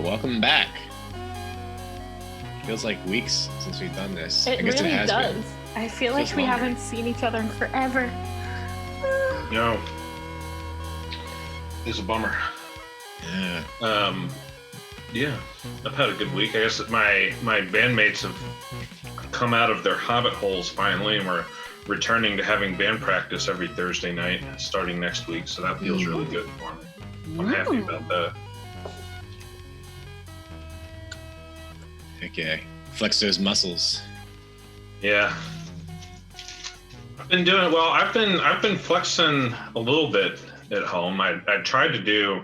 welcome back. Feels like weeks since we've done this. It I guess really it has does. been. I feel like we haven't seen each other in forever. No. It's a bummer. Yeah. Yeah, I've had a good week. I guess that my bandmates have come out of their hobbit holes finally, and we're returning to having band practice every Thursday night starting next week. So that feels really good for me. I'm happy about that. Okay. Flex those muscles. Yeah. I've been doing well. I've been flexing a little bit at home. I tried to do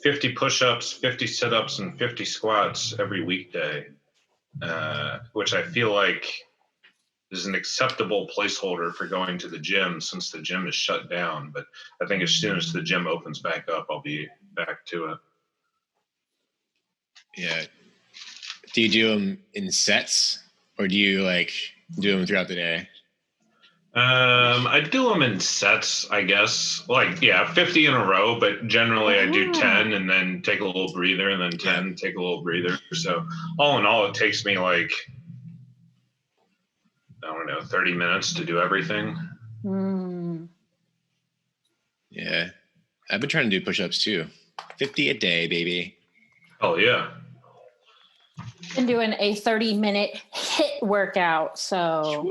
50 push-ups, 50 sit-ups, and 50 squats every weekday, which I feel like is an acceptable placeholder for going to the gym since the gym is shut down. But I think as soon as the gym opens back up, I'll be back to it. Yeah. Do you do them in sets, or do you do them throughout the day? I do them in sets, I guess. 50 in a row, but generally I do 10 and then take a little breather and then 10, take a little breather. So all in all, it takes me 30 minutes to do everything. Yeah. I've been trying to do push-ups too. 50 a day, baby. Oh, yeah. Been doing a 30-minute HIIT workout, so...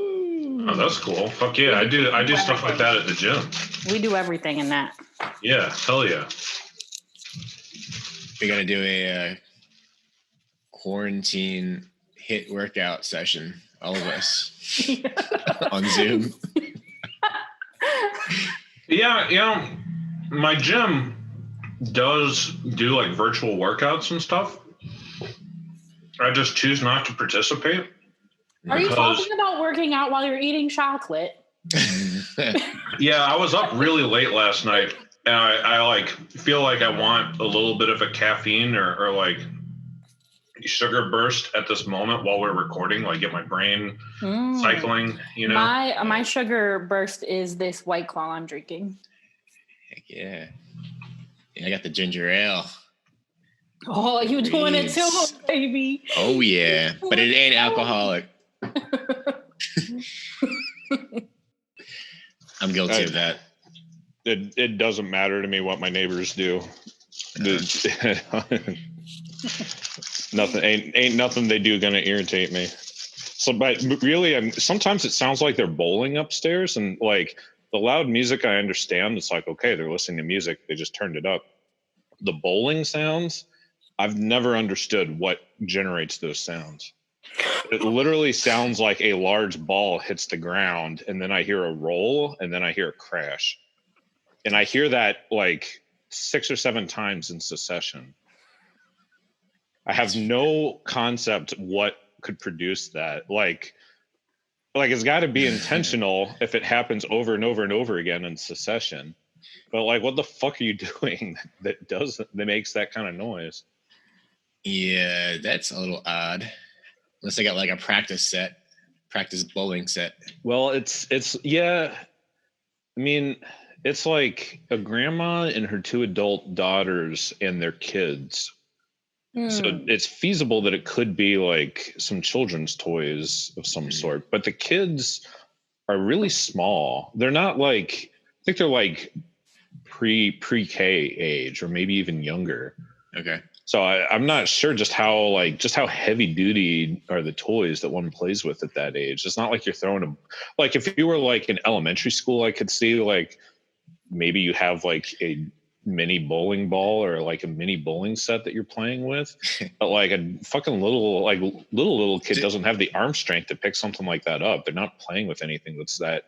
Oh, that's cool. Fuck yeah. I do stuff like that at the gym. We do everything in that. Yeah, hell yeah. We got to do a quarantine HIIT workout session, all of us, on Zoom. Yeah, my gym does do virtual workouts and stuff. I just choose not to participate. Are you talking about working out while you're eating chocolate? Yeah, I was up really late last night, and I feel like I want a little bit of a caffeine or a sugar burst at this moment while we're recording, get my brain cycling, My sugar burst is this White Claw I'm drinking. Heck yeah. I got the ginger ale. Oh, you doing it too, baby. Oh yeah, but it ain't alcoholic. I'm guilty of that. It doesn't matter to me what my neighbors do. Nothing ain't nothing they do gonna irritate me. So, but really, sometimes it sounds like they're bowling upstairs, and the loud music I understand. It's okay, they're listening to music. They just turned it up. The bowling sounds, I've never understood what generates those sounds. It literally sounds like a large ball hits the ground, and then I hear a roll, and then I hear a crash. And I hear that 6 or 7 times in succession. I have no concept what could produce that. It's got to be intentional if it happens over and over and over again in succession. But what the fuck are you doing that makes that kind of noise? Yeah, that's a little odd. Unless I got a practice bowling set. Well, it's yeah. I mean, it's like a grandma and her 2 adult daughters and their kids. So it's feasible that it could be some children's toys of some sort. But the kids are really small. They're not I think they're pre-K age or maybe even younger. Okay. So I'm not sure just how heavy duty are the toys that one plays with at that age. It's not like you're throwing them. If you were in elementary school, I could see maybe you have a mini bowling ball or a mini bowling set that you're playing with. But a fucking little kid doesn't have the arm strength to pick something like that up. They're not playing with anything that's that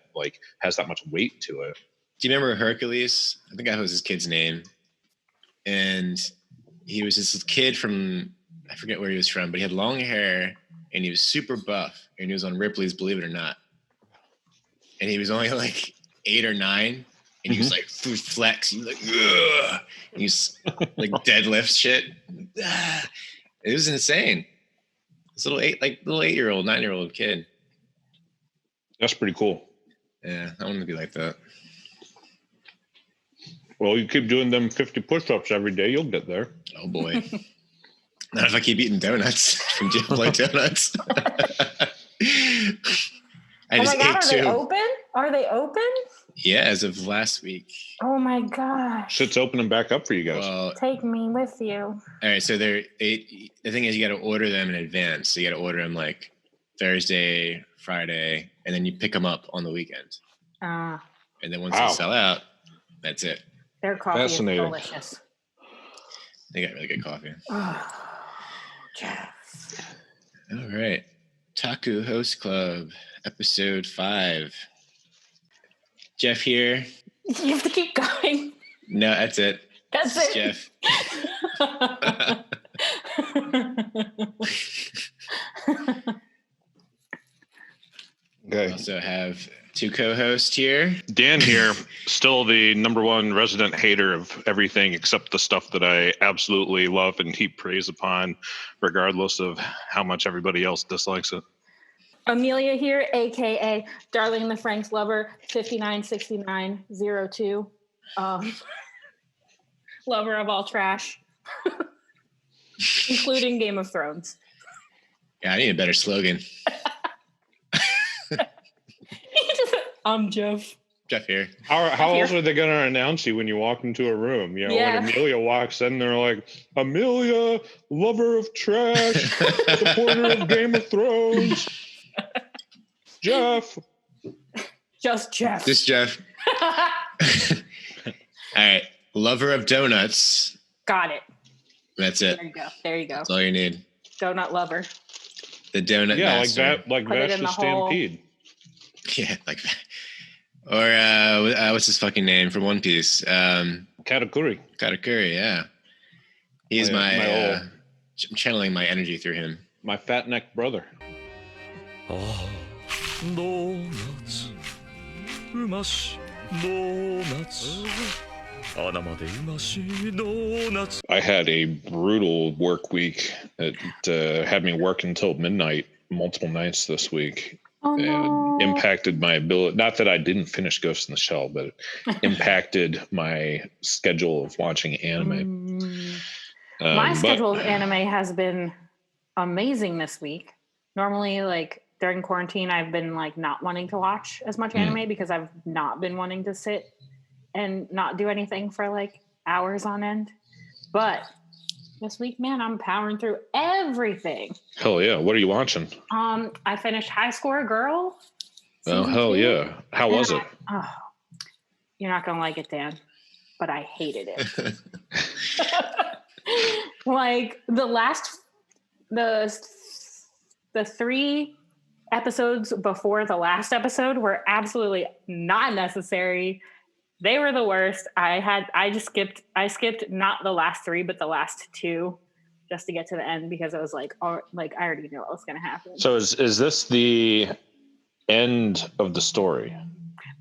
has that much weight to it. Do you remember Hercules? I think that was his kid's name. And he was this kid from, I forget where he was from, but he had long hair and he was super buff and he was on Ripley's Believe It or Not. And he was only 8 or 9 and he was food flex. He was ugh! And he was deadlift shit. It was insane. This little 8-year-old, 9-year-old kid. That's pretty cool. Yeah, I want to be like that. Well, you keep doing them 50 push-ups every day, you'll get there. Oh boy. Not if I keep eating donuts from Geoff like donuts. I Oh just my God, ate are they two. open? Are they open? Yeah, as of last week. Oh my gosh. Shit's opening back up for you guys. Well, Take me with you. all right. So the thing is, you got to order them in advance. So you got to order them like Thursday, Friday, and then you pick them up on the weekend. Uh, And then once Wow. they sell out, that's it. their coffee is Fascinating. delicious. They got really good coffee. Oh, Geoff. All right. Otaku Host Club, episode 5. Geoff here. You have to keep going. No, that's it. That's This is it. Geoff. We Okay. also have 2 co-hosts here. Dan here, still the number one resident hater of everything except the stuff that I absolutely love and heap praise upon, regardless of how much everybody else dislikes it. Amelia here, aka Darling the Frank's lover, 596902. Lover of all trash, including Game of Thrones. Yeah, I need a better slogan. I'm Geoff. Geoff here. How else are they going to announce you when you walk into a room? You know, Yeah. when Amelia walks in, they're like, Amelia, lover of trash, supporter of Game of Thrones. Geoff. Just Geoff. This Geoff. All right. Lover of donuts. Got it. That's it. There you go. There you go. That's all you need. Donut lover. The donut Yeah, master. like Put it Vash in the the hole. Stampede. Yeah, like that. Or what's his fucking name from One Piece? Katakuri. Katakuri, yeah. He's My I'm channeling my energy through him. My fat neck brother. ああドーナツうましドーナツ穴までうましドーナツ I had a brutal work week. It had me work until midnight multiple nights this week. Oh no. And impacted my ability. Not that I didn't finish Ghost in the Shell, but it impacted my schedule of watching anime. My But schedule of anime has been amazing this week. Normally, like during quarantine, I've been like not wanting to watch as much anime because I've not been wanting to sit and not do anything for like hours on end. But this week, man, I'm powering through everything. hell yeah, what are you watching? I finished High Score Girl. Oh season hell 2. yeah! How was it? Oh, you're not gonna like it, Dan, but I hated it. Like the 3 episodes before the last episode were absolutely not necessary. They were the worst. I skipped not the last 3, but the last 2 just to get to the end because I was like, oh, like I already know what was gonna happen. So is this the end of the story?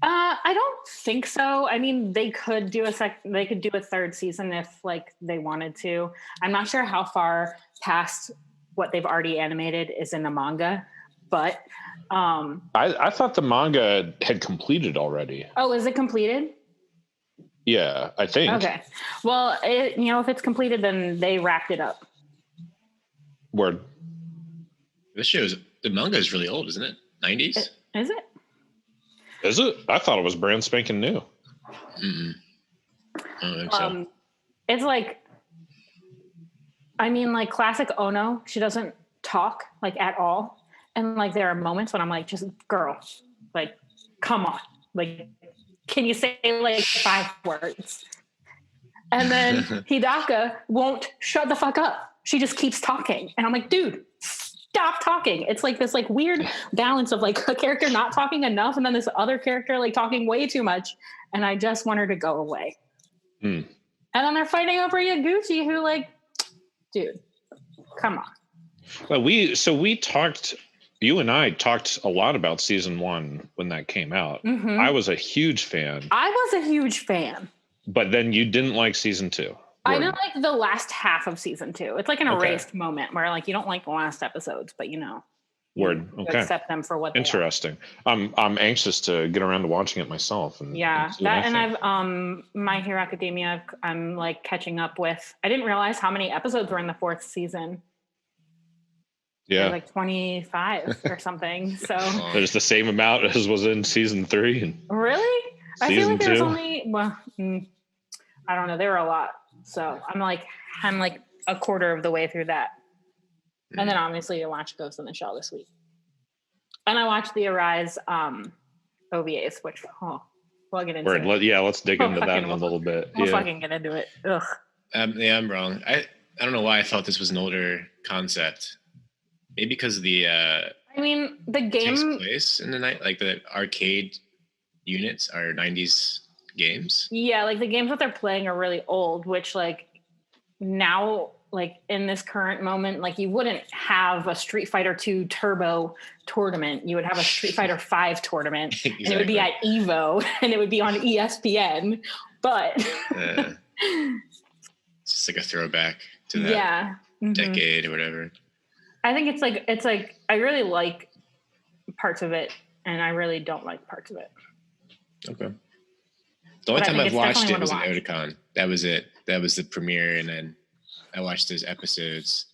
I don't think so. I mean, they could do a 3rd season if like they wanted to. I'm not sure how far past what they've already animated is in the manga, but I thought the manga had completed already. oh, is it completed? Yeah, I think. Okay. Well, if it's completed, then they wrapped it up. Word. The manga is really old, isn't it? 90s? Is it? Is it? I thought it was brand spanking new. Mm-mm. I don't think so. It's like, I mean, like classic Ono, she doesn't talk like at all. And like there are moments when I'm like, just girl, like, come on. Like, can you say like 5 words? And then Hidaka won't shut the fuck up. She just keeps talking. And I'm like, dude, stop talking. It's like this like weird balance of like a character not talking enough and then this other character like talking way too much. And I just want her to go away. And then they're fighting over Yaguchi, who like, dude, come on. Well, you and I talked a lot about season 1 when that came out. Mhm. I was a huge fan, I was a huge fan. but then you didn't like season 2. I didn't like the last half of season 2. It's like an Okay. erased moment where like you don't like the last episodes, but you know. Word. You Okay. accept them for what they are. Interesting. I'm anxious to get around to watching it myself. And Yeah, see what I that and think. I've My Hero Academia. I'm like catching up with. I didn't realize how many episodes were in the 4th season. Yeah. Like 25 or something. So There's the same amount as was in season 3 and really, I feel season like there's 2. only I don't know. There were a lot. So I'm like a quarter of the way through that, and then obviously I watched Ghost in the Shell this week, and I watched the Arise OVAs, which we'll get into. Word. Let's dig into that in a little bit. We'll fucking get into it. Ugh. Yeah, I'm wrong. I don't know why I thought this was an older concept. Maybe because of the I mean, the takes game. place in the night, like the arcade units are 90s games. Yeah, like the games that they're playing are really old, which like now, like in this current moment, like you wouldn't have a Street Fighter 2 Turbo tournament. You would have a Street Fighter 5 tournament, Exactly. and it would be at Evo, and it would be on ESPN. But It's just like a throwback to that decade or whatever. I think it's like I really like parts of it, and I really don't like parts of it. Okay. The only But I time think I've it's watched it definitely was at one to Otakon. That was it. That was the premiere, and then I watched those episodes.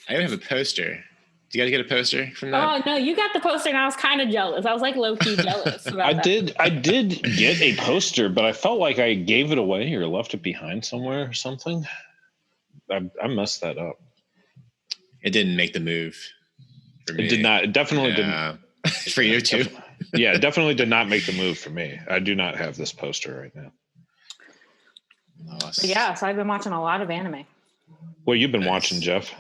I even have a poster. Do you guys get a poster from that? Oh no, you got the poster, and I was kind of jealous. I was like low key jealous. About I that. did get a poster, but I felt like I gave it away or left it behind somewhere or something. I messed that up. It didn't make the move for me. It did not. It definitely didn't. For you too. Yeah, it definitely did not make the move for me. I do not have this poster right now. But yeah, so I've been watching a lot of anime. Well, you've been watching, Geoff.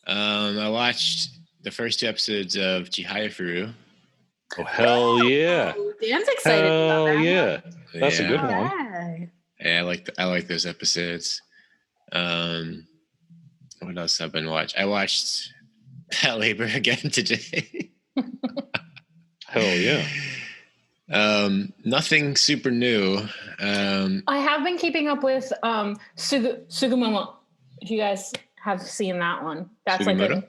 I watched the first 2 episodes of Chihaya Furu. Oh hell yeah! Dan's excited about that. Yeah, that's a good one. Right. Yeah, I like those episodes. What else have I been watching? I watched Pet Labor again today. Hell yeah! Nothing super new. I have been keeping up with Sugimomo. If you guys have seen that one, that's Sugimoto?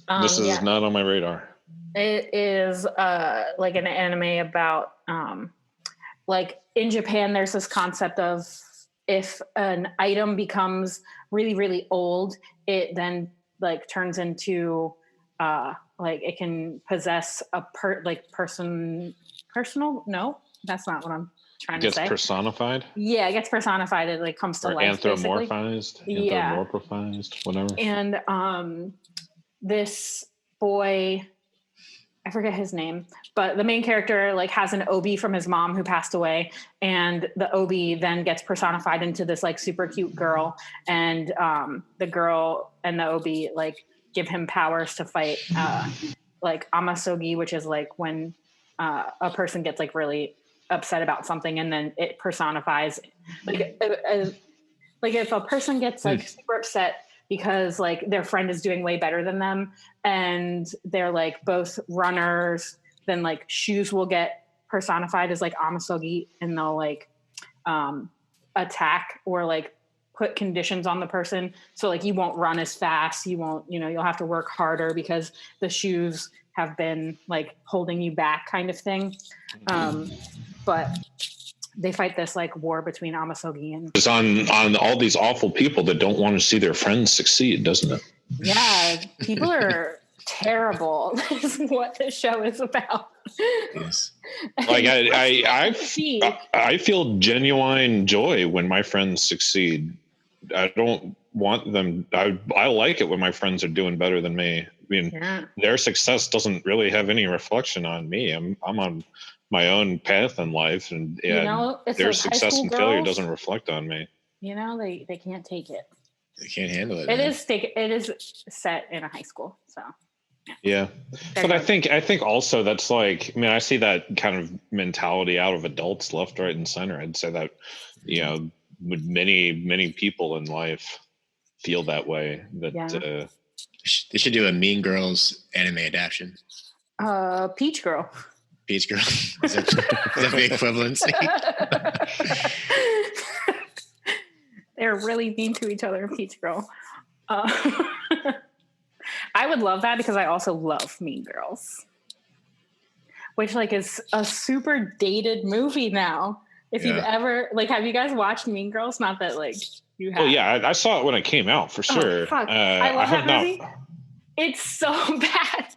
like This is not on my radar. It is like an anime about like in Japan. There's this concept of if an item becomes really really old, it then like turns into like it can possess a personal. No, that's not what I'm trying to say. Gets personified. Yeah, it gets personified. It like comes to Or life. anthropomorphized. Basically. Yeah. Anthropomorphized, whatever. And this boy, I forget his name, but the main character like has an obi from his mom who passed away, and the obi then gets personified into this like super cute girl, and the girl and the obi like give him powers to fight like amasogi, which is like when a person gets like really upset about something and then it personifies like if a person gets like super upset because like their friend is doing way better than them and they're like both runners, then like shoes will get personified as like amasogi, and they'll like attack or like put conditions on the person, so like you won't run as fast, you won't, you'll have to work harder because the shoes have been like holding you back kind of thing. But they fight this like war between amasogi and It's on all these awful people that don't want to see their friends succeed, doesn't it? yeah, people are terrible. Is what this show is about. Yes. Like I feel genuine joy when my friends succeed. I don't want them. I like it when my friends are doing better than me. I mean, their success doesn't really have any reflection on me. I'm on my own path in life, and their success and failure doesn't reflect on me. They can't take it. They can't handle it. It is set in a high school, so yeah. But I think also that's like, I mean, I see that kind of mentality out of adults left, right, and center. I'd say that many people in life feel that way. That they should do a Mean Girls anime adaptation. Peach Girl. Peach Girl. Is that the equivalency? They're really mean to each other in Peach Girl. I would love that because I also love Mean Girls, which like is a super dated movie now. If you've ever have you guys watched Mean Girls? Not that like you have. Oh yeah, I saw it when it came out for sure. Fuck. I love that movie. It's so bad.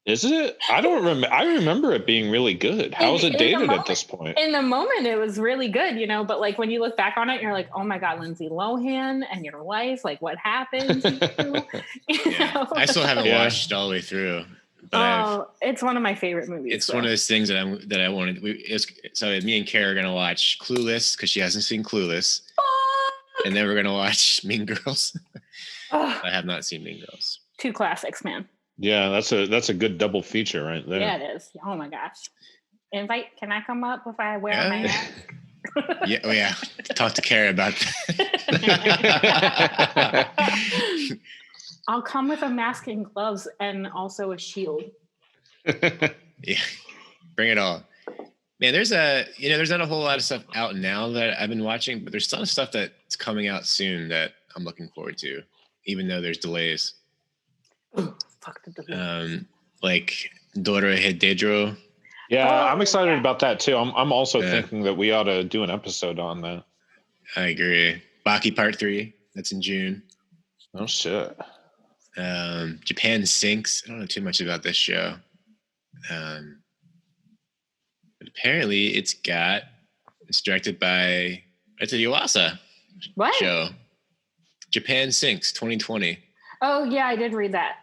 Is it? I don't remember. I remember it being really good. How is it dated at this point? In the moment, it was really good, but like when you look back on it, you're like, oh my God, Lindsay Lohan and your life, like what happened to you? I still haven't watched it all the way through. But it's one of my favorite movies. It's one of those things that I wanted. So me and Kara are gonna watch Clueless because she hasn't seen Clueless, and then we're gonna watch Mean Girls. I have not seen Mean Girls. 2 classics, man. Yeah, that's a good double feature right there. Yeah, it is. Oh my gosh. Invite, can I come up if I wear my mask? Yeah. Talk to Kara about that. I'll come with a mask and gloves and also a shield. Yeah. Bring it all. Man, there's not a whole lot of stuff out now that I've been watching, but there's a ton of stuff that's coming out soon that I'm looking forward to, even though there's delays. Fuck the delay. Like Dora Hededro. Yeah, I'm excited about that too. I'm also thinking that we ought to do an episode on that. I agree. Baki Part 3. That's in June. Oh shit. Japan Sinks. I don't know too much about this show. But apparently it's directed by Yuasa. What? Show. Japan Sinks 2020. Oh yeah, I did read that.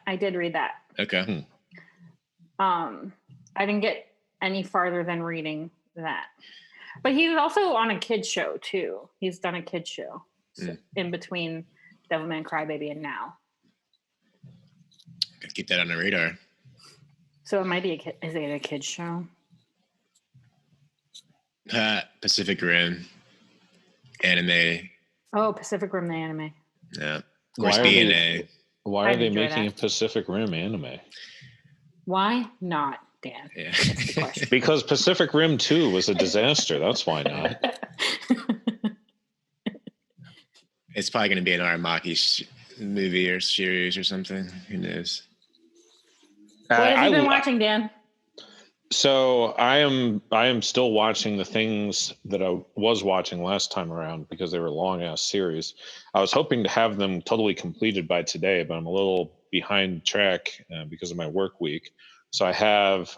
Okay. I didn't get any farther than reading that. But he's also on a kid's show too. He's done a kid's show in between Devilman Crybaby and now. Gotta keep that on the radar. So it might be is it a kid's show? Pacific Rim anime. Oh, Pacific Rim the anime. Yeah. Of course, BNA. Why are they making a Pacific Rim anime? Why not, Dan? Yeah. That's the question. Because Pacific Rim 2 was a disaster. That's why not. It's probably going to be an Aramaki movie or series or something. Who knows? What have you been watching, Dan? So I am still watching the things that I was watching last time around because they were long ass series. I was hoping to have them totally completed by today, but I'm a little behind track because of my work week. So I have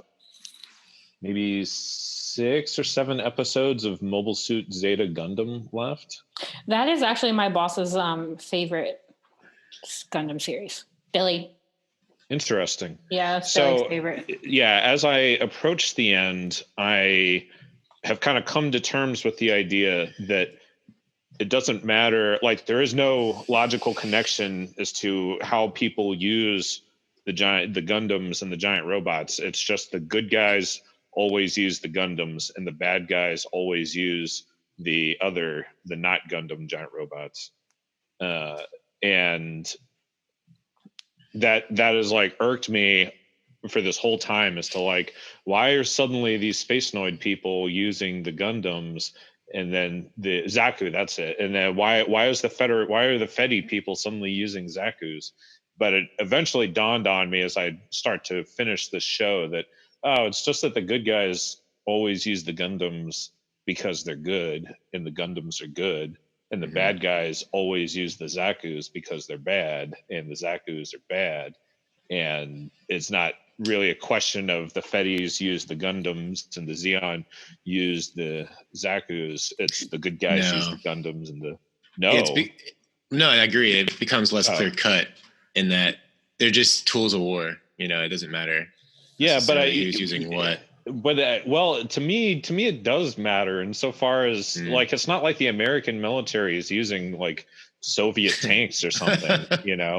maybe 6 or 7 episodes of Mobile Suit Zeta Gundam left. That is actually my boss's favorite Gundam series. Billy. Interesting. Yeah, that's Billy's favorite. Yeah, as I approach the end, I have kind of come to terms with the idea that it doesn't matter. Like, there is no logical connection as to how people use the Gundams and the giant robots. It's just the good guys always use the Gundams and the bad guys always use the not Gundam giant robots. And that is like irked me for this whole time as to like, why are suddenly these Space Noid people using the Gundams and then the Zaku, that's it. And then why are the Fedi people suddenly using Zakus? But it eventually dawned on me as I start to finish this show that, it's just that the good guys always use the Gundams because they're good and the Gundams are good. And the bad guys always use the Zakus because they're bad and the Zakus are bad. And it's not really a question of the Fedis use the Gundams and the Zeon use the Zakus. It's the good guys use the Gundams and the... No, I agree. It becomes less clear cut in that they're just tools of war. It doesn't matter. Yeah, but who's using what. But well, to me it does matter insofar as like it's not like the American military is using like Soviet tanks or something,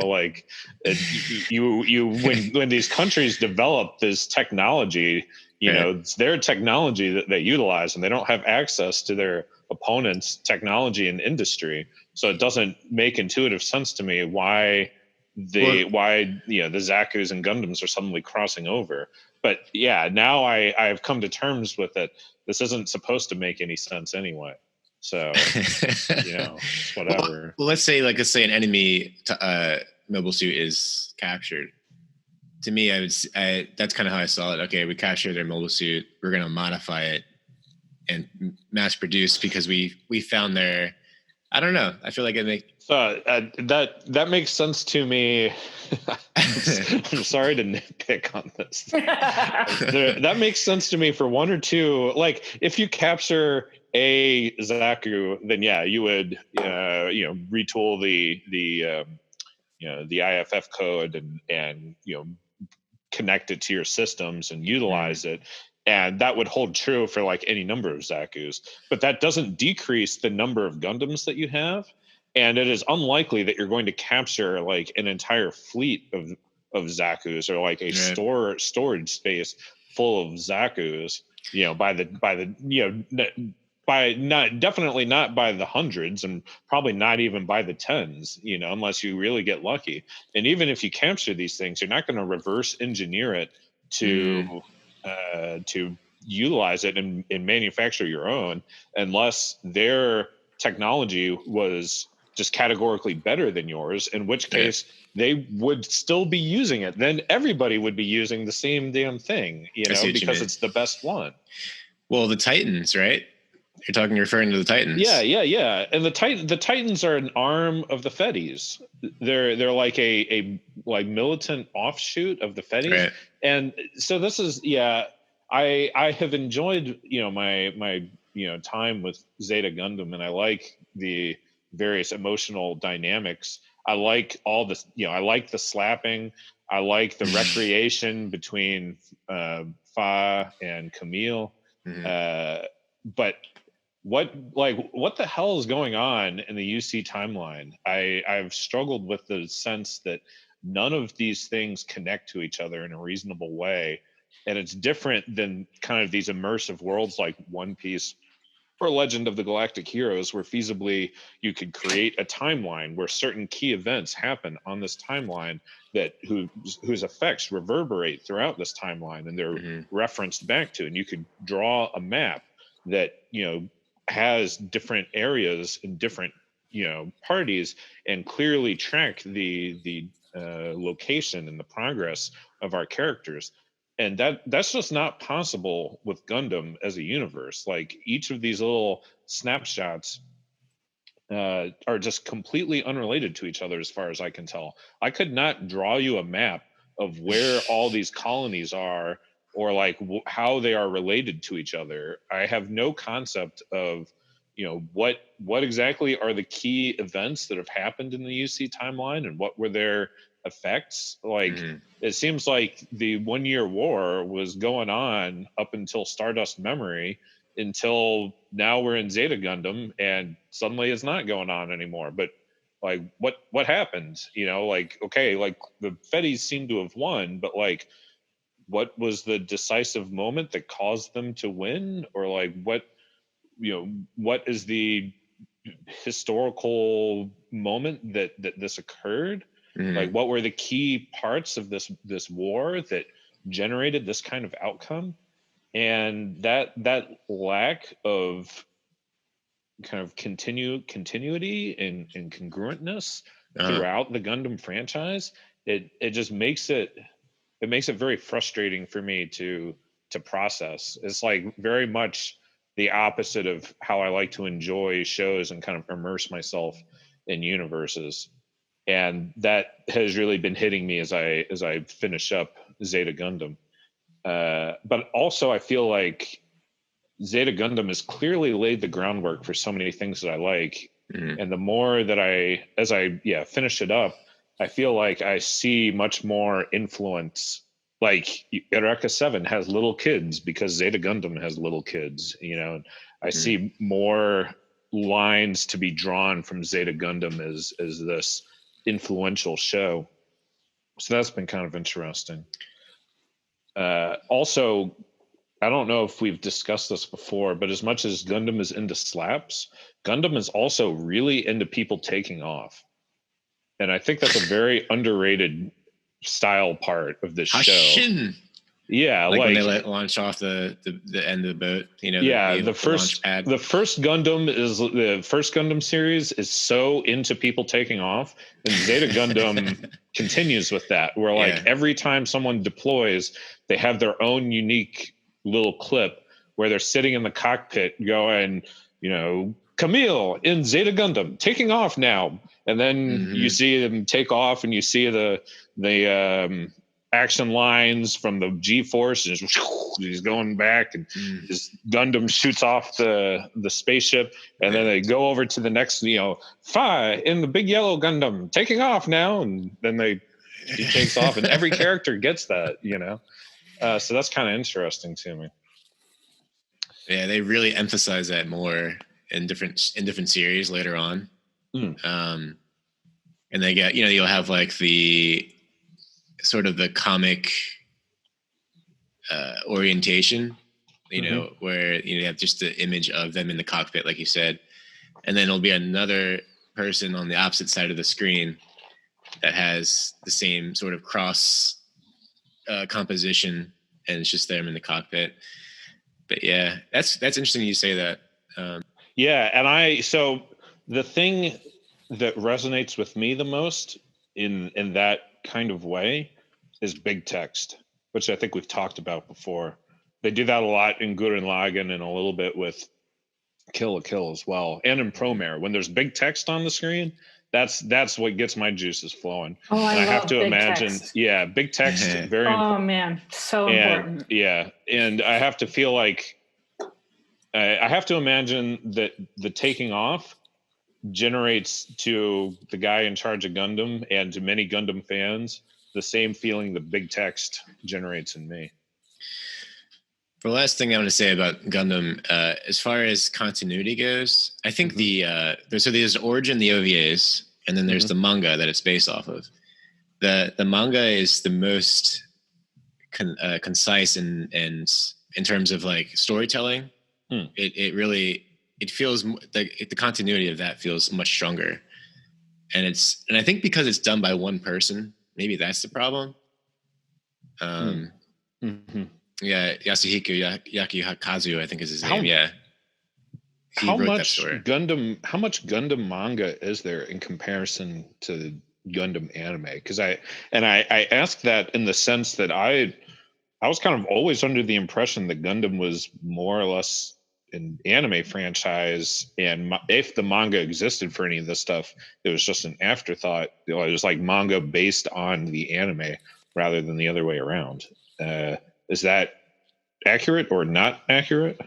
like when these countries develop this technology, it's their technology that they utilize, and they don't have access to their opponents' technology and industry. So it doesn't make intuitive sense to me why the Zakus and Gundams are suddenly crossing over. But yeah, now I've come to terms with it. This isn't supposed to make any sense anyway. So, whatever. Well, let's say an enemy mobile suit is captured. to me, that's kind of how I saw it. Okay, we captured their mobile suit. We're going to modify it and mass produce because we found their. I don't know. I feel like that makes sense to me. I'm sorry to nitpick on this. That makes sense to me for one or two. Like if you capture a Zaku, then yeah, you would retool the IFF code and connect it to your systems and utilize it. And that would hold true for like any number of Zakus, but that doesn't decrease the number of Gundams that you have. And it is unlikely that you're going to capture like an entire fleet of Zakus or like a storage space full of Zakus, definitely not by the hundreds and probably not even by the tens, unless you really get lucky. And even if you capture these things, you're not going to reverse engineer it to utilize it and manufacture your own unless their technology was just categorically better than yours, in which case they would still be using it. Then everybody would be using the same damn thing, because it's the best one. Well, the Titans, right? You're referring to the Titans. Yeah. And the Titans are an arm of the Fetties. They're like a militant offshoot of the Fetties. Right. And so this is I have enjoyed my time with Zeta Gundam, and I like the various emotional dynamics. I like all this, I like the slapping. I like the recreation between Fa and Camille. But what the hell is going on in the UC timeline? I've struggled with the sense that none of these things connect to each other in a reasonable way. And it's different than kind of these immersive worlds like One Piece or Legend of the Galactic Heroes, where feasibly you could create a timeline where certain key events happen on this timeline that whose effects reverberate throughout this timeline, and they're referenced back to, and you could draw a map that has different areas and different parties and clearly track the location and the progress of our characters. And that's just not possible with Gundam as a universe. Like each of these little snapshots are just completely unrelated to each other as far as I can tell. I could not draw you a map of where all these colonies are or like how they are related to each other. I have no concept of what exactly are the key events that have happened in the UC timeline and what were their effects. Like it seems like the 1 year war was going on up until Stardust Memory until now we're in Zeta Gundam and suddenly it's not going on anymore. But like what happened? Okay, like the Fetties seem to have won, but like what was the decisive moment that caused them to win? Or like what is the historical moment that this occurred? Like what were the key parts of this war that generated this kind of outcome? And that lack of kind of continuity and congruentness throughout the Gundam franchise, it just makes it very frustrating for me to process. It's like very much the opposite of how I like to enjoy shows and kind of immerse myself in universes. And that has really been hitting me as I finish up Zeta Gundam. But also I feel like Zeta Gundam has clearly laid the groundwork for so many things that I like. And the more that as I finish it up, I feel like I see much more influence. Like Eureka 7 has little kids because Zeta Gundam has little kids, I see more lines to be drawn from Zeta Gundam as this influential show. So that's been kind of interesting. Also, I don't know if we've discussed this before, but as much as Gundam is into slaps, Gundam is also really into people taking off. And I think that's a very underrated style part of this show. Yeah, like when they launch off the end of the boat, you know. Yeah, the first launch pad. the first Gundam series is so into people taking off, and Zeta Gundam continues with that, where like every time someone deploys, they have their own unique little clip where they're sitting in the cockpit going, you know, Camille in Zeta Gundam taking off now, and then you see them take off, and you see the action lines from the G-force, and he's going back, and his Gundam shoots off the spaceship, and then they go over to the next, you know, Fi in the big yellow Gundam taking off now, and then he takes off, and every character gets that, you know. So that's kind of interesting to me. Yeah, they really emphasize that more in different series later on. And they get, you know, you'll have like the sort of the comic orientation, you know, where you have just the image of them in the cockpit, like you said, and then it'll be another person on the opposite side of the screen that has the same sort of cross composition, and it's just them in the cockpit. But yeah, that's interesting you say that. Yeah, and so the thing that resonates with me the most in that kind of way is big text, which I think we've talked about before. They do that a lot in Gurren Lagann and a little bit with Kill la Kill as well, and in Promare. When there's big text on the screen, that's what gets my juices flowing. Oh, and I have to big imagine, text. yeah, big text, very important. Oh man, so important. Yeah, and I have to feel like I have to imagine that the taking off generates to the guy in charge of Gundam and to many Gundam fans the same feeling that big text generates in me. The last thing I want to say about Gundam, as far as continuity goes, I think there's Origin, the OVAs, and then there's the manga that it's based off of. The manga is the most concise and in terms of like storytelling. It feels like the continuity of that feels much stronger, and I think because it's done by one person, maybe that's the problem. Yeah, Yasuhiko Yakuhikazu, I think is his name. Yeah. How much Gundam manga is there in comparison to Gundam anime? Because I ask that in the sense that I was kind of always under the impression that Gundam was more or less an anime franchise, and if the manga existed for any of this stuff, it was just an afterthought. It was like manga based on the anime rather than the other way around. Is that accurate or not accurate?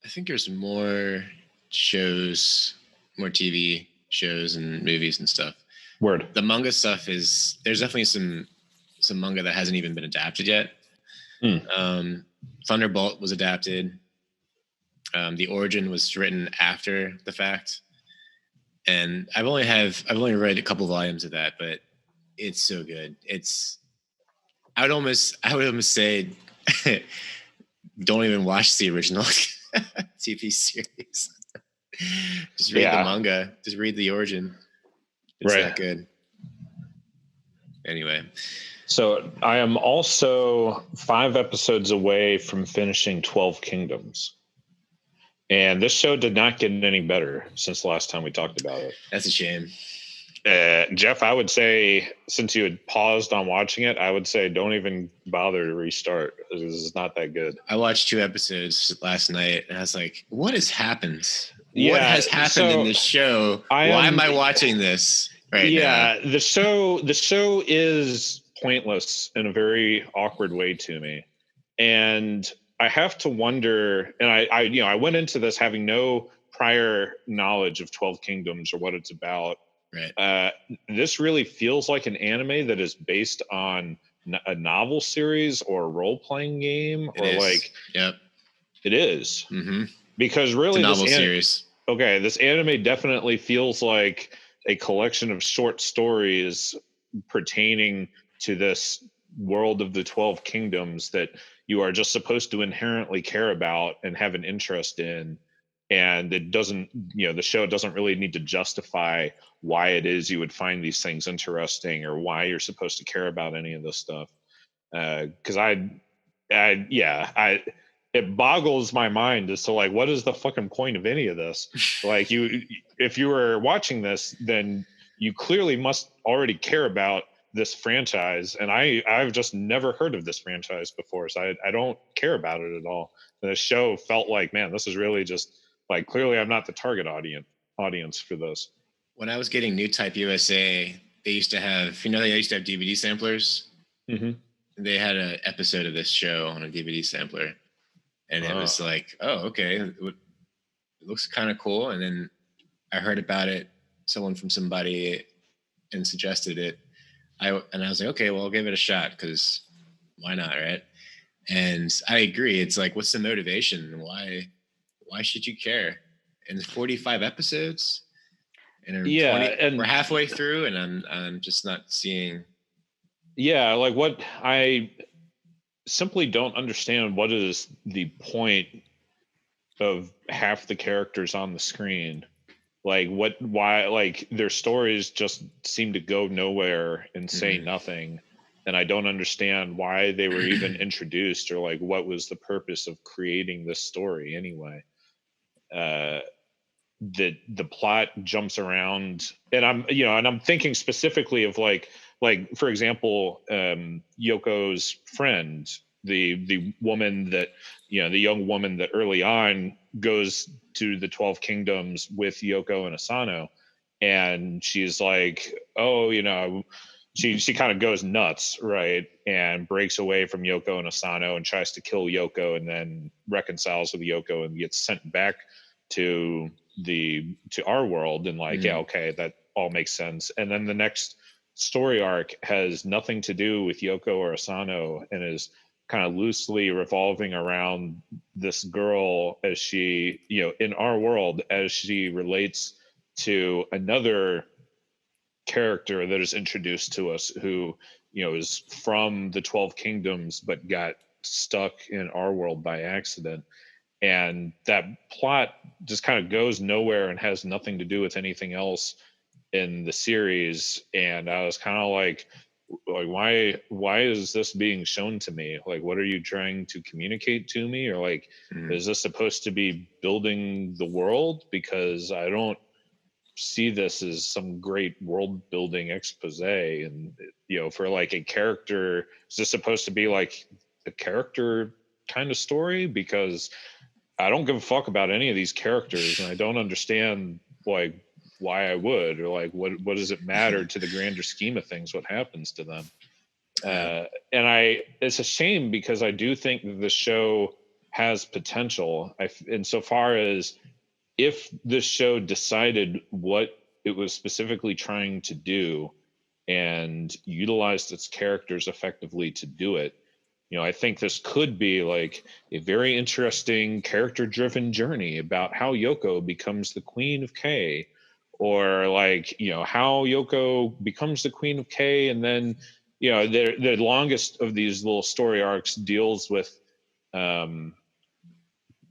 I think there's more shows, more TV shows and movies and stuff. Word. The manga stuff there's definitely some manga that hasn't even been adapted yet. Thunderbolt was adapted. The Origin was written after the fact, and I've only read a couple volumes of that, but it's so good. I would almost say don't even watch the original TV series. Just read the manga. Just read the Origin. It's that good. Anyway. So I am also 5 episodes away from finishing 12 Kingdoms. And this show did not get any better since the last time we talked about it. That's a shame. Geoff, I would say, since you had paused on watching it, I would say don't even bother to restart. This is not that good. I watched 2 episodes last night, and I was like, what has happened? What has happened in this show? Why am I watching this right now? Yeah, the show is pointless in a very awkward way to me. And I have to wonder, and I went into this having no prior knowledge of 12 Kingdoms or what it's about. Right. This really feels like an anime that is based on a novel series or a role-playing game, Yep. It is. Because really, it's a novel series. Okay, this anime definitely feels like a collection of short stories pertaining to this world of the 12 Kingdoms that you are just supposed to inherently care about and have an interest in. And it doesn't, the show doesn't really need to justify why it is you would find these things interesting or why you're supposed to care about any of this stuff. Because it boggles my mind as to like, what is the fucking point of any of this? Like if you were watching this, then you clearly must already care about this franchise. And I've just never heard of this franchise before. So I don't care about it at all. And the show felt like, man, this is really just like, clearly I'm not the target audience for this. When I was getting New Type USA, they used to have, they used to have DVD samplers. Mm-hmm. They had an episode of this show on a DVD sampler. And it was like, oh, okay, it looks kind of cool. And then I heard about it, someone from somebody, and suggested it. I was like, okay, well, I'll give it a shot because why not, right? And I agree. It's like, what's the motivation? Why should you care? And 45 episodes, and we're halfway through, and I'm just not seeing. Yeah, like what I simply don't understand. What is the point of half the characters on the screen? Like why, like their stories just seem to go nowhere and say nothing. And I don't understand why they were even introduced, or like what was the purpose of creating this story anyway. The plot jumps around, and I'm thinking specifically of like for example, Yoko's friend, the woman that, the young woman that early on goes to the 12 Kingdoms with Yoko and Asano, and she's like, she kind of goes nuts, right, and breaks away from Yoko and Asano and tries to kill Yoko, and then reconciles with Yoko and gets sent back to our world, and like, yeah, okay, that all makes sense. And then the next story arc has nothing to do with Yoko or Asano, and is kind of loosely revolving around this girl as she, in our world, as she relates to another character that is introduced to us who, is from the 12 Kingdoms but got stuck in our world by accident. And that plot just kind of goes nowhere and has nothing to do with anything else in the series. And I was kind of like why is this being shown to me? Like, what are you trying to communicate to me? Or like, is this supposed to be building the world? Because I don't see this as some great world building expose. And for like a character, is this supposed to be like a character kind of story? Because I don't give a fuck about any of these characters, and I don't understand like why I would, or like what does it matter to the grander scheme of things what happens to them. And it's a shame, because I do think that the show has potential, insofar as if this show decided what it was specifically trying to do and utilized its characters effectively to do it. I think this could be like a very interesting character-driven journey about how Yoko becomes the Queen of K, or like, how Yoko becomes the Queen of K, and then, the longest of these little story arcs deals with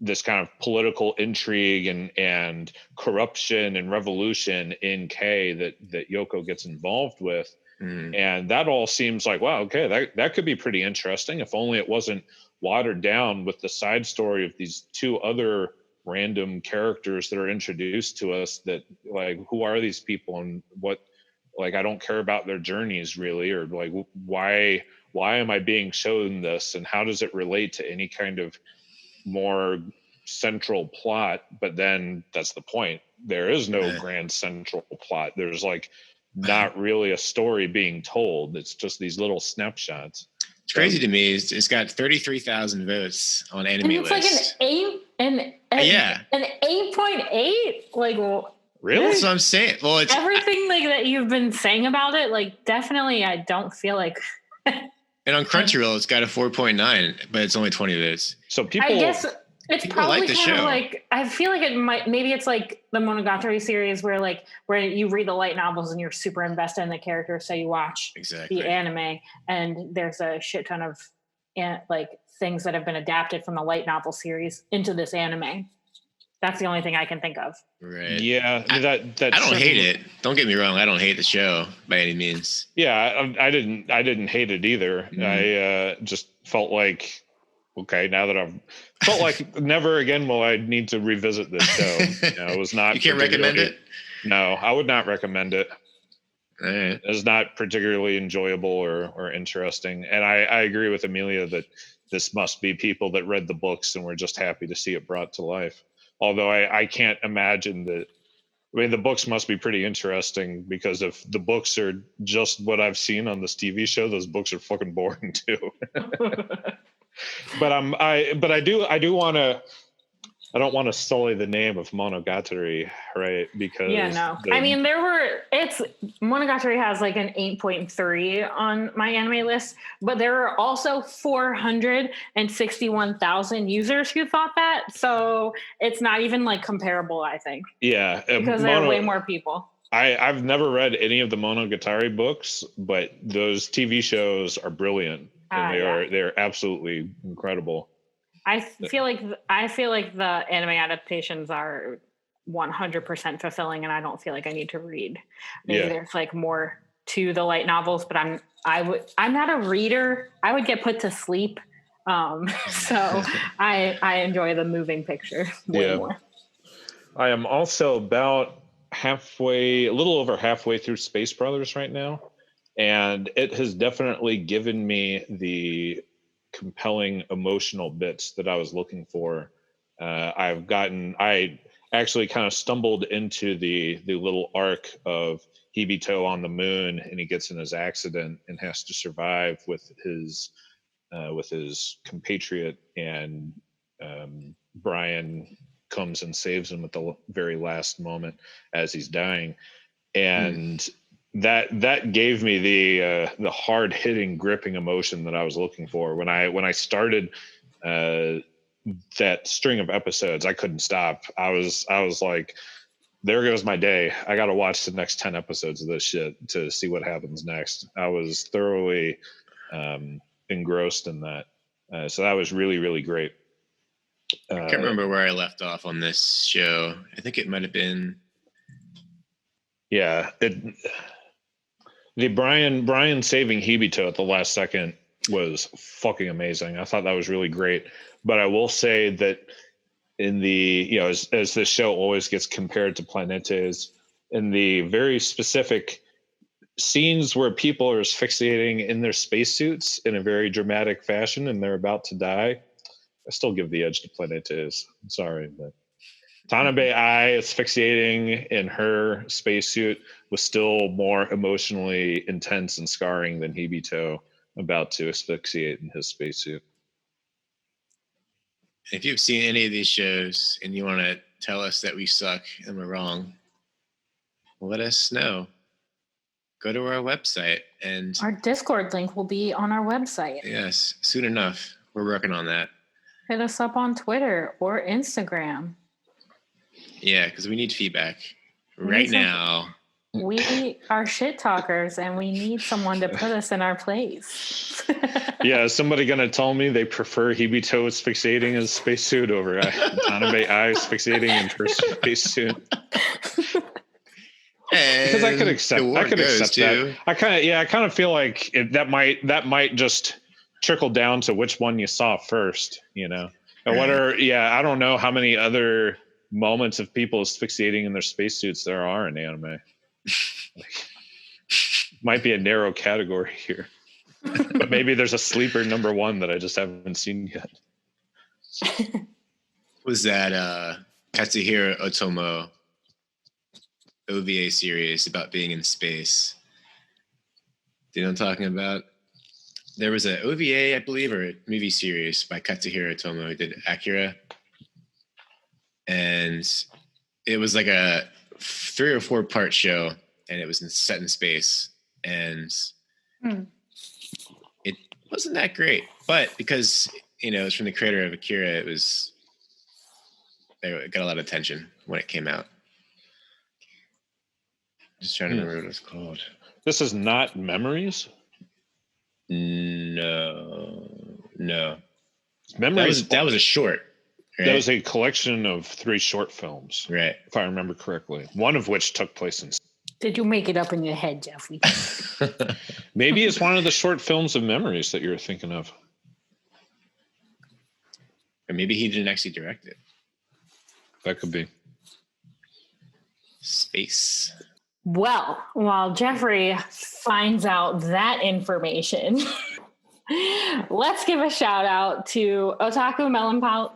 this kind of political intrigue and corruption and revolution in K that Yoko gets involved with. And that all seems like, wow, okay, that could be pretty interesting, if only it wasn't watered down with the side story of these two other random characters that are introduced to us, that like, who are these people, and what, like, I don't care about their journeys really, or like, why am I being shown this, and how does it relate to any kind of more central plot? But then that's the point, there is no grand central plot. There's like not really a story being told. It's just these little snapshots. It's crazy to me. It's got 33,000 votes on Anime List. List. Like an 8.8. Like, well, really? That's what I'm saying. Well, it's everything like that you've been saying about it. Like, definitely, I don't feel like. And on Crunchyroll, it's got a 4.9, but it's only 20 votes. So people, I guess it's people probably like the kind of show. like, I feel like it might, maybe it's like the Monogatari series where you read the light novels and you're super invested in the characters, so you watch Exactly. the anime, and there's a shit ton of like things that have been adapted from the light novel series into this anime. That's the only thing I can think of. Right. yeah, I don't hate it. Don't get me wrong. I don't hate the show by any means. Yeah, I didn't hate it either. I just felt like okay, now that I've felt like never again will I need to revisit this show. It was not. You can't recommend it? No, I would not recommend it. All right. It's not particularly enjoyable or interesting. And I agree with Amelia that this must be people that read the books and were just happy to see it brought to life. Although I can't imagine that. I mean, the books must be pretty interesting because if the books are just what I've seen on this TV show, those books are fucking boring too. But I do want to. I don't want to sully the name of Monogatari, right? Because I mean, Monogatari has like an 8.3 on my anime list, but there are also 461,000 users who thought that, so it's not even like comparable, I think. Yeah, because there are way more people. I've never read any of the Monogatari books, but those TV shows are brilliant, and they're absolutely incredible. I feel like the anime adaptations are 100% fulfilling, and I don't feel like I need to read. Maybe there's like more to the light novels, but I'm not a reader. I would get put to sleep. So I enjoy the moving picture way more. I am also about a little over halfway through Space Brothers right now, and it has definitely given me the compelling emotional bits that I was looking for. I actually kind of stumbled into the little arc of Hibito on the moon, and he gets in his accident and has to survive with his compatriot, and Brian comes and saves him at the very last moment as he's dying, and that gave me the hard hitting, gripping emotion that I was looking for. When I started that string of episodes, I couldn't stop. I was like, there goes my day. I got to watch the next 10 episodes of this shit to see what happens next. I was thoroughly engrossed in that. So that was really, really great. I can't remember where I left off on this show. I think it might have been. Yeah. The Brian saving Hibito at the last second was fucking amazing. I thought that was really great. But I will say that in the, as this show always gets compared to Planetes, in the very specific scenes where people are asphyxiating in their spacesuits in a very dramatic fashion and they're about to die, I still give the edge to Planetes. I'm sorry, but Tanabe Ai asphyxiating in her spacesuit was still more emotionally intense and scarring than Hibito about to asphyxiate in his spacesuit. If you've seen any of these shows and you want to tell us that we suck and we're wrong, let us know. Go to our website, and our Discord link will be on our website. Yes, soon enough. We're working on that. Hit us up on Twitter or Instagram. Yeah, because we need feedback right now. We are shit talkers, and we need someone to put us in our place. Yeah, is somebody going to tell me they prefer Hibito asphyxiating in his spacesuit over Tanabe Ai asphyxiating in her spacesuit? Because I could accept that. I kind of feel like that might just trickle down to which one you saw first, And I don't know how many other moments of people asphyxiating in their spacesuits there are in anime. Might be a narrow category here, but maybe there's a sleeper number one that I just haven't seen yet. Was that Katsuhiro Otomo OVA series about being in space? Do you know what I'm talking about? There was an OVA, I believe, or a movie series by Katsuhiro Otomo who did Akira. And it was like a 3 or 4 part show, and it was set in space. And it wasn't that great. But because, it's from the creator of Akira, it got a lot of attention when it came out. Just trying to remember what it was called. This is not Memories? No. Memories. That was a short. Right? That was a collection of 3 short films. Right. If I remember correctly. One of which took place in... Did you make it up in your head, Jeffrey? Maybe it's one of the short films of Memories that you're thinking of. Or maybe he didn't actually direct it. That could be. Space. Well, while Jeffrey finds out that information, let's give a shout out to Otaku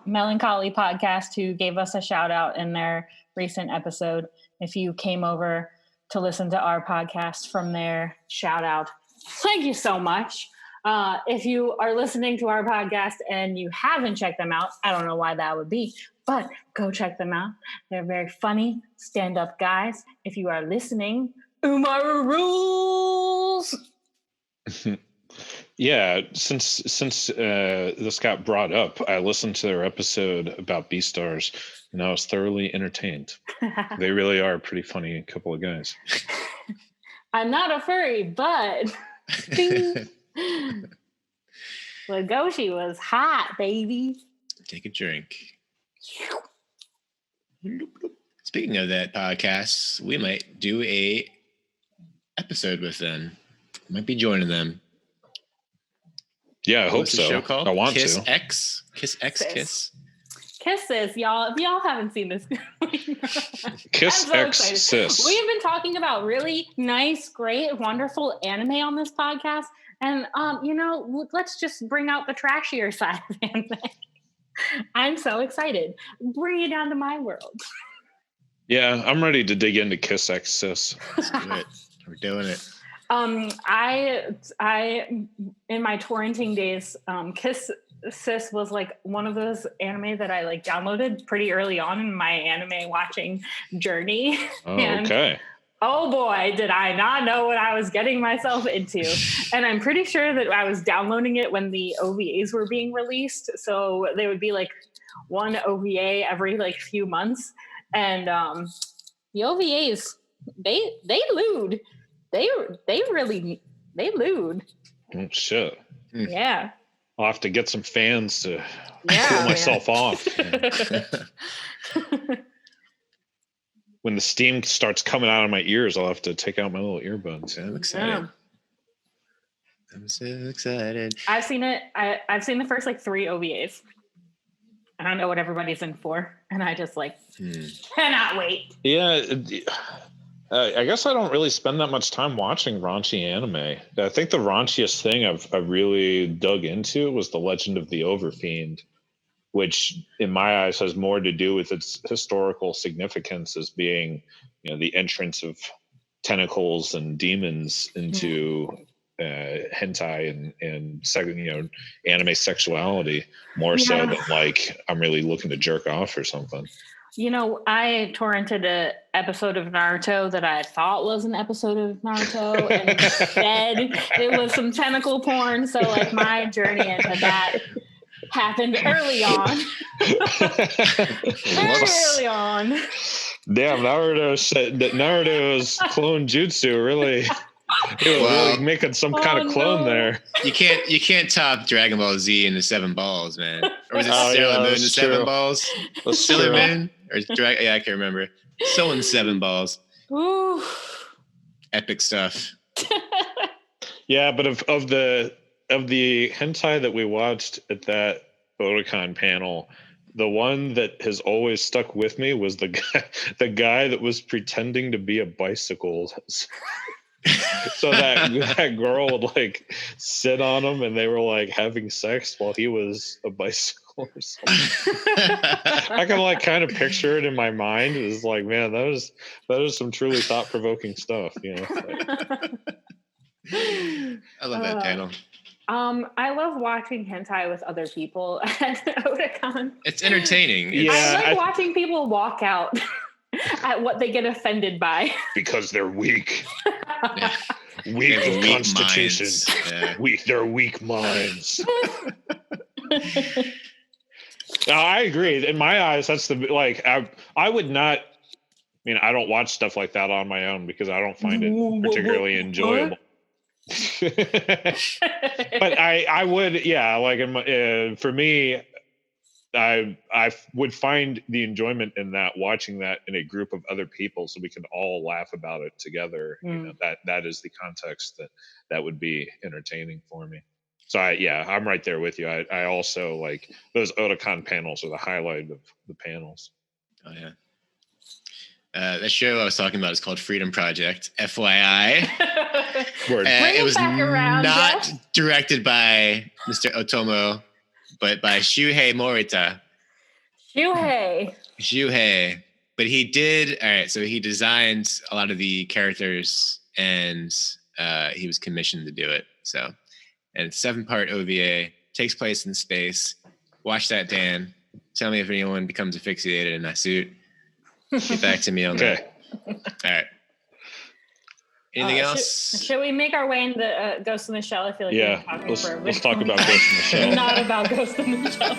Melancholy Podcast, who gave us a shout out in their recent episode. If you came over to listen to our podcast from their shout out, thank you so much. If you are listening to our podcast and you haven't checked them out, I don't know why that would be, but go check them out. They're very funny, stand-up guys. If you are listening, Umaru rules! Yeah, since this got brought up, I listened to their episode about Beastars, and I was thoroughly entertained. They really are a pretty funny couple of guys. I'm not a furry, but... Legoshi was hot, baby. Take a drink. Speaking of that podcast, we might do a episode with them. Might be joining them. Yeah, I hope What's the so. show called? I want Kiss to. X? Kiss X Kiss? Kisses, y'all. If y'all haven't seen this, Kiss I'm X excited. Sis. We've been talking about really nice, great, wonderful anime on this podcast. And, let's just bring out the trashier side of anime. I'm so excited. Bring it down to my world. Yeah, I'm ready to dig into Kiss X Sis. Let's do it. We're doing it. I in my torrenting days, Kiss Sis was like one of those anime that I like downloaded pretty early on in my anime watching journey. Oh, And, okay. oh boy, did I not know what I was getting myself into. And I'm pretty sure that I was downloading it when the OVAs were being released. So there would be like one OVA every like few months. And the OVAs, they lewd. They lewd. Oh, shit. Yeah. I'll have to get some fans to cool myself off. When the steam starts coming out of my ears, I'll have to take out my little earbuds. I'm excited. Yeah. I'm so excited. I've seen it. I've seen the first like 3 OVAs. I don't know what everybody's in for, and I just like cannot wait. Yeah, I guess I don't really spend that much time watching raunchy anime. I think the raunchiest thing I've really dug into was The Legend of the Overfiend, which in my eyes has more to do with its historical significance as being, the entrance of tentacles and demons into hentai and anime sexuality more so than like I'm really looking to jerk off or something. I torrented an episode of Naruto that I thought was an episode of Naruto, and instead it was some tentacle porn. So like my journey into that happened early on. Very early on. Damn, Naruto's clone jutsu really really making some kind of clone there. You can't top Dragon Ball Z in the 7 balls, man. Or was it Sailor Moon in the 7 balls? Sailor Moon? Or I can't remember. So in 7 balls. Ooh. Epic stuff. Yeah, but of the hentai that we watched at that Otakon panel, the one that has always stuck with me was the guy that was pretending to be a bicycle. So that girl would like sit on him and they were like having sex while he was a bicycle or something. I can like kind of picture it in my mind. It was like, man, that is some truly thought-provoking stuff, I love that panel. I love watching hentai with other people at Otakon. It's entertaining. I like watching people walk out at what they get offended by. Because they're weak. Yeah. Weak of constitution. Yeah. They're weak minds. No, I agree. In my eyes, that's I would not. I mean, I don't watch stuff like that on my own because I don't find it particularly enjoyable. But I would, for me, I would find the enjoyment in that, watching that in a group of other people, so we can all laugh about it together. That is the context that would be entertaining for me. So I'm right there with you. I also like those Otakon panels are the highlight of the panels. Oh yeah. That show I was talking about is called Freedom Project. FYI, Word. Bring it it was back around, not Geoff. directed by Mr. Otomo, but by Shuhei Morita. Shuhei. But he did. All right. So he designed a lot of the characters, and he was commissioned to do it. So, and it's 7-part OVA. Takes place in space. Watch that, Dan. Tell me if anyone becomes asphyxiated in that suit. Get back to me on that. All right. Anything else? Should we make our way into Ghost in the Shell? I feel like Yeah, let's talk about Ghost in the Shell. Not about Ghost in the Shell.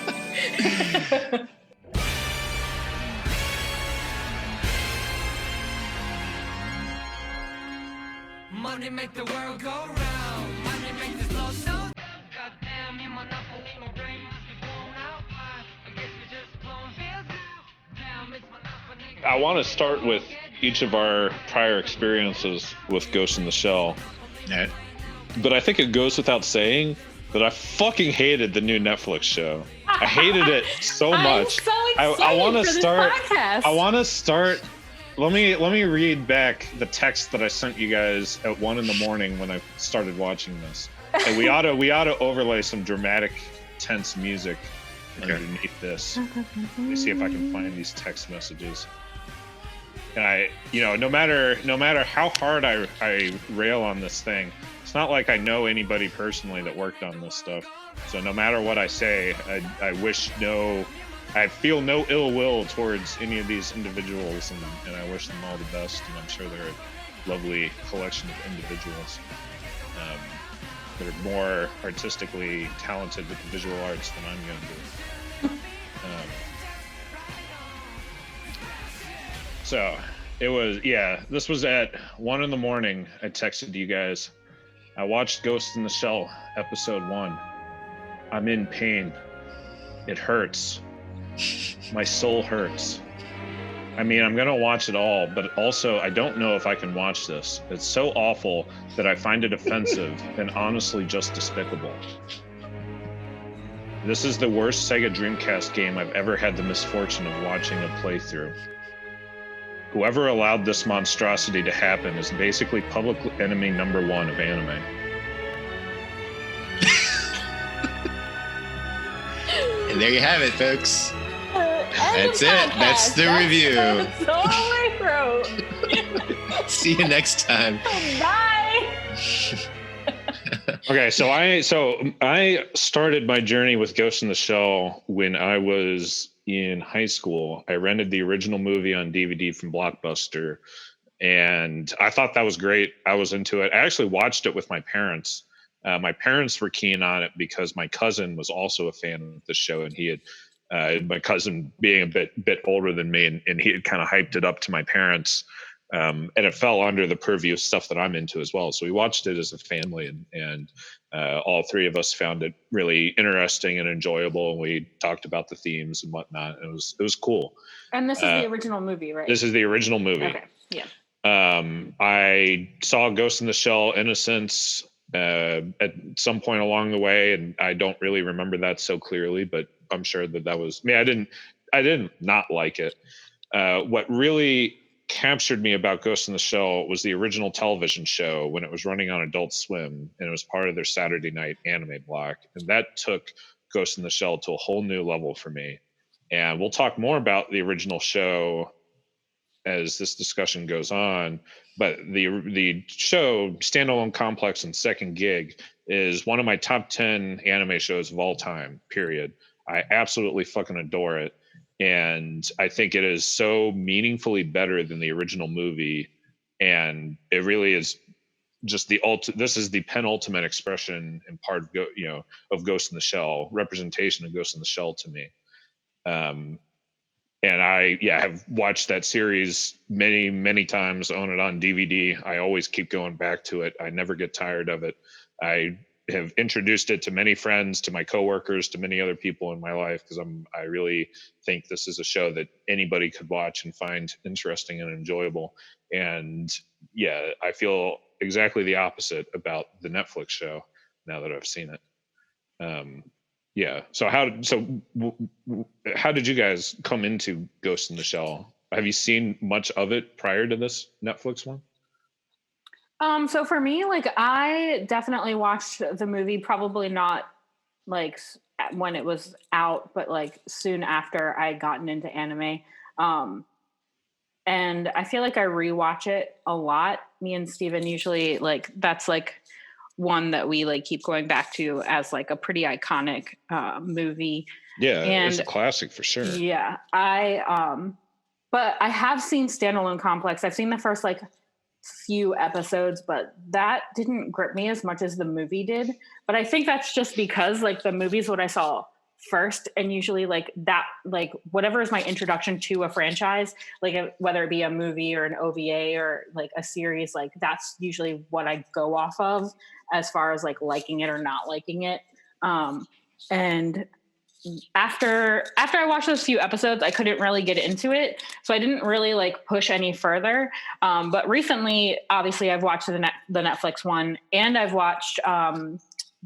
Money make the world go round. Money make this flow so. Goddamn, you monopoly, my brain must be blown out. I guess we just blowing fields out. Damn, it's monopoly. I want to start with each of our prior experiences with Ghost in the Shell. Yeah. But I think it goes without saying that I fucking hated the new Netflix show. I hated it so much. I'm so excited I want to for this start. podcast. I want to start. Let me read back the text that I sent you guys at 1 a.m. when I started watching this. And we ought to overlay some dramatic, tense music underneath this. Let me see if I can find these text messages. And no matter how hard I rail on this thing, it's not like I know anybody personally that worked on this stuff. So no matter what I say, I feel no ill will towards any of these individuals, and I wish them all the best. And I'm sure they're a lovely collection of individuals that are more artistically talented with the visual arts than I'm going to be. So it was, this was at 1 a.m. I texted you guys. I watched Ghost in the Shell episode 1. I'm in pain. It hurts. My soul hurts. I mean, I'm gonna watch it all, but also I don't know if I can watch this. It's so awful that I find it offensive and honestly just despicable. This is the worst Sega Dreamcast game I've ever had the misfortune of watching a playthrough. Whoever allowed this monstrosity to happen is basically public enemy number 1 of anime. And there you have it, folks. That's it. Podcast. That's the review. That's all I wrote. See you next time. Bye. Okay, so I started my journey with Ghost in the Shell when I was in high school. I rented the original movie on DVD from Blockbuster, and I thought that was great. I was into it. I actually watched it with my parents. My parents were keen on it because my cousin was also a fan of the show, and he had my cousin being a bit older than me, and he had kind of hyped it up to my parents, and it fell under the purview of stuff that I'm into as well. So we watched it as a family, and all three of us found it really interesting and enjoyable, and we talked about the themes and whatnot. It was cool. And this is the original movie, right? This is the original movie. Okay. Yeah. I saw Ghost in the Shell Innocence at some point along the way, and I don't really remember that so clearly, but I'm sure that was me. I didn't not like it. What really captured me about Ghost in the Shell was the original television show when it was running on Adult Swim, and it was part of their Saturday night anime block, and that took Ghost in the Shell to a whole new level for me. And we'll talk more about the original show as this discussion goes on, but the show Standalone Complex and Second Gig is one of my top 10 anime shows of all time, period. I absolutely fucking adore it, and I think it is so meaningfully better than the original movie, and it really is just this is the penultimate expression and part of Ghost in the Shell, representation of Ghost in the Shell to me. And I have watched that series many times, own it on DVD. I always keep going back to it. I never get tired of it. I have introduced it to many friends, to my coworkers, to many other people in my life, because I really think this is a show that anybody could watch and find interesting and enjoyable. And I feel exactly the opposite about the Netflix show now that I've seen it. Yeah. So how did you guys come into Ghost in the Shell? Have you seen much of it prior to this Netflix one? So for me, like I definitely watched the movie, probably not like when it was out, but like soon after I had gotten into anime. And I feel like I rewatch it a lot. Me and Steven usually like that's like one that we like keep going back to as like a pretty iconic movie. Yeah, And it's a classic for sure. yeah, but I have seen Standalone Complex. I've seen the first like few episodes, but that didn't grip me as much as the movie did. But I think that's just because like the movie's what I saw first, and usually like that, like whatever is my introduction to a franchise, like whether it be a movie or an OVA or like a series, like that's usually what I go off of as far as like liking it or not liking it. And after I watched those few episodes, I couldn't really get into it, so I didn't really like push any further. But recently, obviously, I've watched the Netflix one, and I've watched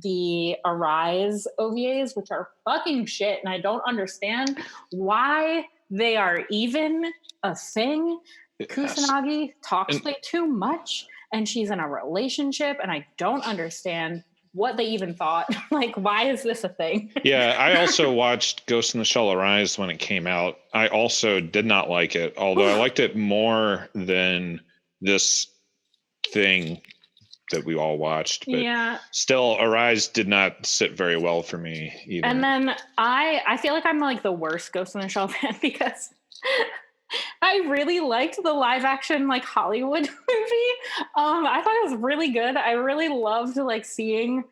the Arise OVAs, which are fucking shit, and I don't understand why they are even a thing. Kusanagi talks way too much, and she's in a relationship, and I don't understand what they even thought. Like, why is this a thing? Yeah, I also watched Ghost in the Shell Arise when it came out. I also did not like it, although I liked it more than this thing that we all watched. But yeah, still, Arise did not sit very well for me either. and then I feel like I'm like the worst Ghost in the Shell fan because I really liked the live action like Hollywood movie. I thought it was really good. I really loved like seeing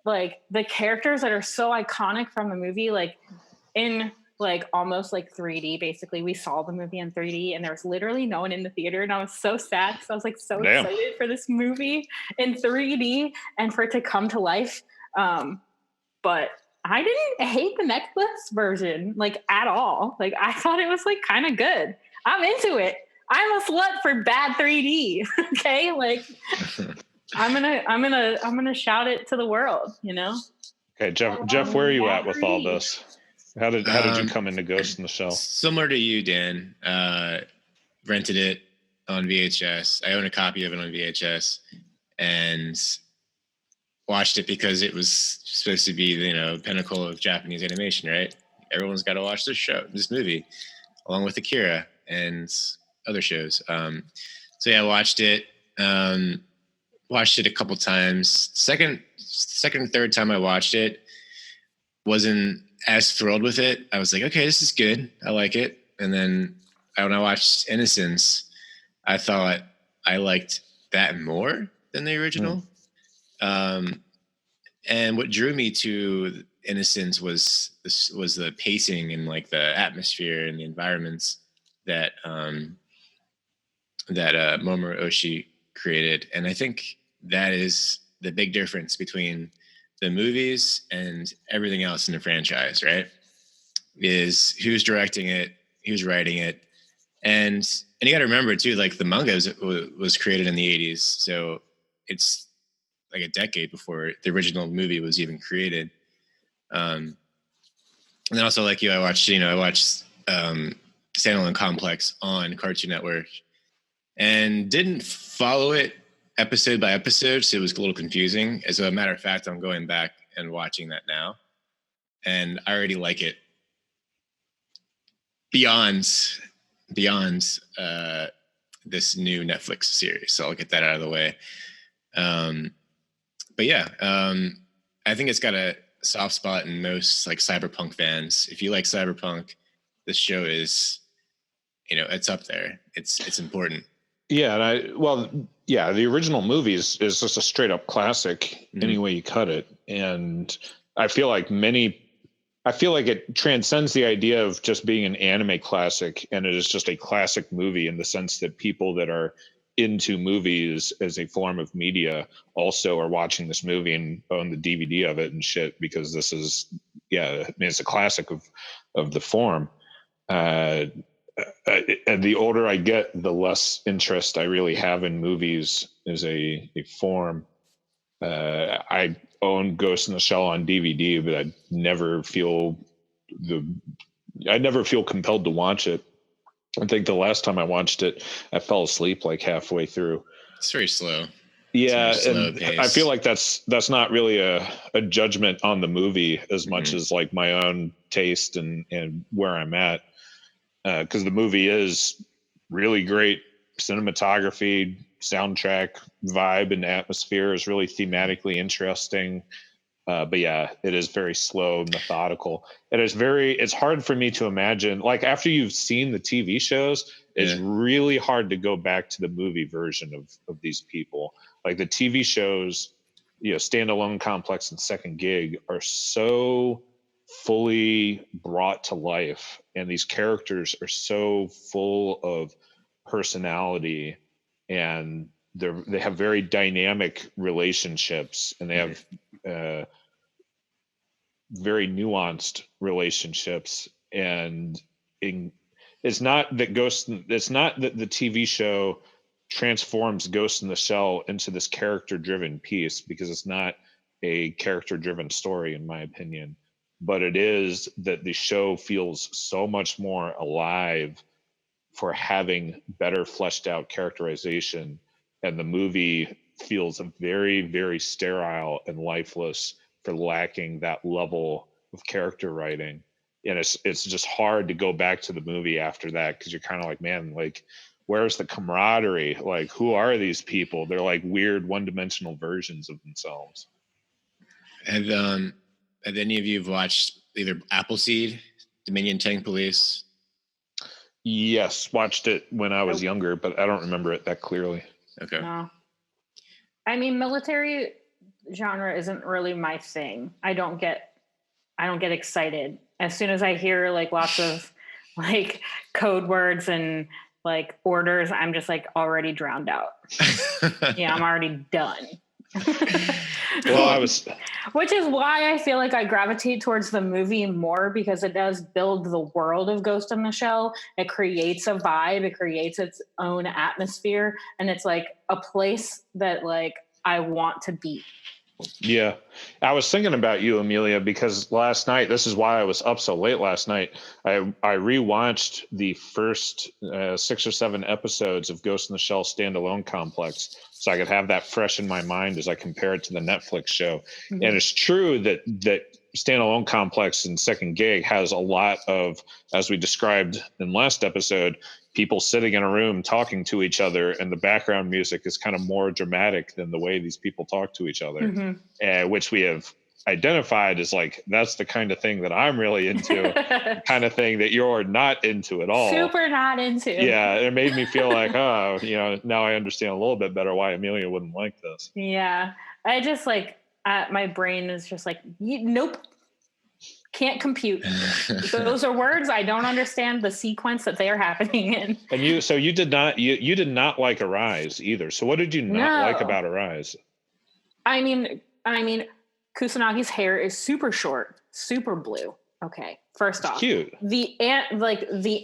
like the characters that are so iconic from the movie, like in like almost like 3D. Basically, we saw the movie in 3D, and there was literally no one in the theater, and I was so sad because I was like so excited for this movie in 3D and for it to come to life. But I didn't hate the Netflix version like at all. Like I thought it was like kind of good. I'm into it. I'm a slut for bad 3D. Okay, like I'm gonna shout it to the world. You know. Okay, Geoff, where are you at with all this? How did you come into Ghost in the Shell? Similar to you, Dan. Rented it on VHS. I own a copy of it on VHS, and watched it because it was supposed to be, pinnacle of Japanese animation, right? Everyone's got to watch this movie, along with Akira and other shows. So yeah, I watched it. Watched it a couple times. Second, third time I watched it, wasn't as thrilled with it. I was like, okay, this is good. I like it. And then when I watched Innocence, I thought I liked that more than the original. And what drew me to Innocence was the pacing and like the atmosphere and the environments that Mamoru Oshii created. And I think that is the big difference between the movies and everything else in the franchise, right? Is who's directing it, who's writing it. And you got to remember too, like the manga was created in the 80s. So it's like a decade before the original movie was even created. And then also like you, I watched Standalone Complex on Cartoon Network and didn't follow it episode by episode. So it was a little confusing. As a matter of fact, I'm going back and watching that now, and I already like it beyond this new Netflix series. So I'll get that out of the way. But yeah, I think it's got a soft spot in most like cyberpunk fans. If you like cyberpunk, this show is, it's up there. It's important. Yeah, the original movie is just a straight up classic any way you cut it. And I feel like it transcends the idea of just being an anime classic, and it is just a classic movie in the sense that people that are into movies as a form of media also are watching this movie and own the DVD of it and shit, because this is, it's a classic of the form. And the older I get, the less interest I really have in movies as a form. I own Ghost in the Shell on DVD, but I never feel compelled to watch it. I think the last time I watched it, I fell asleep like halfway through. It's very slow. Yeah, slow and pace. I feel like that's not really a judgment on the movie as much as like my own taste and where I'm at, because the movie is really great cinematography, soundtrack, vibe, and atmosphere is really thematically interesting. But yeah, it is very slow and methodical. It's hard for me to imagine, like after you've seen the TV shows, it's really hard to go back to the movie version of these people. Like the TV shows, Standalone Complex and Second Gig are so fully brought to life, and these characters are so full of personality, and they have very dynamic relationships, and they have very nuanced relationships. And it's not that the TV show transforms Ghost in the Shell into this character-driven piece, because it's not a character-driven story, in my opinion. But it is that the show feels so much more alive for having better fleshed out characterization, and the movie feels very, very sterile and lifeless for lacking that level of character writing. And it's just hard to go back to the movie after that, because you're kind of like, man, like, where's the camaraderie? Like, who are these people? They're like weird one-dimensional versions of themselves. Have any of you watched either Appleseed, Dominion Tank Police? Yes, watched it when I was younger, but I don't remember it that clearly. Okay. No. I mean, military genre isn't really my thing. I don't get excited as soon as I hear like lots of like code words and like orders. I'm just like already drowned out. Yeah, I'm already done. Well, which is why I feel like I gravitate towards the movie more, because it does build the world of Ghost in the Shell. It creates a vibe, it creates its own atmosphere, and it's like a place that like I want to be. Yeah, I was thinking about you, Amelia, because last night, this is why I was up so late last night. I rewatched the first 6 or 7 episodes of Ghost in the Shell Standalone Complex, so I could have that fresh in my mind as I compare it to the Netflix show. Mm-hmm. And it's true that Standalone Complex and Second Gig has a lot of, as we described in last episode, people sitting in a room talking to each other, and the background music is kind of more dramatic than the way these people talk to each other, which we have identified as like, that's the kind of thing that I'm really into, kind of thing that you're not into at all. Super not into. Yeah, it made me feel like, now I understand a little bit better why Amelia wouldn't like this. Yeah, I just like, my brain is just like, nope. Can't compute. Those are words I don't understand the sequence that they are happening in. And you did not like Arise either. So what did you not like about Arise? I mean, Kusanagi's hair is super short, super blue. Okay, first off, cute. The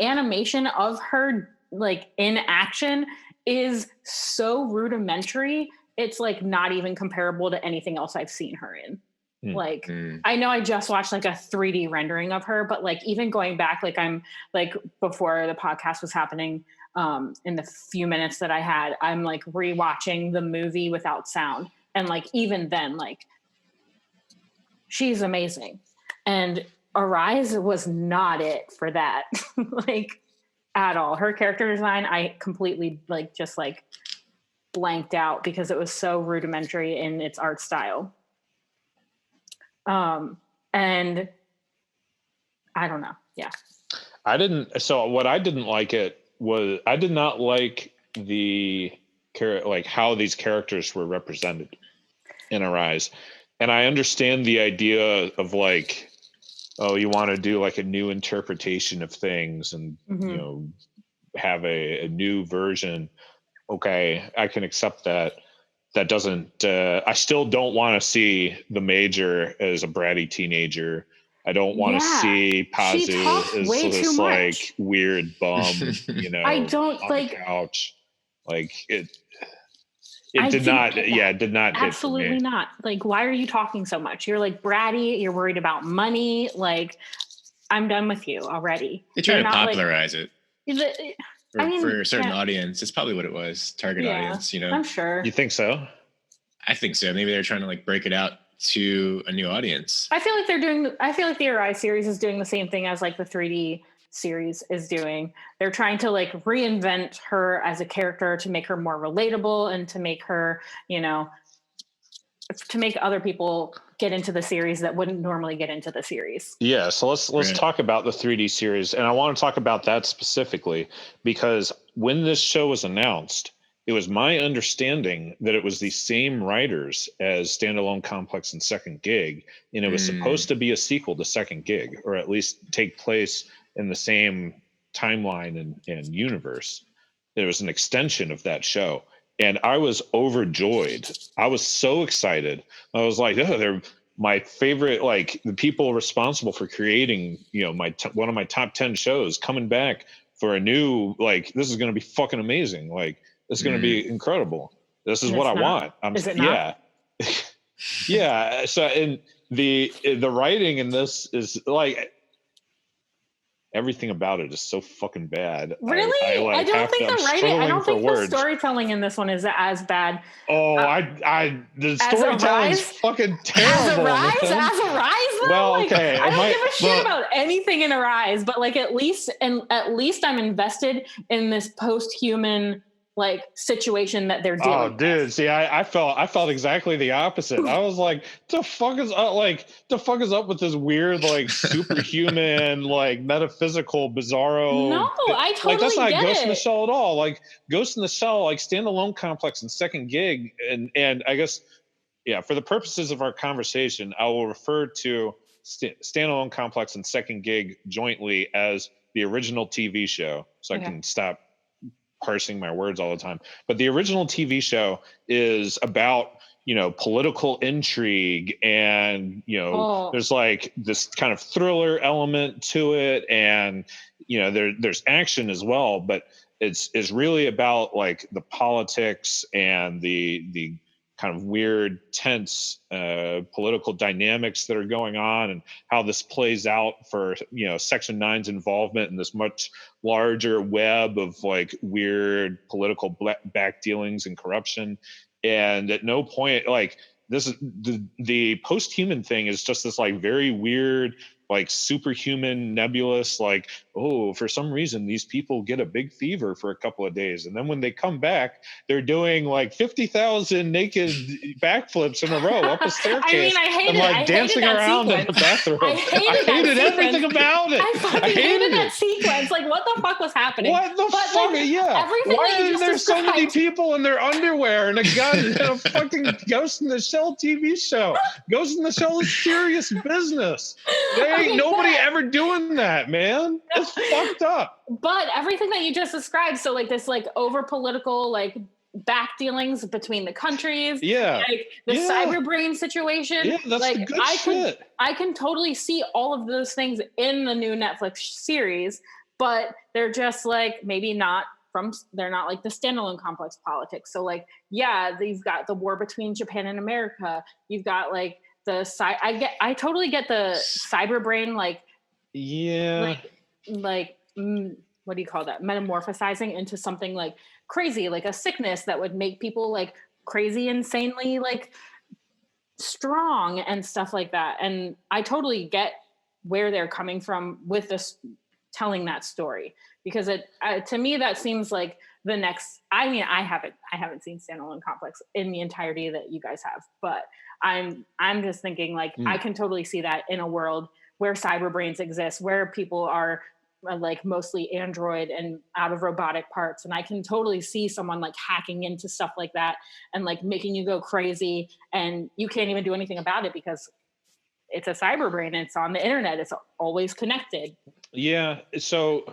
animation of her like in action is so rudimentary. It's like not even comparable to anything else I've seen her in. I know I just watched like a 3D rendering of her, but like even going back, like I'm like before the podcast was happening, in the few minutes that I had, I'm like rewatching the movie without sound. And like, even then, like she's amazing. And Arise was not it for that, like at all. Her character design, I completely like just like blanked out because it was so rudimentary in its art style. And I don't know. Yeah. What I didn't like it was, I did not like how these characters were represented in Arise. And I understand the idea of like, oh, you want to do like a new interpretation of things and, have a new version. Okay. I can accept that. That doesn't, I still don't want to see the Major as a bratty teenager. I don't want to see Pazu as this like weird bum, I don't on like the couch. Like it. I did didn't not. get that. Yeah, it did not hit for Absolutely me. not. Like, why are you talking so much? You're like bratty. You're worried about money. Like, I'm done with you already. They try You're to not, like, popularize it I mean, for a certain yeah. audience. It's probably what it was, target Yeah, audience. You know, I'm sure. You think so? I think so. Maybe they're trying to like break it out to a new audience. I feel like the Arise series is doing the same thing as like the 3D series is doing. They're trying to like reinvent her as a character to make her more relatable and to make her, you know, to make other people get into the series that wouldn't normally get into the series. Yeah, so let's Right. talk about the 3D series, and I want to talk about that specifically because when this show was announced, it was my understanding that it was the same writers as Standalone Complex and Second Gig, and it was supposed to be a sequel to Second Gig, or at least take place in the same timeline and universe. It was an extension of that show, and I was overjoyed. I was so excited. I was like, oh, they're my favorite, like the people responsible for creating, you know, one of my top 10 shows coming back for a new, like, this is going to be fucking amazing. Like, this is going to be incredible. This is And what I it's not? want. Is it not? Yeah. Yeah. So, and the writing in this is like, everything about it is so fucking bad. Really? like, I don't have think to- I'm the writing. I don't struggling think for the words. storytelling in this one is as bad. Oh, the storytelling's Arise? fucking terrible. As Arise, man. though. Well, like, okay, I don't give a shit but- about anything in Arise, but like at least I'm invested in this post-human like situation that they're dealing. Oh, with. dude, see, I felt exactly the opposite. I was like, the fuck is up with this weird, like, superhuman, like, metaphysical, bizarro. No, I totally like, that's not get Ghost in the it. Shell at all. Like, Ghost in the Shell, like, Standalone Complex and Second Gig, and I guess, yeah, for the purposes of our conversation, I will refer to Standalone Complex and Second Gig jointly as the original TV show, so I can stop parsing my words all the time. But the original TV show is about, you know, political intrigue, and, you know, there's like this kind of thriller element to it, and, you know, there's action as well, but it's really about like the politics and the kind of weird, tense political dynamics that are going on, and how this plays out for, you know, Section 9's involvement in this much larger web of like weird political back dealings and corruption. And at no point, like, this is the post-human thing is just this like very weird, like superhuman, nebulous, like, oh, for some reason these people get a big fever for a couple of days, and then when they come back, they're doing like 50,000 naked backflips in a row up a staircase. I hated and like I dancing hated that around sequence. in the bathroom. I hated that everything sequence. about it. I fucking hated hated that it. sequence. Like, what the fuck was happening? What the But, fuck? like, Yeah. everything Why that you is just there so many described- people in their underwear and a gun in a fucking Ghost in the Shell TV show? Ghost in the Shell is serious business. There ain't Okay, nobody but- ever doing that, man. It's fucked up. But everything that you just described, so like this like over political like back dealings between the countries, Yeah. like the Yeah. cyber brain situation, Yeah, that's like the good I shit. can totally see all of those things in the new Netflix series, but they're just like maybe not they're not like the Standalone Complex politics. So like, yeah, you've got the war between Japan and America. You've got like I totally get the cyber brain, like, Yeah. what do you call that? Metamorphosizing into something like crazy, like a sickness that would make people like crazy, insanely like strong and stuff like that. And I totally get where they're coming from with this telling that story, because it to me that seems like the next. I mean, I haven't seen Standalone Complex in the entirety that you guys have, but I'm just thinking like I can totally see that in a world where cyber brains exist, where people are like mostly android and out of robotic parts, and I can totally see someone like hacking into stuff like that and like making you go crazy, and you can't even do anything about it because it's a cyber brain and it's on the internet, it's always connected. Yeah. So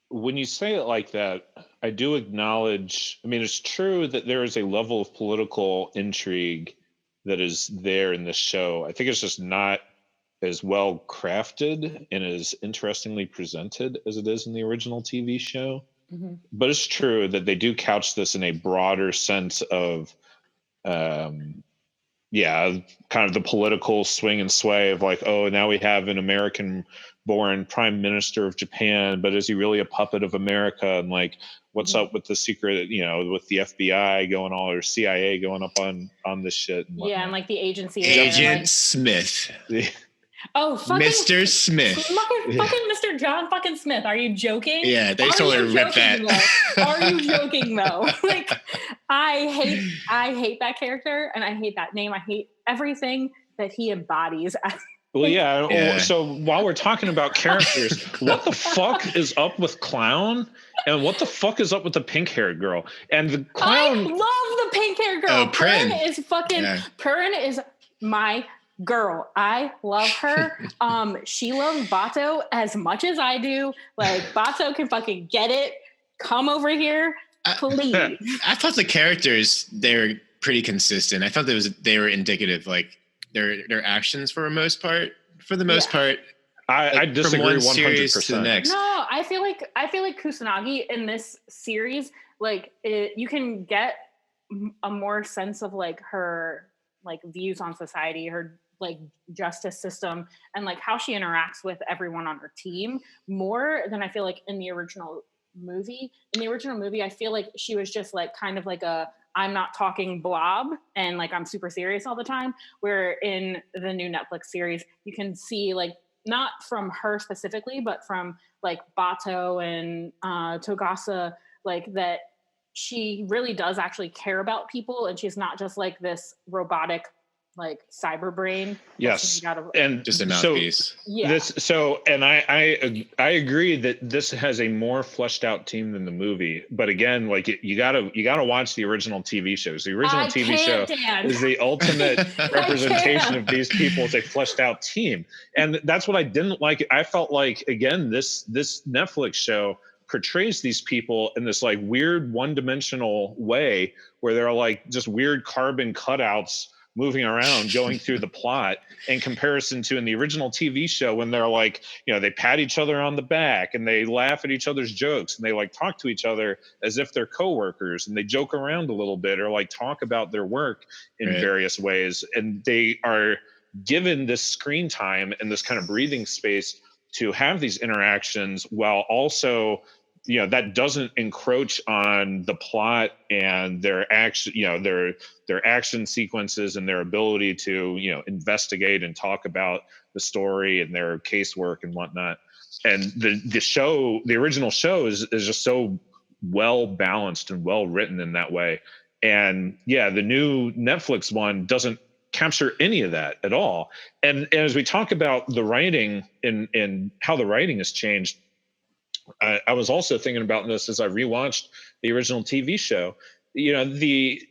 when you say it like that, I do acknowledge, I mean, it's true that there is a level of political intrigue that is there in this show. I think it's just not as well crafted and as interestingly presented as it is in the original TV show. But it's true that they do couch this in a broader sense of, kind of the political swing and sway of like, oh, now we have an American-born prime minister of Japan, but is he really a puppet of America? And like, what's up with the secret, with the FBI going all, or CIA going up on this shit? And and like the agency. Agent Smith. Oh, fucking Mr. Smith. Fucking Mr. John fucking Smith. Are you joking? Yeah, they totally ripped that. Are you joking though? Like, I hate that character and I hate that name. I hate everything that he embodies. Well, yeah. So while we're talking about characters, what the fuck is up with Clown? And what the fuck is up with the pink-haired girl? And the Clown. I love the pink-haired girl. Oh, Prin is fucking. Yeah. Prin is my girl. I love her. She loves Bato as much as I do. Like, Bato can fucking get it. Come over here, please. I thought the characters, they were pretty consistent. I thought they were indicative, like their actions for the most part. I disagree 100%. To the next. No, I feel like Kusanagi in this series, like you can get a more sense of like her like views on society, her like justice system, and like how she interacts with everyone on her team more than I feel like in the original movie. In the original movie, I feel like she was just like kind of like a I'm not talking blob and like I'm super serious all the time. Where in the new Netflix series, you can see like not from her specifically, but from like Bato and Togusa, like that she really does actually care about people, and she's not just like this robotic like cyber brain. Yes, and just a mouthpiece. I agree that this has a more fleshed out team than the movie. But again, like you gotta watch the original TV shows. The original TV show is the ultimate representation of these people as a fleshed out team, and that's what I didn't like. I felt like again this Netflix show portrays these people in this like weird one-dimensional way where they're like just weird carbon cutouts moving around going through the plot in comparison to in the original TV show when they're like, they pat each other on the back and they laugh at each other's jokes and they like talk to each other as if they're coworkers and they joke around a little bit or like talk about their work in various ways. And they are given this screen time and this kind of breathing space to have these interactions while also that doesn't encroach on the plot and their action, their action sequences and their ability to, investigate and talk about the story and their casework and whatnot. And the original show is just so well balanced and well written in that way. And the new Netflix one doesn't capture any of that at all. And as we talk about the writing and how the writing has changed, I was also thinking about this as I rewatched the original TV show. The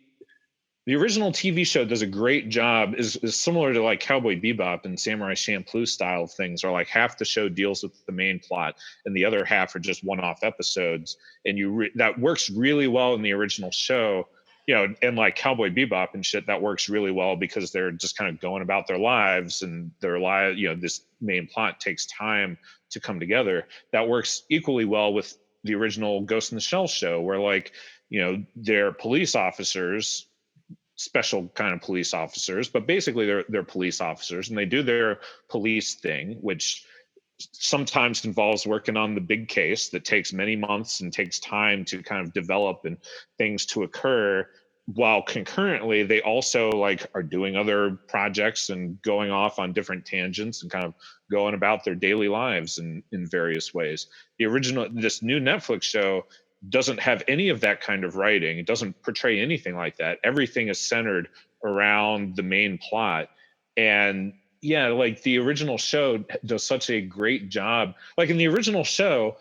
original TV show does a great job, is similar to like Cowboy Bebop and Samurai Champloo style of things, or like half the show deals with the main plot and the other half are just one-off episodes. And that works really well in the original show. And like Cowboy Bebop and shit, that works really well because they're just kind of going about their lives and their life, this main plot takes time to come together. That works equally well with the original Ghost in the Shell show where like, they're police officers, special kind of police officers, but basically they're police officers and they do their police thing, which sometimes involves working on the big case that takes many months and takes time to kind of develop and things to occur, while concurrently they also like are doing other projects and going off on different tangents and kind of going about their daily lives in various ways. This new Netflix show doesn't have any of that kind of writing. It doesn't portray anything like that. Everything is centered around the main plot. And like the original show does such a great job. Like in the original show,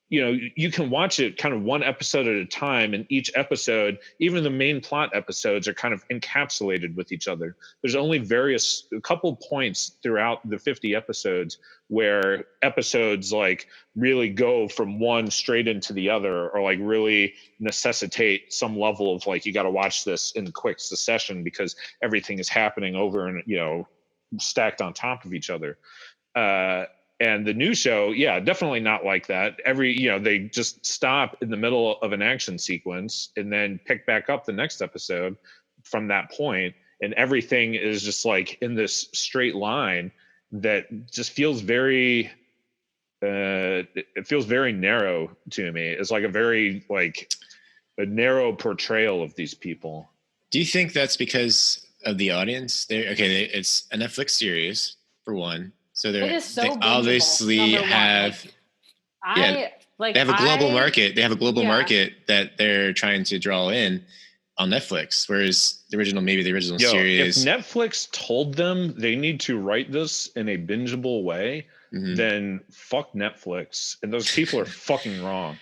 you can watch it kind of one episode at a time, and each episode, even the main plot episodes, are kind of encapsulated with each other. There's only a couple points throughout the 50 episodes where episodes like really go from one straight into the other, or like really necessitate some level of like, you got to watch this in quick succession because everything is happening over and, stacked on top of each other. And the new show, yeah, definitely not like that. They just stop in the middle of an action sequence and then pick back up the next episode from that point, and everything is just like in this straight line that just feels very it feels very narrow to me. It's like a narrow portrayal of these people. Do you think that's because of the audience? It's a Netflix series for one, so It is so they bingeable, obviously number one. have Like, they have a global market. They have a global Yeah. market that they're trying to draw in on Netflix, whereas the original If series. Netflix told them they need to write this in a bingeable way, Mhm. then fuck Netflix, and those people are fucking wrong.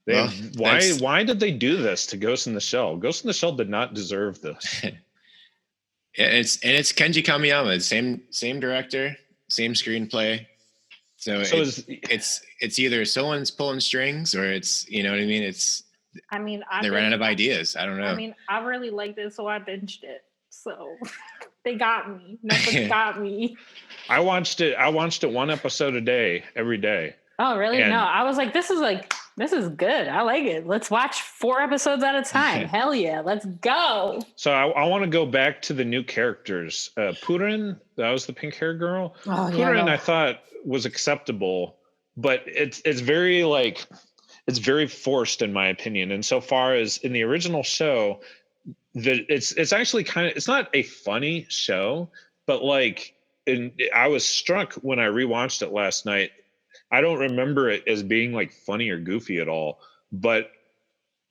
Well, Why did they do this to Ghost in the Shell? Ghost in the Shell did not deserve this. It's Kenji Kamiyama, same director, same screenplay. So it's either someone's pulling strings or it's, you know what I mean? They ran out of ideas. I don't know. I mean, I really liked it, so I binged it. So they got me. Netflix got me. I watched it one episode a day, every day. Oh, really? And- No, I was like, this is good. I like it. Let's watch 4 episodes at a time. Hell yeah, let's go. So I want to go back to the new characters. Purin, that was the pink hair girl. Oh, Purin, yeah, I thought was acceptable, but it's very it's very forced in my opinion. And so far as in the original show, that it's actually it's not a funny show, but I was struck when I rewatched it last night. I don't remember it as being like funny or goofy at all, but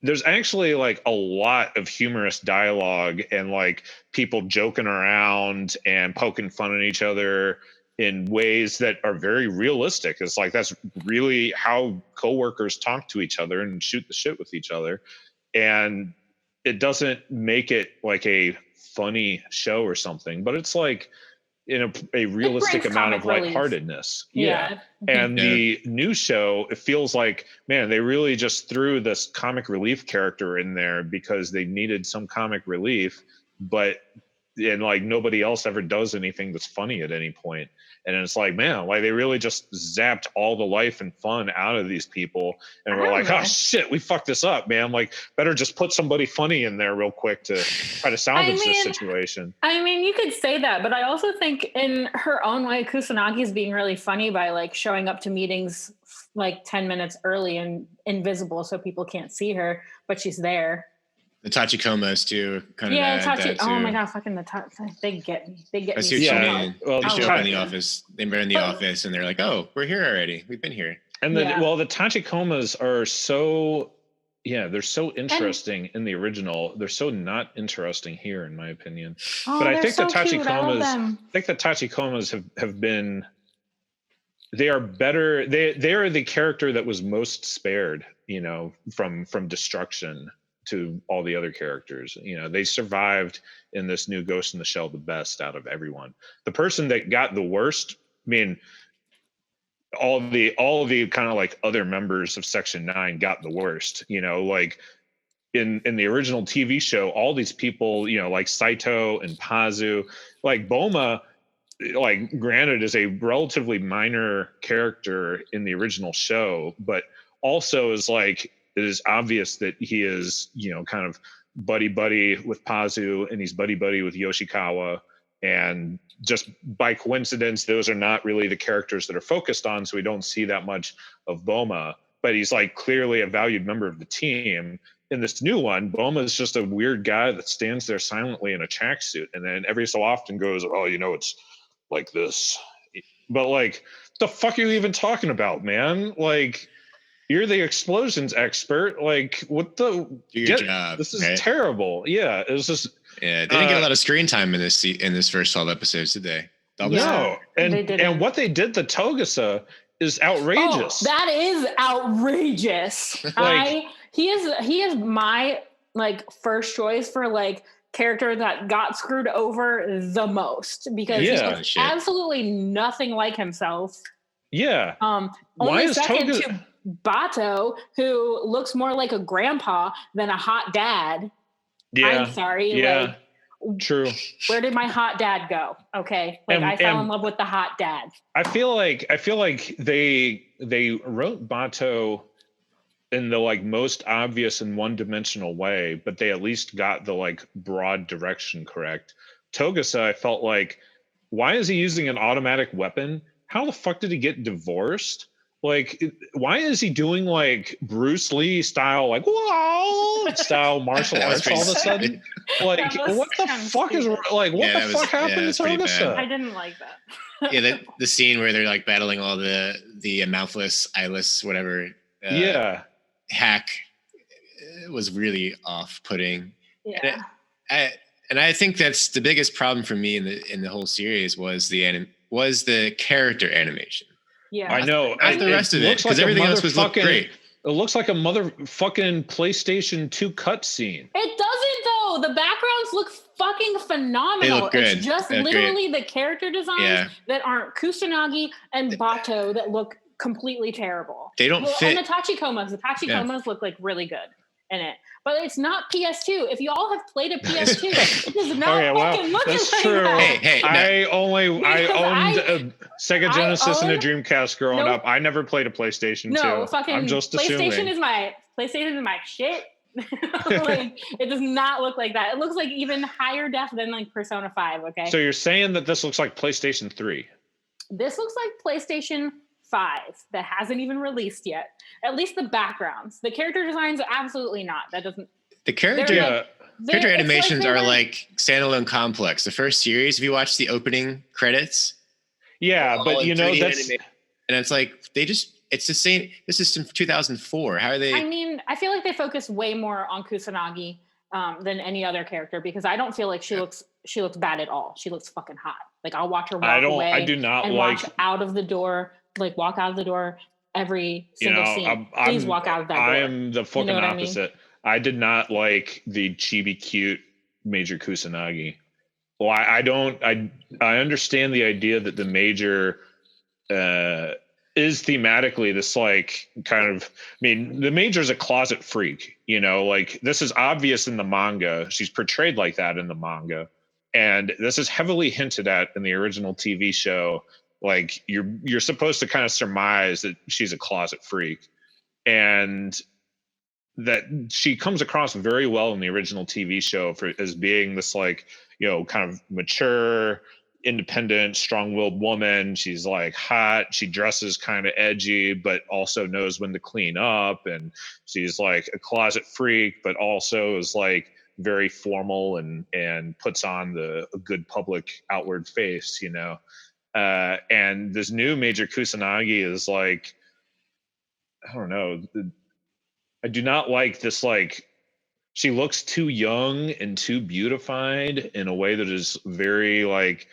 there's actually like a lot of humorous dialogue and like people joking around and poking fun at each other in ways that are very realistic. It's like that's really how coworkers talk to each other and shoot the shit with each other. And it doesn't make it like a funny show or something, but it's like in a realistic amount of lightheartedness. Yeah. And the new show, it feels like, man, they really just threw this comic relief character in there because they needed some comic relief, and like nobody else ever does anything that's funny at any point. And it's like, man, like they really just zapped all the life and fun out of these people. And we're like, oh shit, we fucked this up, man. Like better just put somebody funny in there real quick to try to salvage this situation. I mean, you could say that, but I also think in her own way, Kusanagi is being really funny by like showing up to meetings like 10 minutes early and invisible so people can't see her, but she's there. The Tachikomas too, kind of. Yeah, oh my god, fucking they get me. They get I me. see what you mean. Well, they show up in the office. They're in the office, and they're like, "Oh, we're here already. We've been here." And the Tachikomas are so, they're so interesting in the original. They're so not interesting here, in my opinion. But I think the Tachikomas have been. They are better. They are the character that was most spared, from destruction to all the other characters. They survived in this new Ghost in the Shell the best out of everyone. The person that got the worst, I mean, all of the kind of like other members of Section 9 got the worst. Like in the original TV show, all these people, like Saito and Pazu, like Boma, like granted is a relatively minor character in the original show, but also is like, it is obvious that he is, kind of buddy with Pazu, and he's buddy with Yoshikawa. And just by coincidence, those are not really the characters that are focused on, so we don't see that much of Boma. But he's like clearly a valued member of the team. In this new one, Boma is just a weird guy that stands there silently in a tracksuit, and then every so often goes, "Oh, it's like this." But like, the fuck are you even talking about, man? Like, you're the explosions expert. Like, what the? Do your job. This is terrible. Yeah, it was just. Yeah, they didn't get a lot of screen time in this first 12 episodes, did they? No, and what they did to Togusa is outrageous. Oh, that is outrageous. He is my like first choice for like character that got screwed over the most because he's absolutely nothing like himself. Yeah. Only second to Bato, who looks more like a grandpa than a hot dad. Yeah. I'm sorry. Yeah. Like, True. Where did my hot dad go? Okay, like I fell in love with the hot dad. I feel like they wrote Bato in the like most obvious and one-dimensional way, but they at least got the like broad direction correct. Togusa, I felt like, why is he using an automatic weapon? How the fuck did he get divorced? Like, why is he doing like Bruce Lee style, like whoa style martial arts all of a sudden? Like, what the fuck is like? What the fuck happened to Togusa? I didn't like that. Yeah, the scene where they're like battling all the mouthless, eyeless, whatever. Hack was really off-putting. Yeah. And I think that's the biggest problem for me in the whole series was the character animation. Yeah, I know. Not the rest of it, because everything else was looked great. It looks like a motherfucking PlayStation 2 cutscene. It doesn't though. The backgrounds look fucking phenomenal. They look good. It's just literally the character designs that aren't Kusanagi and Bato that look completely terrible. They don't fit. And the Tachikomas look like really good in it. But it's not PS2. If y'all have played a PS2, it does not fucking look like that. Hey, I owned a Sega Genesis and a Dreamcast growing up. I never played a PlayStation 2. No, fucking I'm just PlayStation assuming. is my shit. Like, it does not look like that. It looks like even higher def than like Persona 5, okay? So you're saying that this looks like PlayStation 3? This looks like PlayStation 5 that hasn't even released yet. At least the backgrounds. The character designs, absolutely not. That doesn't. The character animations are like standalone complex. The first series, if you watch the opening credits. Yeah, but you know that's. And it's like it's the same. This is from 2004. How are they? I mean, I feel like they focus way more on Kusanagi than any other character because I don't feel like she looks bad at all. She looks fucking hot. Like I'll watch her walk away. I do not and like walk out of the door. Like walk out of the door every single scene. Please walk out of that door. I am the fucking opposite. I did not like the chibi cute Major Kusanagi. Well, I understand the idea that the Major is thematically this like kind of, I mean, the Major's a closet freak, you know, like this is obvious in the manga. She's portrayed like that in the manga. And this is heavily hinted at in the original TV show. Like you're supposed to kind of surmise that she's a closet freak, and that she comes across very well in the original TV show as being this like, you know, kind of mature, independent, strong-willed woman. She's like hot. She dresses kind of edgy, but also knows when to clean up. And she's like a closet freak, but also is like very formal and puts on a good public outward face, you know. And this new Major Kusanagi is like, I don't know. I do not like this, like, she looks too young and too beautified in a way that is very, like,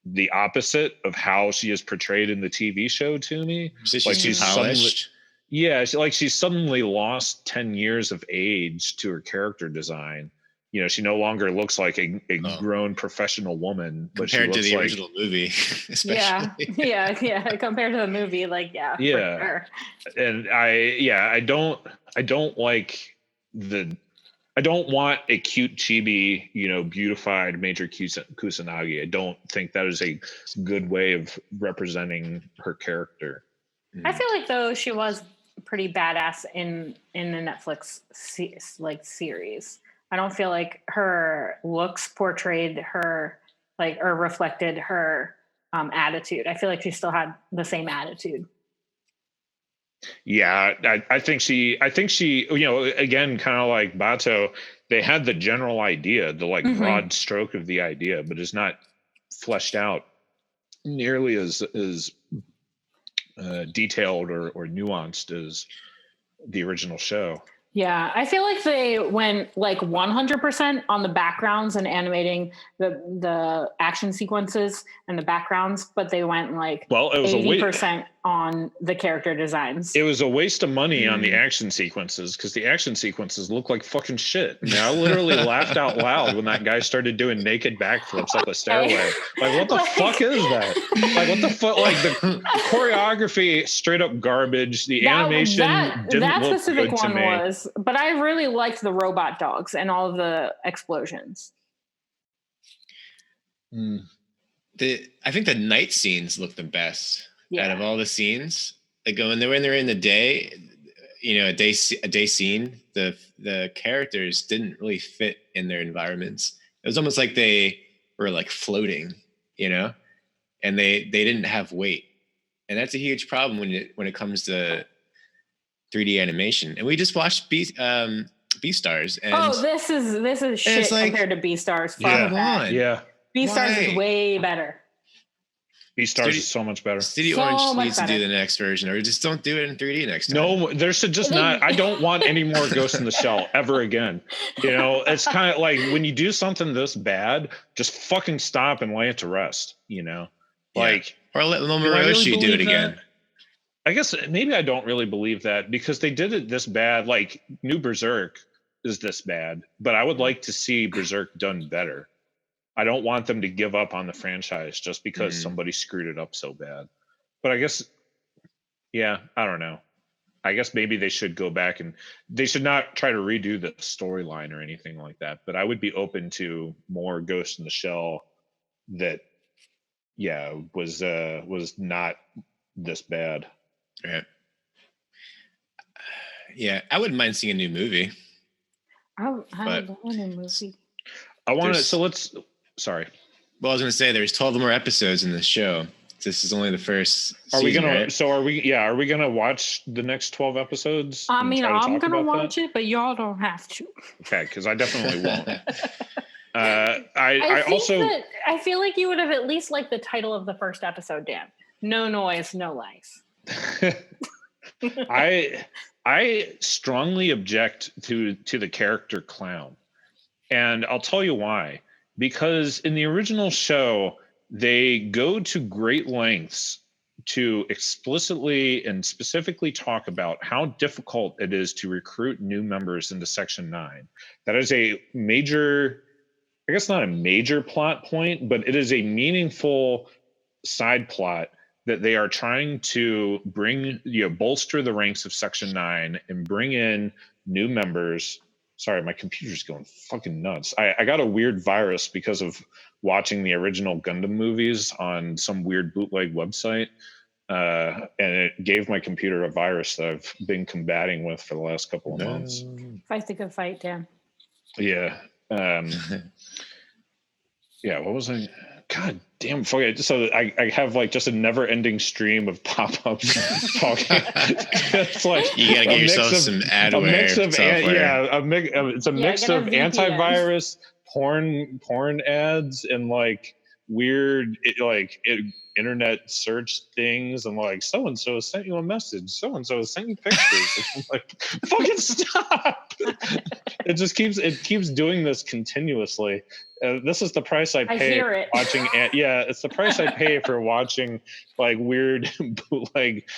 the opposite of how she is portrayed in the TV show to me. Like she's polished. She's suddenly lost 10 years of age to her character design. You know, she no longer looks like a grown professional woman, but compared she looks to the like, original movie, especially. Yeah. Compared to the movie, like, yeah. For sure. And I don't want a cute chibi, you know, beautified Major Kusanagi. I don't think that is a good way of representing her character. I feel like though she was pretty badass in the Netflix series. I don't feel like her looks portrayed her like or reflected her attitude. I feel like she still had the same attitude. Yeah, I think she, you know, again, kind of like Bato, they had the general idea, the like broad stroke of the idea, but it's not fleshed out nearly as detailed or nuanced as the original show. Yeah, I feel like they went like 100% on the backgrounds and animating the action sequences and the backgrounds, but they went like it was 80% on the character designs. It was a waste of money on the action sequences because the action sequences look like fucking shit. I mean, I literally laughed out loud when that guy started doing naked backflips up a stairway. Like, what the fuck is that? Like, what the fuck? Like, the choreography, straight up garbage. The animation didn't look good to me. But I really liked the robot dogs and all of the explosions. I think the night scenes look the best Yeah. out of all the scenes. Like when they're in the day, a day scene, the characters didn't really fit in their environments. It was almost like they were like floating, and they didn't have weight, and that's a huge problem when it comes to 3D animation. And we just watched Beastars, and this is shit like, compared to Beastars. come on. Yeah. Beastars Why? is way better. Beastars is so much better. Studio So Orange much needs to do better. the next version, or just don't do it in 3D next time. No, there should just not. I don't want any more Ghost in the Shell ever again. It's kind of like when you do something this bad, just fucking stop and lay it to rest. Like, or let do I really Moroshi do it believe again. that? I guess maybe I don't really believe that because they did it this bad. Like New Berserk is this bad, but I would like to see Berserk done better. I don't want them to give up on the franchise just because somebody screwed it up so bad. But I guess, I don't know. I guess maybe they should go back and they should not try to redo the storyline or anything like that. But I would be open to more Ghost in the Shell that, was not this bad. Right. Yeah, I wouldn't mind seeing a new movie. I love a movie. I want to. Sorry. Well, I was going to say there's 12 more episodes in this show. This is only the first. Are we season, gonna? right? So are we? Yeah. Are we gonna watch the next 12 episodes? I and mean, try to I'm talk gonna about watch that? it, but y'all don't have to. Okay, because I definitely won't. I feel like you would have at least liked the title of the first episode, Dan. No noise, no lies. I strongly object to the character Clown, and I'll tell you why. Because in the original show, they go to great lengths to explicitly and specifically talk about how difficult it is to recruit new members into Section 9. That is a major, I guess not a major plot point, but it is a meaningful side plot that they are trying to bring, bolster the ranks of Section 9 and bring in new members. Sorry, my computer's going fucking nuts. I got a weird virus because of watching the original Gundam movies on some weird bootleg website. And it gave my computer a virus that I've been combating with for the last couple of months. Fight's a good fight, Dan. Yeah. What was I? God damn, fuck it. So I have like just a never ending stream of pop-ups talking. It's like you gotta get yourself some adware software. It's a mix of antivirus, porn ads, and like weird internet search things, and like so and so sent you a message, so and so sent you pictures. I'm like, fucking stop! It keeps doing this continuously. This is the price I pay watching. It's the price I pay for watching like weird bootleg,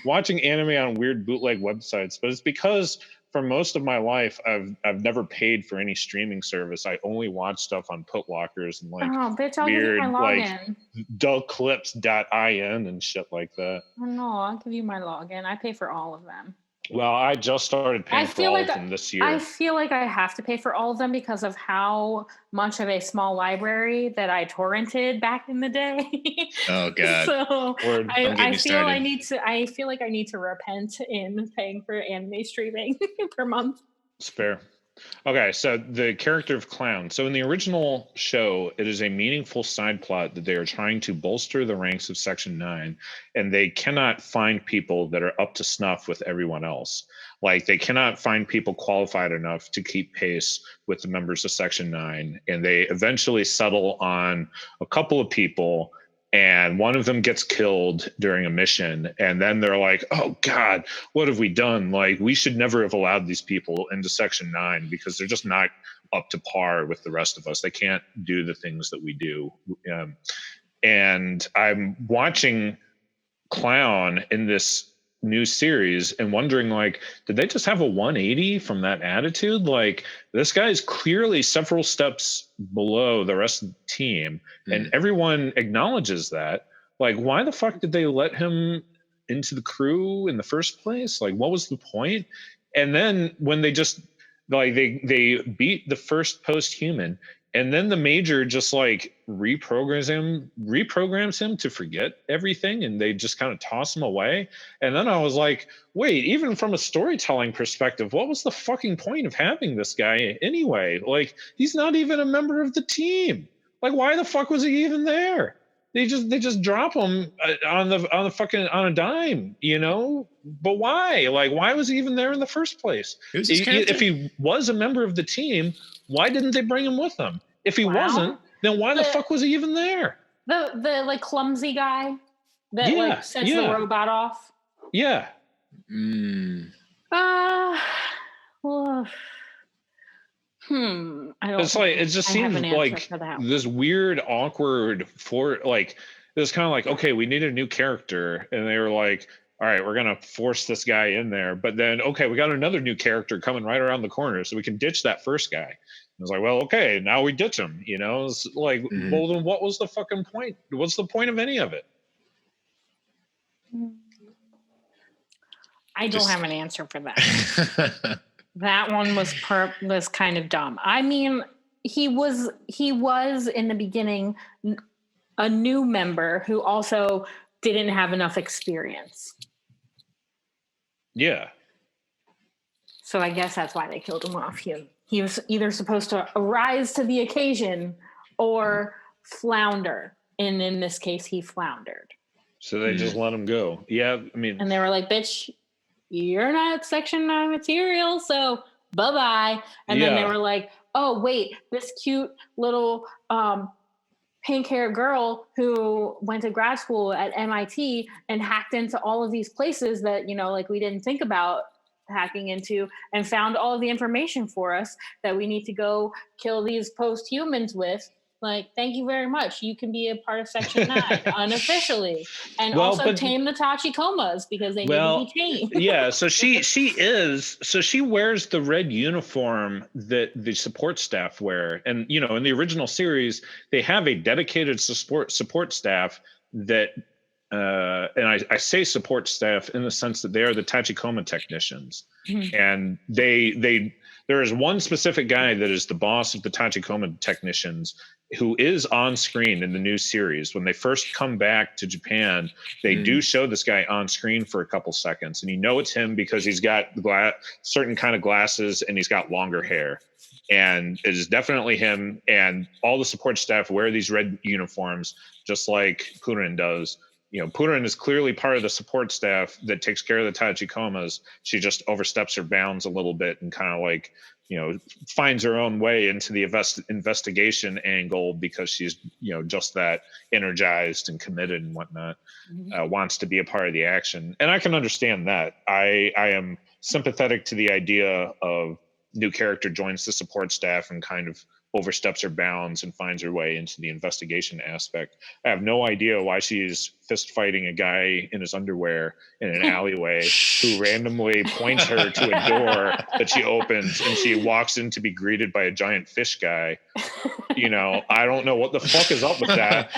watching anime on weird bootleg websites. But it's because for most of my life, I've never paid for any streaming service. I only watch stuff on Putlockers and like weird like dullclips.in and shit like that. Oh no, I'll give you my login. I pay for all of them. Well, I just started paying for all of them this year. I feel like I have to pay for all of them because of how much of a small library that I torrented back in the day. Oh God! So I feel like I need to repent in paying for anime streaming per month. It's fair. Okay, so the character of Clown. So in the original show, it is a meaningful side plot that they are trying to bolster the ranks of Section 9, and they cannot find people that are up to snuff with everyone else. Like, they cannot find people qualified enough to keep pace with the members of Section 9, and they eventually settle on a couple of people, and one of them gets killed during a mission, and then they're like, oh God, what have we done? Like, we should never have allowed these people into Section 9 because they're just not up to par with the rest of us. They can't do the things that we do. And I'm watching Clown in this new series and wondering, like, did they just have a 180 from that attitude? Like, this guy is clearly several steps below the rest of the team, and everyone acknowledges that. Like, why the fuck did they let him into the crew in the first place? Like, what was the point? And then when they just like they beat the first post-human, and then the major just like reprograms him to forget everything, and they just kind of toss him away. And then I was like, wait, even from a storytelling perspective, what was the fucking point of having this guy anyway? Like, he's not even a member of the team. Like, why the fuck was he even there? They just drop him on a dime, you know? But why? Like, why was he even there in the first place? Who's this character? If he was a member of the team, why didn't they bring him with them? If he wasn't, then why the fuck was he even there? The like clumsy guy that like sets the robot off. Yeah. Well, I don't. It's like, it just seems like this weird, awkward it was kind of like, okay, we need a new character, and they were like, all right, we're gonna force this guy in there, but then okay, we got another new character coming right around the corner, so we can ditch that first guy. I was like, well, okay, now we ditch him, you know? It's like, well, then what was the fucking point? What's the point of any of it? I don't have an answer for that. That one was kind of dumb. I mean, he was in the beginning a new member who also didn't have enough experience. Yeah. So I guess that's why they killed him off. He was either supposed to rise to the occasion or flounder. And in this case, he floundered. So they just let him go. Yeah, I mean... And they were like, bitch, you're not Section 9 material, so bye-bye. And then they were like, oh, wait, this cute little pink-haired girl who went to grad school at MIT and hacked into all of these places that, you know, like we didn't think about hacking into, and found all of the information for us that we need to go kill these post-humans with. Like, thank you very much. You can be a part of Section 9 unofficially. And also tame the Tachikomas because they need to be tamed. Yeah, so she wears the red uniform that the support staff wear. And, you know, in the original series, they have a dedicated support staff that, and I say support staff in the sense that they are the Tachikoma technicians. And there is one specific guy that is the boss of the Tachikoma technicians who is on screen in the new series. When they first come back to Japan, they do show this guy on screen for a couple seconds, and you know it's him because he's got certain kind of glasses and he's got longer hair. And it is definitely him, and all the support staff wear these red uniforms just like Purin does. You know, Purin is clearly part of the support staff that takes care of the Tachikomas. She just oversteps her bounds a little bit and kind of like, you know, finds her own way into the investigation angle because she's, you know, just that energized and committed and whatnot, wants to be a part of the action. And I can understand that. I am sympathetic to the idea of new character joins the support staff and kind of oversteps her bounds and finds her way into the investigation aspect. I have no idea why she's fist fighting a guy in his underwear in an alleyway who randomly points her to a door that she opens, and she walks in to be greeted by a giant fish guy. You know, I don't know what the fuck is up with that.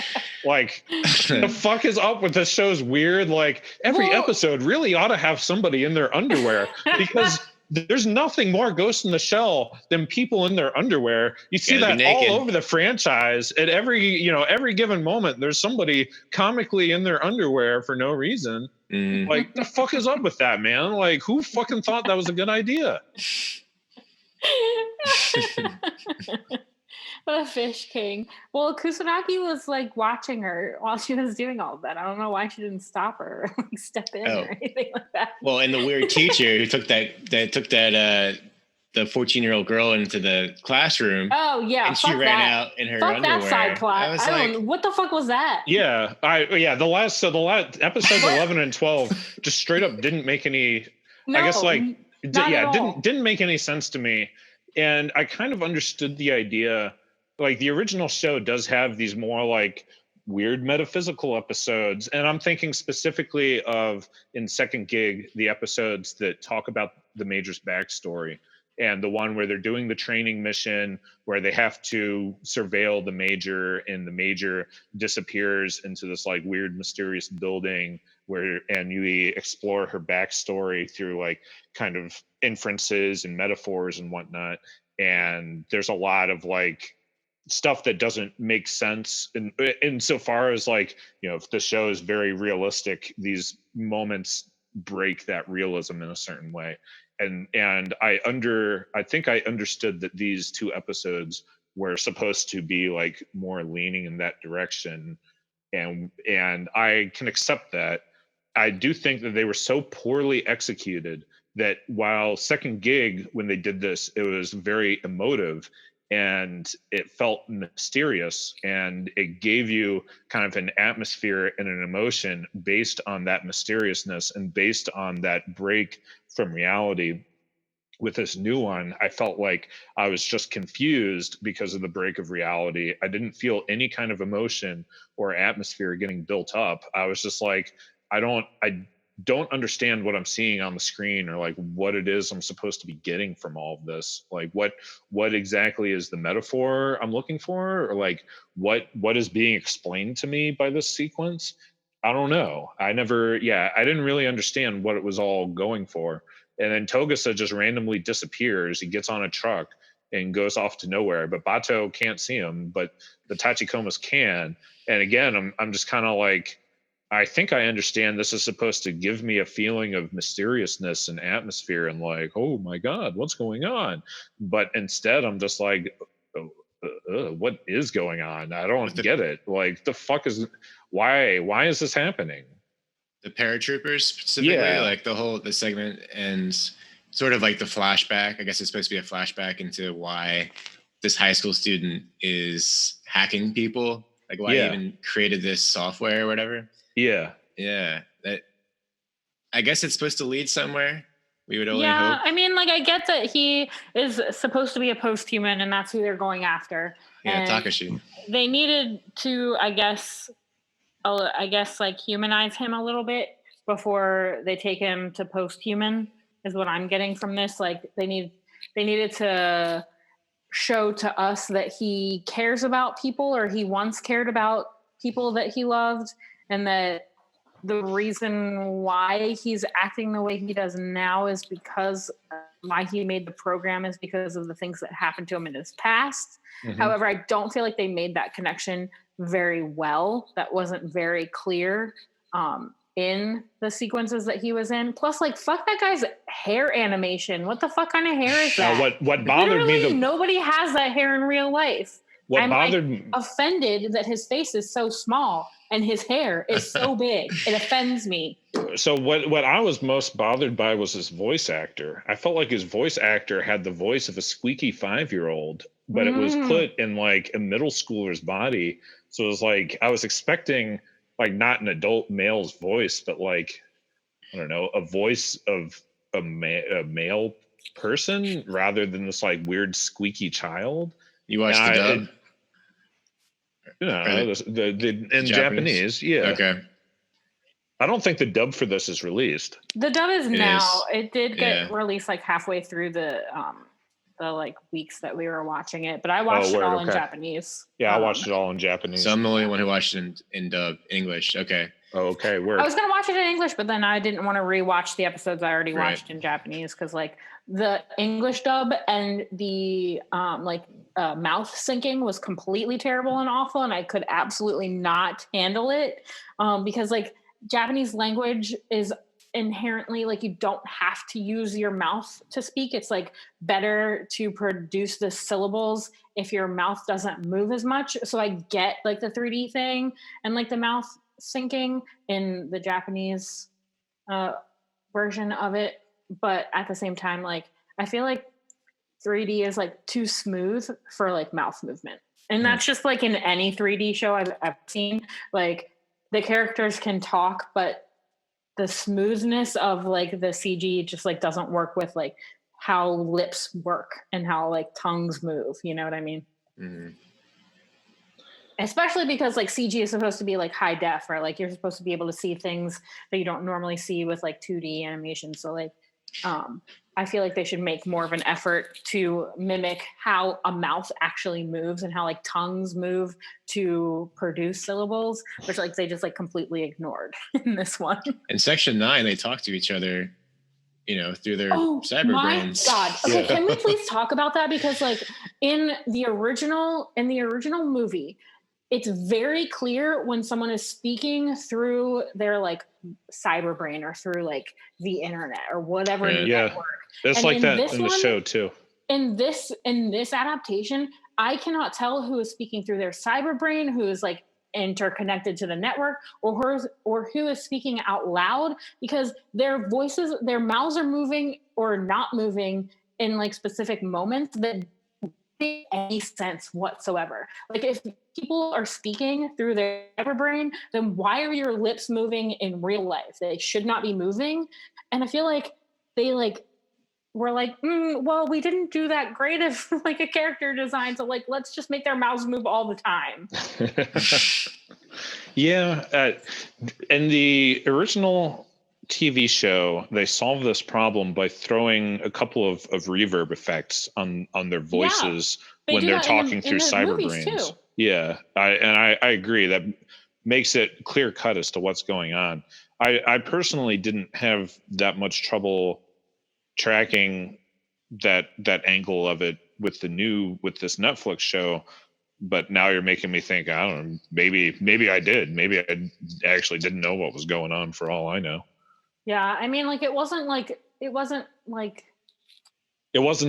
Like, the fuck is up with this show's weird? Like, every episode really ought to have somebody in their underwear, because there's nothing more Ghost in the Shell than people in their underwear. You see that all over the franchise. At every given moment, there's somebody comically in their underwear for no reason. Like, the fuck is up with that, man? Like, who fucking thought that was a good idea? The Fish King. Well, Kusanagi was like watching her while she was doing all of that. I don't know why she didn't stop her or like step in or anything like that. Well, and the weird teacher who took that the 14-year-old girl into the classroom. Oh yeah, and she ran out in her underwear. That side plot. What the fuck was that? Yeah, the last episodes 11 and 12 just straight up didn't make any. No, I guess like didn't make any sense to me, and I kind of understood the idea. Like, the original show does have these more like weird metaphysical episodes, and I'm thinking specifically of in Second Gig the episodes that talk about the Major's backstory, and the one where they're doing the training mission where they have to surveil the Major, and the Major disappears into this like weird mysterious building and you explore her backstory through like kind of inferences and metaphors and whatnot. And there's a lot of like stuff that doesn't make sense in so far as like, you know, if the show is very realistic, these moments break that realism in a certain way. And I think I understood that these 2 episodes were supposed to be like more leaning in that direction, and I can accept that. I do think that they were so poorly executed that while Second Gig, when they did this, it was very emotive and it felt mysterious, and it gave you kind of an atmosphere and an emotion based on that mysteriousness and based on that break from reality. With this new one, I felt like I was just confused because of the break of reality. I didn't feel any kind of emotion or atmosphere getting built up. I was just like, I don't understand what I'm seeing on the screen, or like what it is I'm supposed to be getting from all of this. Like what exactly is the metaphor I'm looking for, or like what is being explained to me by this sequence? I don't know. I didn't really understand what it was all going for. And then Togusa just randomly disappears. He gets on a truck and goes off to nowhere. But Bato can't see him, but the Tachikomas can. And again, I'm just kind of like, I think I understand this is supposed to give me a feeling of mysteriousness and atmosphere and like, oh my God, what's going on? But instead, I'm just like, what is going on? I don't get it. Like, the fuck is, why is this happening? The paratroopers specifically, like the segment, and sort of like the flashback. I guess it's supposed to be a flashback into why this high school student is hacking people, like why he even created this software or whatever. That, I guess it's supposed to lead somewhere. We would only hope. I mean, like, I get that he is supposed to be a post-human and that's who they're going after. Yeah, Takashi. They needed to, I guess like humanize him a little bit before they take him to post-human, is what I'm getting from this. Like, they needed to show to us that he cares about people, or he once cared about people that he loved, and that the reason why he's acting the way he does now is because why he made the program is because of the things that happened to him in his past. Mm-hmm. However, I don't feel like they made that connection very well. That wasn't very clear in the sequences that he was in. Plus, like, fuck that guy's hair animation. What the fuck kind of hair is that? What bothered me? Nobody has that hair in real life. I'm like offended that his face is so small and his hair is so big. It offends me. So what I was most bothered by was his voice actor. I felt like his voice actor had the voice of a squeaky 5-year-old, but it was put in like a middle schooler's body. So it was like, I was expecting like not an adult male's voice, but like, I don't know, a voice of a male person rather than this like weird squeaky child. You watched the dub? In Japanese, yeah. Okay. I don't think the dub for this is released. The dub is now. It did get released like halfway through the like weeks that we were watching it, but I watched it all in Japanese. Yeah, I watched it all in Japanese. So I'm the only one who watched it in dub English. Okay. Oh, okay. Word. I was gonna watch it in English, but then I didn't want to rewatch the episodes I already watched in Japanese, because like the English dub and the mouth syncing was completely terrible and awful, and I could absolutely not handle it because like Japanese language is inherently like, you don't have to use your mouth to speak. It's like better to produce the syllables if your mouth doesn't move as much. So I get like the 3D thing and like the mouth syncing in the Japanese version of it, but at the same time, like I feel like 3D is like too smooth for like mouth movement, and that's just like in any 3D show I've seen. Like the characters can talk, but the smoothness of like the CG just like doesn't work with like how lips work and how like tongues move. You know what I mean? Mm-hmm. Especially because like CG is supposed to be like high def, or like you're supposed to be able to see things that you don't normally see with like 2D animation. So like, I feel like they should make more of an effort to mimic how a mouth actually moves and how like tongues move to produce syllables, which like they just like completely ignored in this one. In section 9, they talk to each other through their cyber my brains. God. Okay, can we please talk about that? Because like in the original movie, it's very clear when someone is speaking through their like cyber brain or through like the internet or whatever network. It's And like in that this in the one- show too. In this adaptation, I cannot tell who is speaking through their cyber brain, who is like interconnected to the network, or who is speaking out loud, because their voices, their mouths are moving or not moving in like specific moments that don't make any sense whatsoever. Like if people are speaking through their cyber brain, then why are your lips moving in real life? They should not be moving. And I feel like they like we're like, well, we didn't do that great of like a character design, so like let's just make their mouths move all the time. In the original TV show, they solved this problem by throwing a couple of reverb effects on their voices when they're talking through cyber brains. Too. Yeah, I agree. That makes it clear cut as to what's going on. I personally didn't have that much trouble tracking that angle of it with this Netflix show, but now you're making me think, I don't know, maybe I did. Maybe I actually didn't know what was going on for all I know. Yeah, I mean, like it wasn't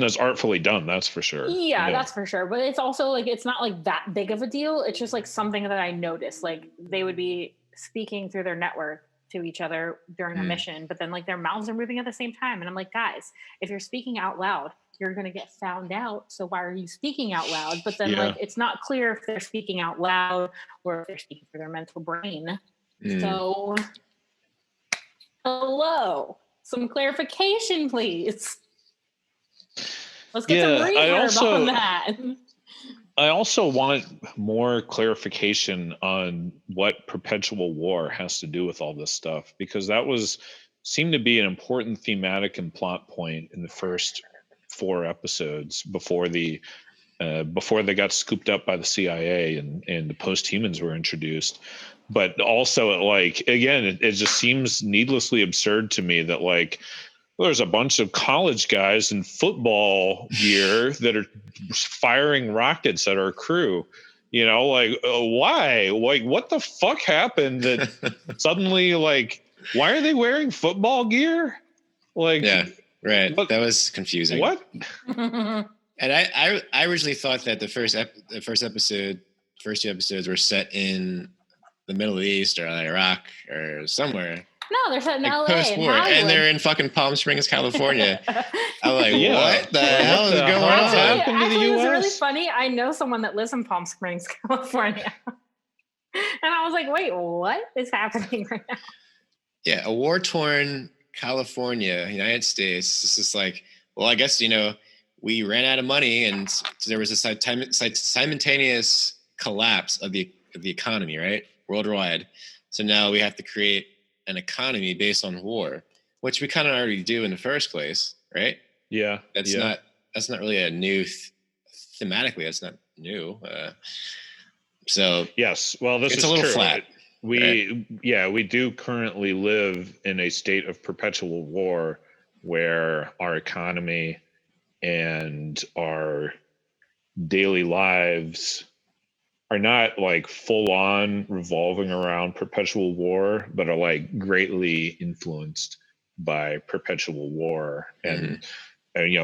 as artfully done, that's for sure. Yeah, that's for sure. But it's also like it's not like that big of a deal. It's just like something that I noticed. Like they would be speaking through their network to each other during a mission, but then like their mouths are moving at the same time. And I'm like, guys, if you're speaking out loud, you're going to get found out. So why are you speaking out loud? But then like, it's not clear if they're speaking out loud or if they're speaking through their mental brain. So hello, some clarification, please. Let's get some reverb on that. I also want more clarification on what perpetual war has to do with all this stuff, because that seemed to be an important thematic and plot point in the first 4 episodes before they got scooped up by the CIA and the post-humans were introduced. But also, like, again, it just seems needlessly absurd to me that like there's a bunch of college guys in football gear that are firing rockets at our crew. Like, why? Like, what the fuck happened that suddenly, like, why are they wearing football gear? Like, yeah, right. That was confusing. What? And I originally thought that the first 2 episodes were set in the Middle East or Iraq or somewhere. No, they're set in LA post-war, and they're in fucking Palm Springs, California. I'm like, what the hell is going on? Actually, it's really funny. I know someone that lives in Palm Springs, California. And I was like, wait, what is happening right now? Yeah, a war-torn California, United States. It's just like, well, I guess, we ran out of money and there was a simultaneous collapse of the economy, right? Worldwide. So now we have to create an economy based on war, which we kind of already do in the first place, right? Yeah. That's not really a new thematically. That's not new. So yes, well, this is a little true. flat. We do currently live in a state of perpetual war where our economy and our daily lives are not like full on revolving around perpetual war, but are like greatly influenced by perpetual war. And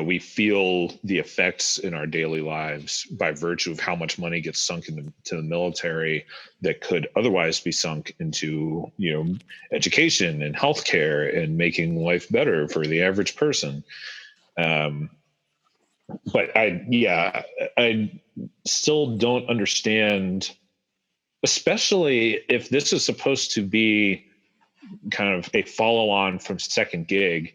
we feel the effects in our daily lives by virtue of how much money gets sunk into the military that could otherwise be sunk into, education and healthcare and making life better for the average person. But I still don't understand, especially if this is supposed to be kind of a follow-on from Second Gig.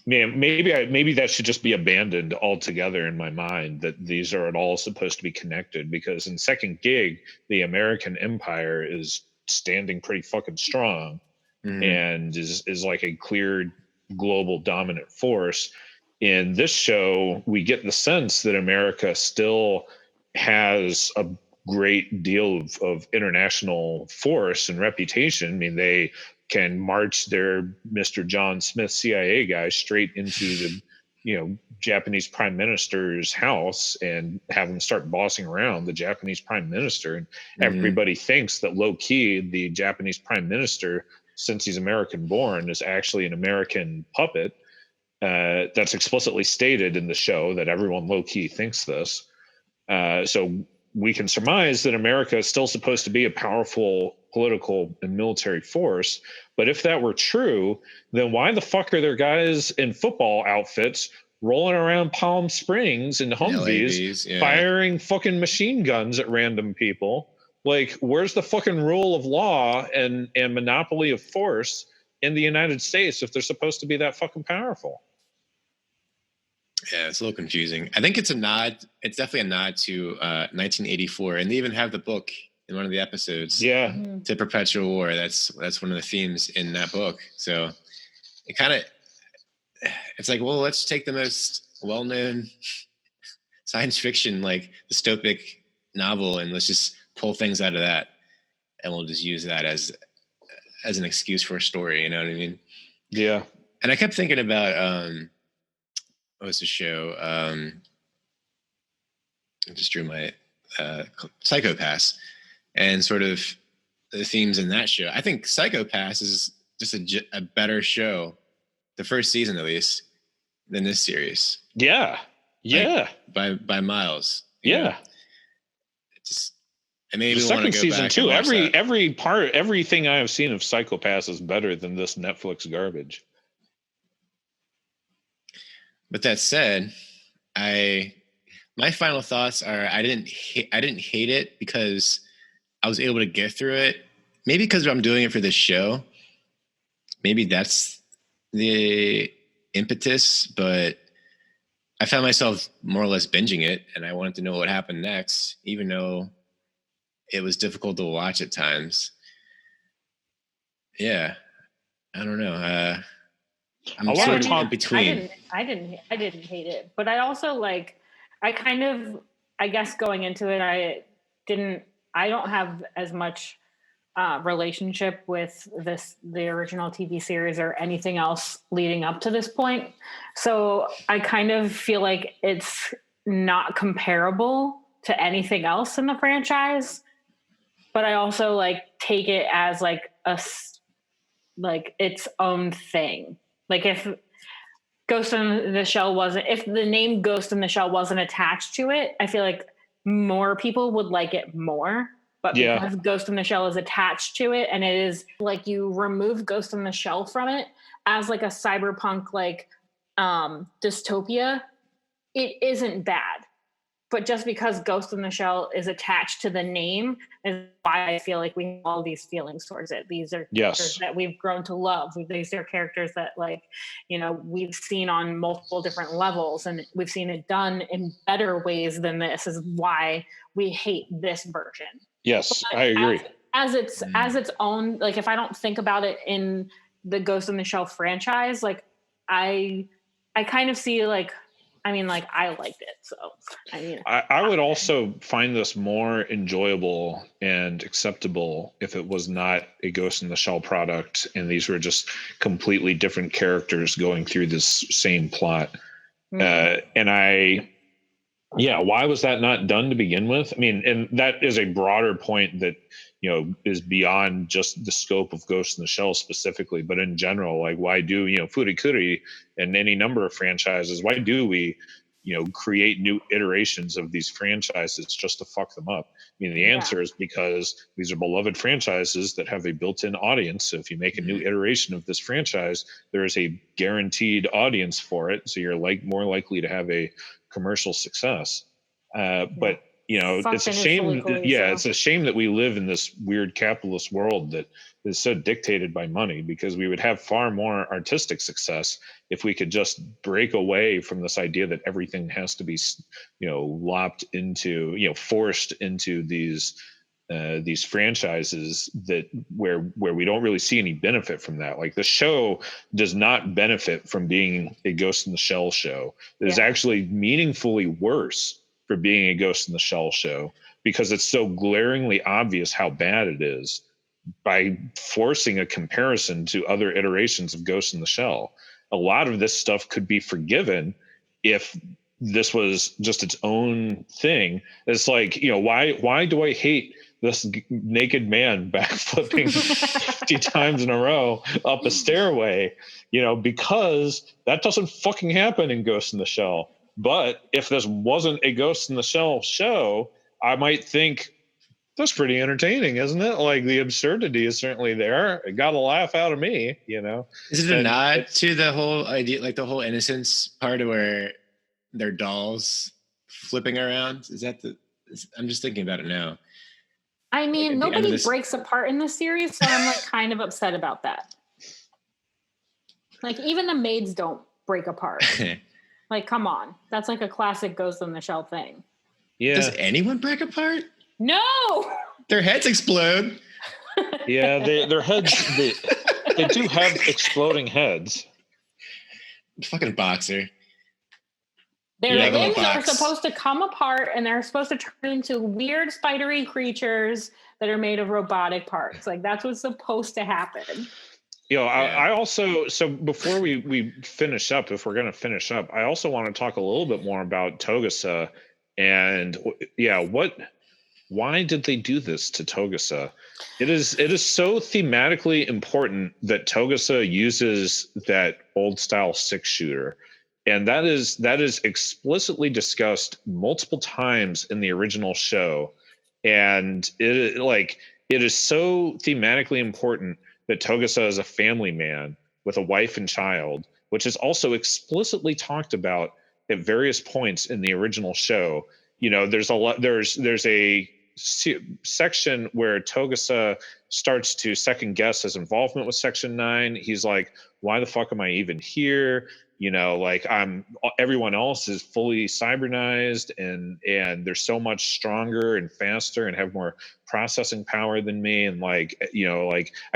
Maybe that should just be abandoned altogether in my mind, that these are all supposed to be connected, because in Second Gig, the American empire is standing pretty fucking strong and is like a clear global dominant force. In this show, we get the sense that America still has great deal of international force and reputation. I mean, they can march their Mr. John Smith CIA guy straight into the, Japanese prime minister's house and have him start bossing around the Japanese prime minister. And everybody thinks that low key, the Japanese prime minister, since he's American born, is actually an American puppet. That's explicitly stated in the show that everyone low key thinks this. So we can surmise that America is still supposed to be a powerful political and military force. But if that were true, then why the fuck are there guys in football outfits rolling around Palm Springs in Humvees, firing fucking machine guns at random people? Like, where's the fucking rule of law and monopoly of force in the United States if they're supposed to be that fucking powerful? Yeah, it's a little confusing. I think it's a nod. It's definitely a nod to 1984, and they even have the book in one of the episodes. Yeah, to Perpetual War. That's one of the themes in that book. So it kind of, it's like, well, let's take the most well-known science fiction, like dystopic novel, and let's just pull things out of that, and we'll just use that as an excuse for a story. You know what I mean? Yeah. And I kept thinking about what was the show? I just drew my Psycho-Pass, and sort of the themes in that show. I think Psycho-Pass is just a better show, the first season at least, than this series. Yeah, yeah, like, by miles. Yeah. And maybe the second season too. Everything I have seen of Psycho-Pass is better than this Netflix garbage. But that said, my final thoughts are I didn't hate it because I was able to get through it. Maybe because I'm doing it for this show. Maybe that's the impetus, but I found myself more or less binging it, and I wanted to know what happened next, even though it was difficult to watch at times. Yeah, I don't know. I'm sort of in between. I didn't hate it, but I also I guess going into it, I don't have as much relationship with the original TV series or anything else leading up to this point. So I kind of feel like it's not comparable to anything else in the franchise, but I also take it as its own thing. Like if Ghost in the Shell if the name Ghost in the Shell wasn't attached to it, I feel like more people would like it more. But because Ghost in the Shell is attached to it, and it is like you remove Ghost in the Shell from it as like a cyberpunk dystopia, it isn't bad. But just because Ghost in the Shell is attached to the name is why I feel like we have all these feelings towards it. These are characters that we've grown to love. These are characters that we've seen on multiple different levels, and we've seen it done in better ways than this is why we hate this version. Yes, but I agree. As its own, if I don't think about it in the Ghost in the Shell franchise, I kind of see I liked it. So, I would also find this more enjoyable and acceptable if it was not a Ghost in the Shell product and these were just completely different characters going through this same plot. Why was that not done to begin with? I mean, and that is a broader point that, is beyond just the scope of Ghost in the Shell specifically, but in general, why do, Furikuri and any number of franchises, why do we, create new iterations of these franchises just to fuck them up? I mean, the answer is because these are beloved franchises that have a built-in audience. So if you make a new iteration of this franchise, there is a guaranteed audience for it. So you're more likely to have a commercial success. But it's a shame. It's a shame that we live in this weird capitalist world that is so dictated by money, because we would have far more artistic success if we could just break away from this idea that everything has to be, lopped into, forced into these franchises where we don't really see any benefit from that. Like the show does not benefit from being a Ghost in the Shell show. It is actually meaningfully worse for being a Ghost in the Shell show, because it's so glaringly obvious how bad it is by forcing a comparison to other iterations of Ghost in the Shell. A lot of this stuff could be forgiven if this was just its own thing. It's like, why do I hate this naked man backflipping 50 times in a row up a stairway? Because that doesn't fucking happen in Ghost in the Shell. But if this wasn't a Ghost in the Shell show, I might think, that's pretty entertaining, isn't it? Like, the absurdity is certainly there. It got a laugh out of me, Is it a nod to the whole idea, like the whole innocence part of where they're dolls flipping around? I'm just thinking about it now. I mean, nobody breaks apart in this series, so I'm like kind of upset about that. Like, even the maids don't break apart. Like, come on. That's like a classic Ghost in the Shell thing. Yeah. Does anyone break apart? No! Their heads explode. Yeah, their heads, they do have exploding heads. Fucking boxer. Their Yeah, limbs little are box. supposed to come apart, and they're supposed to turn into weird spidery creatures that are made of robotic parts. Like, that's what's supposed to happen. I also, so before we finish up, if we're going to finish up, I also want to talk a little bit more about Togusa and why did they do this to Togusa? It is so thematically important that Togusa uses that old style 6-shooter. And that is explicitly discussed multiple times in the original show. And it is so thematically important that Togusa is a family man with a wife and child, which is also explicitly talked about at various points in the original show. There's a section where Togusa starts to second guess his involvement with Section 9. He's like, why the fuck am I even here? Everyone else is fully cybernized and they're so much stronger and faster and have more processing power than me. And I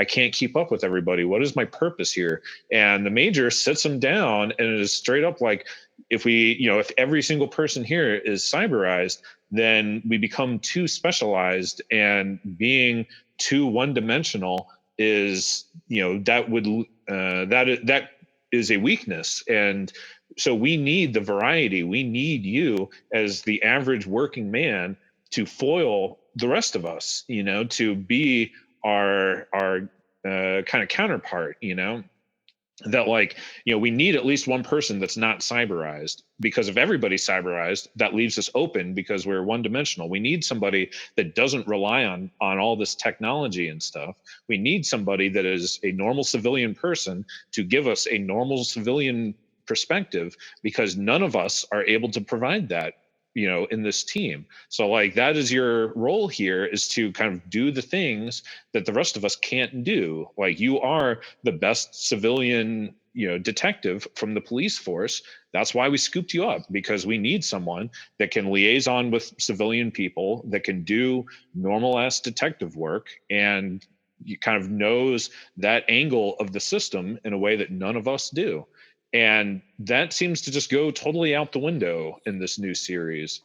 can't keep up with everybody. What is my purpose here? And the Major sits him down and it is straight up like, if every single person here is cyberized, then we become too specialized, and being too one-dimensional is, that is a weakness. And so we need the variety. We need you as the average working man to foil the rest of us, to be our kind of counterpart, that we need at least one person that's not cyberized, because if everybody's cyberized, that leaves us open because we're one dimensional. We need somebody that doesn't rely on all this technology and stuff. We need somebody that is a normal civilian person to give us a normal civilian perspective, because none of us are able to provide that, in this team. So that is your role here, is to kind of do the things that the rest of us can't do. You are the best civilian, detective from the police force. That's why we scooped you up, because we need someone that can liaison with civilian people, that can do normal ass detective work, and kind of knows that angle of the system in a way that none of us do. And that seems to just go totally out the window in this new series.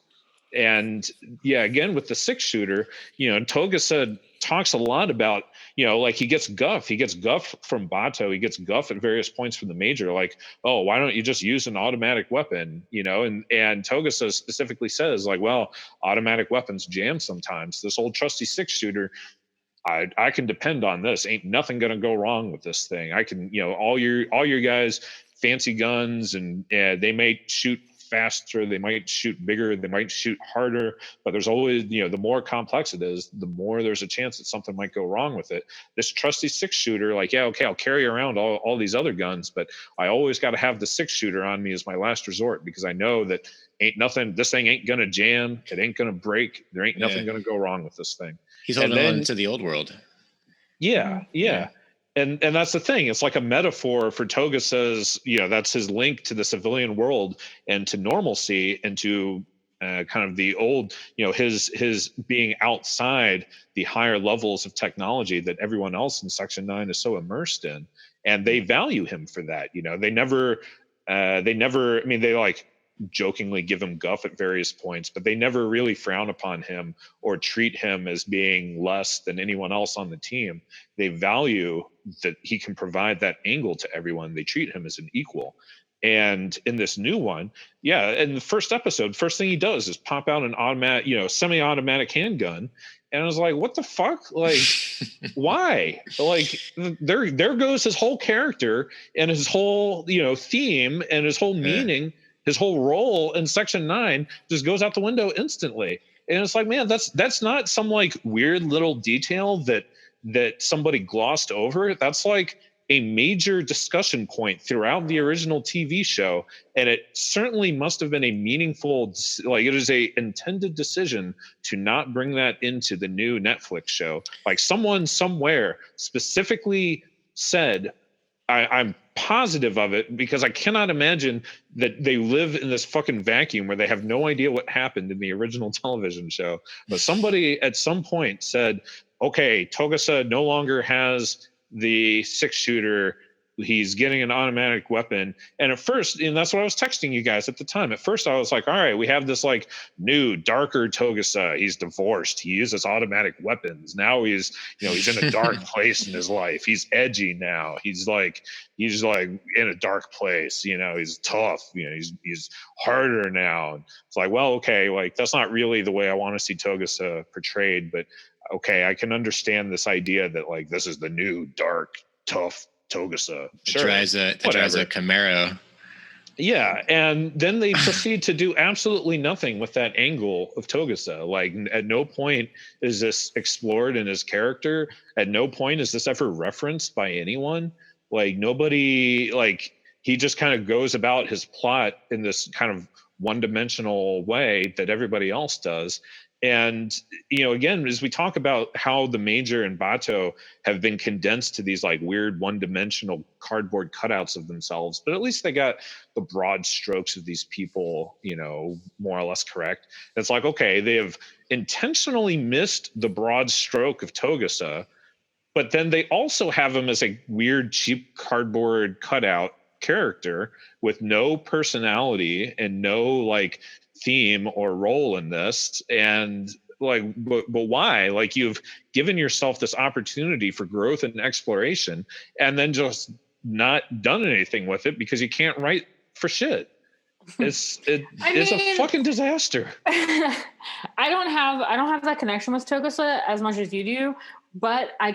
And again, with the 6-shooter, Togusa talks a lot about, he gets guff. He gets guff from Bato. He gets guff at various points from the Major. Like, oh, why don't you just use an automatic weapon? And Togusa specifically says, well, automatic weapons jam sometimes. This old trusty 6-shooter, I can depend on this. Ain't nothing gonna go wrong with this thing. I can, all your guys, fancy guns, and they might shoot faster, they might shoot bigger, they might shoot harder, but there's always, the more complex it is, the more there's a chance that something might go wrong with it. This trusty 6-shooter, I'll carry around all these other guns, but I always got to have the 6-shooter on me as my last resort, because I know that this thing ain't gonna jam, it ain't gonna break, there ain't nothing gonna go wrong with this thing. He's holding on to the old world. Yeah. And that's the thing. It's like a metaphor for Togusa's, that's his link to the civilian world and to normalcy, and to kind of the old, his being outside the higher levels of technology that everyone else in Section 9 is so immersed in. And they value him for that. They never, jokingly give him guff at various points, but they never really frown upon him or treat him as being less than anyone else on the team. They value that he can provide that angle to everyone. They treat him as an equal. And in this new one, yeah, in the first episode, first thing he does is pop out an automatic, semi-automatic handgun. And I was like, what the fuck? Like, why? Like, there goes his whole character and his whole, theme and his whole meaning, his whole role in Section 9 just goes out the window instantly. And it's like, man, that's not some like weird little detail that somebody glossed over. That's like a major discussion point throughout the original TV show, and it certainly must have been a meaningful, like it is a intended decision to not bring that into the new Netflix show. Like someone somewhere specifically said, I'm positive of it, because I cannot imagine that they live in this fucking vacuum where they have no idea what happened in the original television show. But somebody at some point said, okay, Togusa no longer has the 6-shooter, he's getting an automatic weapon. And at first, and that's what I was texting you guys at the time, at first I was like, all right, we have this like new darker Togusa, he's divorced, he uses automatic weapons, now he's in a dark place in his life, he's edgy now, he's like in a dark place, he's tough, he's harder now. It's like, well, okay, like that's not really the way I want to see Togusa portrayed, but okay, I can understand this idea that like this is the new dark, tough Togusa. Sure, drives a Camaro. Yeah, and then they proceed to do absolutely nothing with that angle of Togusa. Like at no point is this explored in his character. At no point is this ever referenced by anyone. Like nobody, like he just kind of goes about his plot in this kind of one-dimensional way that everybody else does. And, again, as we talk about how the Major and Bato have been condensed to these like weird one-dimensional cardboard cutouts of themselves, but at least they got the broad strokes of these people, more or less correct. It's like, okay, they have intentionally missed the broad stroke of Togusa, but then they also have him as a weird, cheap cardboard cutout character with no personality and no like theme or role in this. And like, but why? Like you've given yourself this opportunity for growth and exploration and then just not done anything with it because you can't write for shit. It's a fucking disaster. I don't have that connection with Togusa as much as you do, but I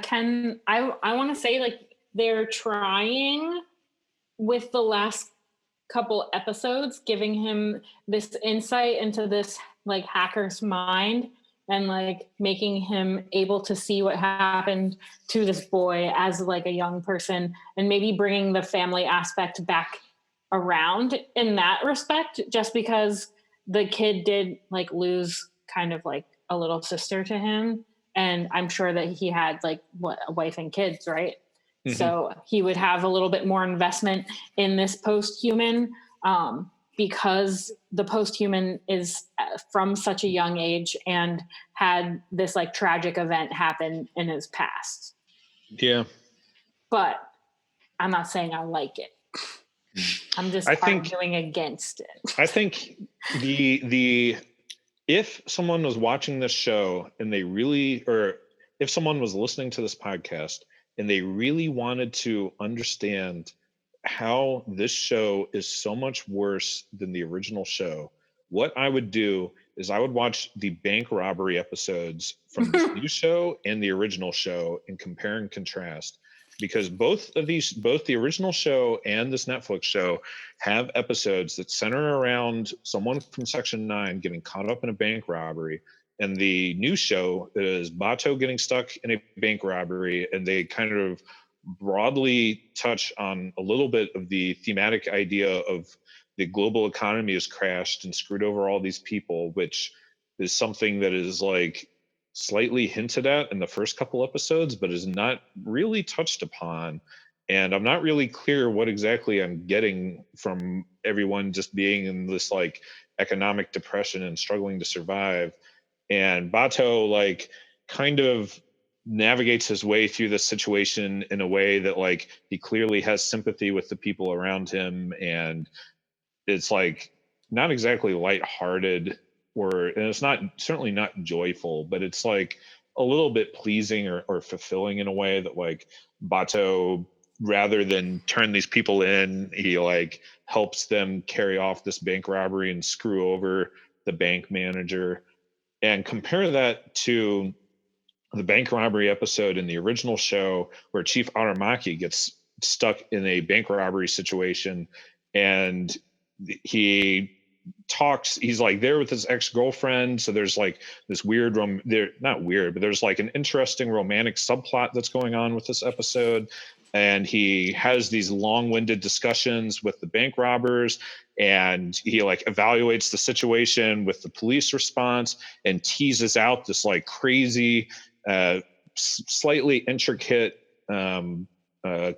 want to say like they're trying with the last couple episodes, giving him this insight into this like hacker's mind and like making him able to see what happened to this boy as like a young person, and maybe bringing the family aspect back around in that respect, just because the kid did like lose kind of like a little sister to him. And I'm sure that he had like a wife and kids, right? Mm-hmm. So he would have a little bit more investment in this post-human, because the post-human is from such a young age and had this like tragic event happen in his past. Yeah. But I'm not saying I like it. I'm just arguing against it. I think if someone was watching this show and they really, or if someone was listening to this podcast and they really wanted to understand how this show is so much worse than the original show, what I would do is I would watch the bank robbery episodes from the new show and the original show and compare and contrast, because both the original show and this Netflix show have episodes that center around someone from Section 9 getting caught up in a bank robbery. And the new show is Bato getting stuck in a bank robbery, and they kind of broadly touch on a little bit of the thematic idea of the global economy has crashed and screwed over all these people, which is something that is like slightly hinted at in the first couple episodes, but is not really touched upon. And I'm not really clear what exactly I'm getting from everyone just being in this like economic depression and struggling to survive. And Bato like kind of navigates his way through this situation in a way that like he clearly has sympathy with the people around him, and it's like not exactly lighthearted, and it's certainly not joyful, but it's like a little bit pleasing or fulfilling in a way that like Bato, rather than turn these people in, he like helps them carry off this bank robbery and screw over the bank manager. And compare that to the bank robbery episode in the original show where Chief Aramaki gets stuck in a bank robbery situation, and he's like there with his ex-girlfriend, so there's like this weird not weird, but there's like an interesting romantic subplot that's going on with this episode, and he has these long-winded discussions with the bank robbers, and he like evaluates the situation with the police response and teases out this like crazy slightly intricate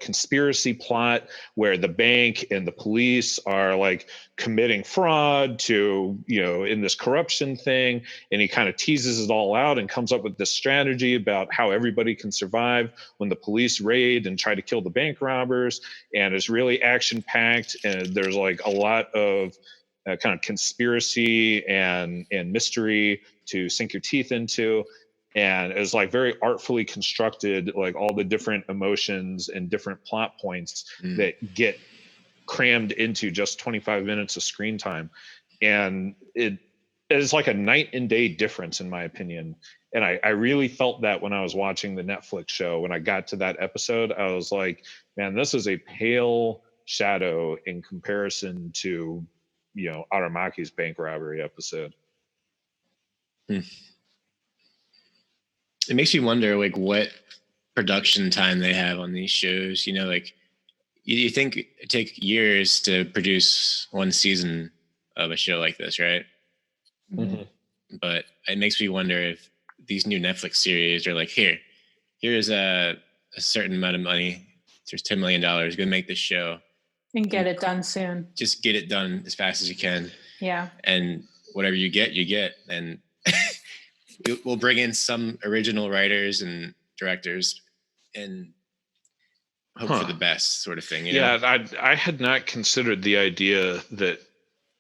conspiracy plot where the bank and the police are like committing fraud to, in this corruption thing. And he kind of teases it all out and comes up with this strategy about how everybody can survive when the police raid and try to kill the bank robbers. And it's really action packed. And there's like a lot of kind of conspiracy and mystery to sink your teeth into. And it's like very artfully constructed, like all the different emotions and different plot points that get crammed into just 25 minutes of screen time. And it is like a night and day difference, in my opinion. And I really felt that when I was watching the Netflix show. When I got to that episode, I was like, man, this is a pale shadow in comparison to, Aramaki's bank robbery episode. It makes me wonder, like, what production time they have on these shows. Like, you think it take years to produce one season of a show like this, right? Mm-hmm. But it makes me wonder if these new Netflix series are like, here's a certain amount of money. There's $10 million. Go make this show. And get it done soon. Just get it done as fast as you can. Yeah. And whatever you get, you get. And we'll bring in some original writers and directors and hope for the best, sort of thing. I had not considered the idea that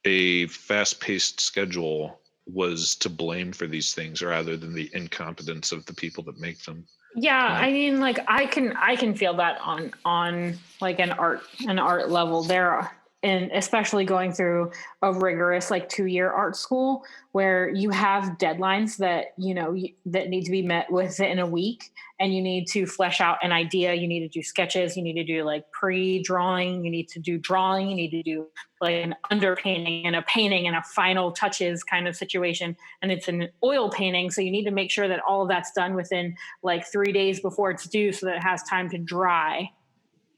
a fast-paced schedule was to blame for these things rather than the incompetence of the people that make them. Yeah, I mean, like I can feel that on like an art level there. And especially going through a rigorous like 2-year art school where you have deadlines that, that need to be met within a week, and you need to flesh out an idea. You need to do sketches. You need to do like pre-drawing. You need to do drawing. You need to do like an underpainting and a painting and a final touches kind of situation. And it's an oil painting. So you need to make sure that all of that's done within like 3 days before it's due so that it has time to dry,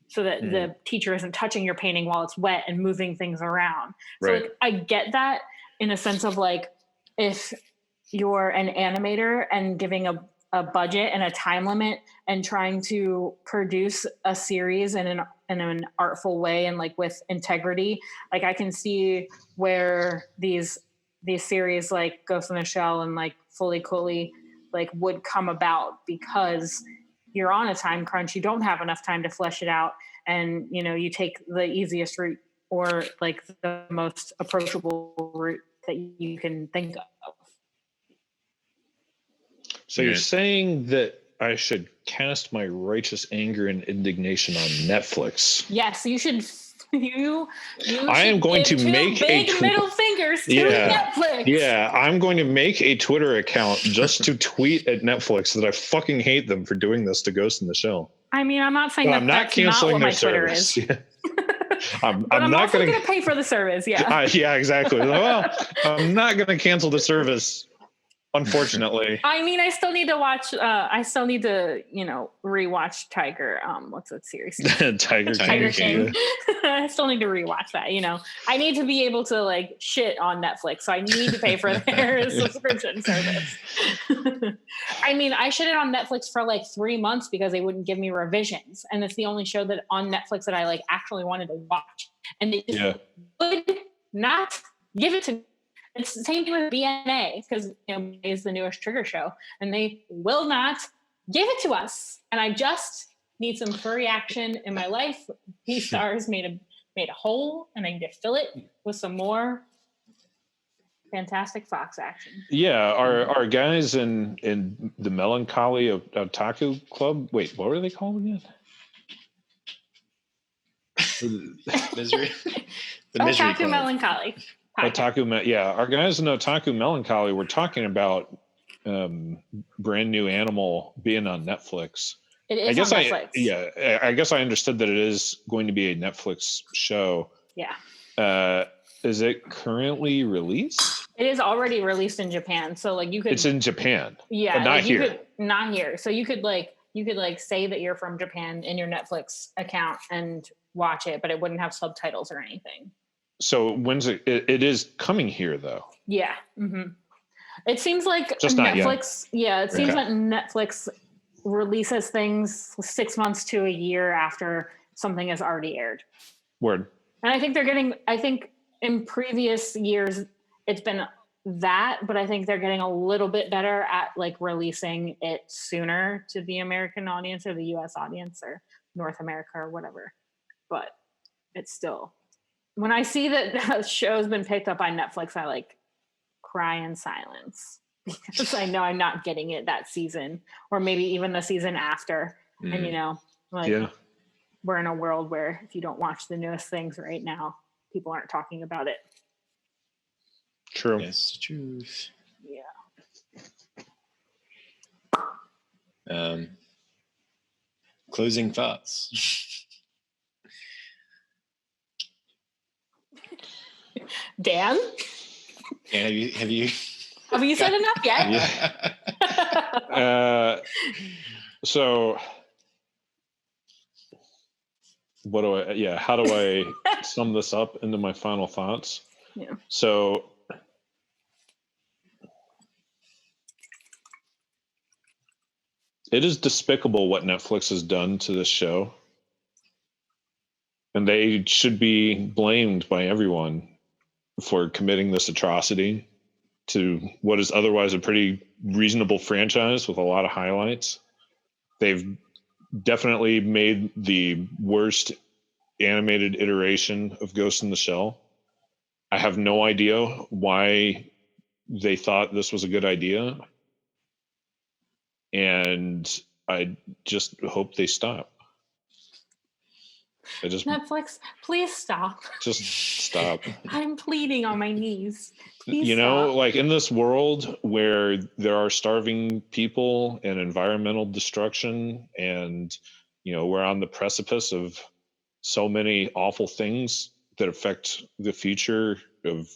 so that the teacher isn't touching your painting while it's wet and moving things around. So right. like, I get that in a sense of like, if you're an animator and giving a budget and a time limit and trying to produce a series in an artful way and like with integrity, like I can see where these series like Ghost in the Shell and like Fully Cooley like would come about, because you're on a time crunch. You don't have enough time to flesh it out. And, you take the easiest route or like the most approachable route that you can think of. So you're saying that I should cast my righteous anger and indignation on Netflix? Yes, you should. You I am going to make big middle fingers to Netflix. Yeah, I'm going to make a Twitter account just to tweet at Netflix that I fucking hate them for doing this to Ghost in the Shell. I mean, I'm not saying I'm not canceling their service. I'm not going to pay for the service. Yeah. Yeah, exactly. Well, I'm not going to cancel the service, unfortunately. I mean, I still need to watch. I still need to, rewatch Tiger. What's that series? Tiger King. I still need to rewatch that. I need to be able to like shit on Netflix, so I need to pay for their subscription service. I mean, I shitted on Netflix for like 3 months because they wouldn't give me revisions, and it's the only show that on Netflix that I like actually wanted to watch, and they just would not give it to me. It's the same thing with BNA, because it's the newest Trigger show, and they will not give it to us. And I just need some furry action in my life. P-Stars made a hole, and I need to fill it with some more Fantastic Fox action. Yeah, our guys in the Melancholy of Otaku Club. Wait, what were they called again? Misery. The Misery Otaku Club. Melancholy. podcast. Our guys in Otaku Melancholy were talking about brand new Animal being on Netflix. It is on Netflix. I guess I understood that it is going to be a Netflix show. Yeah. Is it currently released? It is already released in Japan, so like you could. It's in Japan. Yeah, but not like, here. Not here. So you could say that you're from Japan in your Netflix account and watch it, but it wouldn't have subtitles or anything. So when's it? It is coming here though. Yeah. Mm-hmm. It seems like Just not Netflix. yet. Yeah, it seems like Netflix releases things 6 months to a year after something has already aired. Word. And I think they're getting. I think in previous years it's been that, but I think they're getting a little bit better at like releasing it sooner to the American audience or the US audience or North America or whatever. But it's still, when I see that a show's been picked up by Netflix, I like cry in silence because I know I'm not getting it that season or maybe even the season after. And we're in a world where if you don't watch the newest things right now, people aren't talking about it. True. Yes, truth. Yeah. Closing thoughts. Dan? Yeah, have you Have you said enough yet? Yeah. So how do I sum this up into my final thoughts? Yeah. So it is despicable what Netflix has done to this show. And they should be blamed by everyone for committing this atrocity to what is otherwise a pretty reasonable franchise with a lot of highlights. They've definitely made the worst animated iteration of Ghost in the Shell. I have no idea why they thought this was a good idea. And I just hope they stop. Netflix, please stop. Just stop. I'm pleading on my knees. Please You know, stop. like in this world where there are starving people and environmental destruction, and we're on the precipice of so many awful things that affect the future of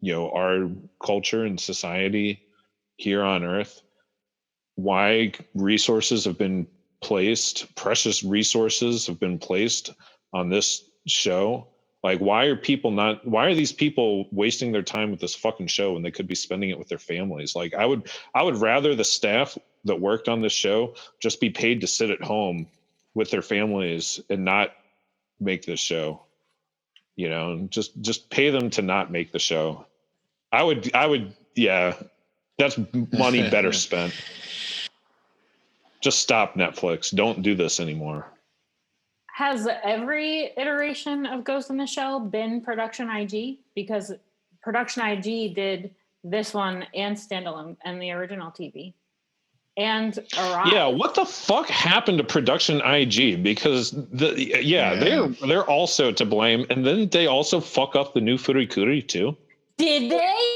our culture and society here on Earth. Why resources have been placed, precious resources have been placed on this show. Like, why are these people wasting their time with this fucking show when they could be spending it with their families? Like, I would rather the staff that worked on this show just be paid to sit at home with their families and not make this show. Just pay them to not make the show. I would, that's money better spent. Just stop, Netflix. Don't do this anymore. Has every iteration of Ghost in the Shell been Production IG? Because Production IG did this one and Standalone and the original TV. And Arise. Yeah, what the fuck happened to Production IG? Because they're also to blame, and then they also fuck up the new Furikuri too. Did they?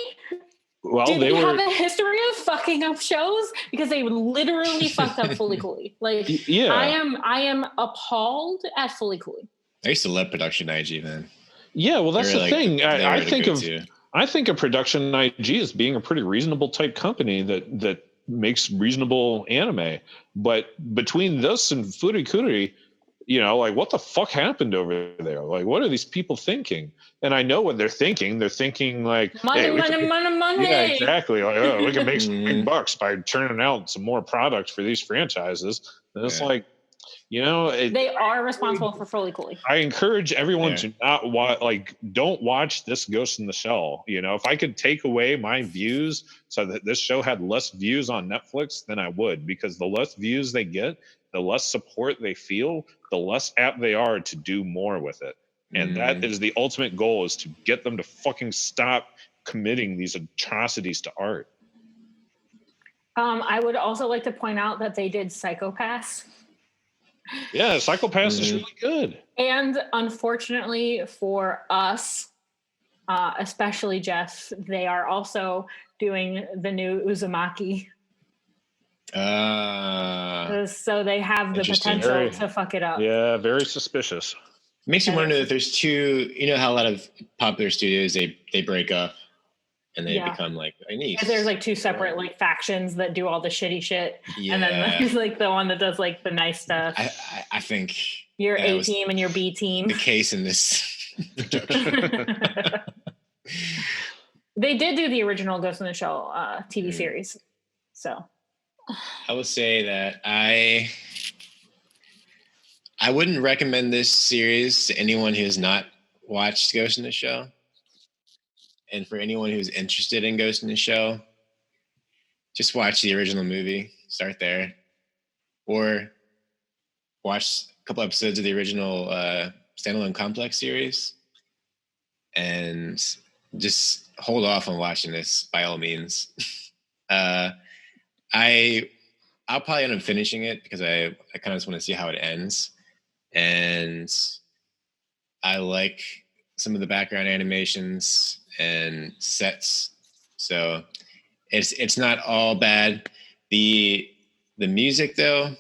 Well, do they have a history of fucking up shows? Because they literally fucked up Fully Cooley. Like, yeah, I am appalled at Fully Cooley. I used to love Production IG, man. Yeah, well, that's the thing. I think of Production IG as being a pretty reasonable type company that makes reasonable anime. But between this and Furikuri, like, what the fuck happened over there? Like, what are these people thinking? And I know what they're thinking. They're thinking like, money. Yeah, exactly. Like, we can make some big bucks by turning out some more product for these franchises. And it's like, they are responsible for Fully Cooley. I encourage everyone to not watch, don't watch this Ghost in the Shell. If I could take away my views so that this show had less views on Netflix, then I would, because the less views they get, the less support they feel, the less apt they are to do more with it. And that is the ultimate goal, is to get them to fucking stop committing these atrocities to art. I would also like to point out that they did Psycho-Pass. Yeah, Psycho-Pass is really good. And unfortunately for us, especially Geoff, they are also doing the new Uzumaki. So they have the Interesting. potential to fuck it up. Yeah, very suspicious. Makes you wonder if there's two. You know how a lot of popular studios they break up and they become like a niche. There's like two separate like factions that do all the shitty shit, and then there's like the one that does like the nice stuff. I think your A team and your B team. The case in this. They did do the original Ghost in the Shell TV series, so I will say that I wouldn't recommend this series to anyone who has not watched Ghost in the Shell. And for anyone who's interested in Ghost in the Shell, just watch the original movie. Start there. Or watch a couple episodes of the original Standalone Complex series. And just hold off on watching this by all means. I'll probably end up finishing it because I kind of just want to see how it ends. And I like some of the background animations and sets, so it's not all bad. The music though,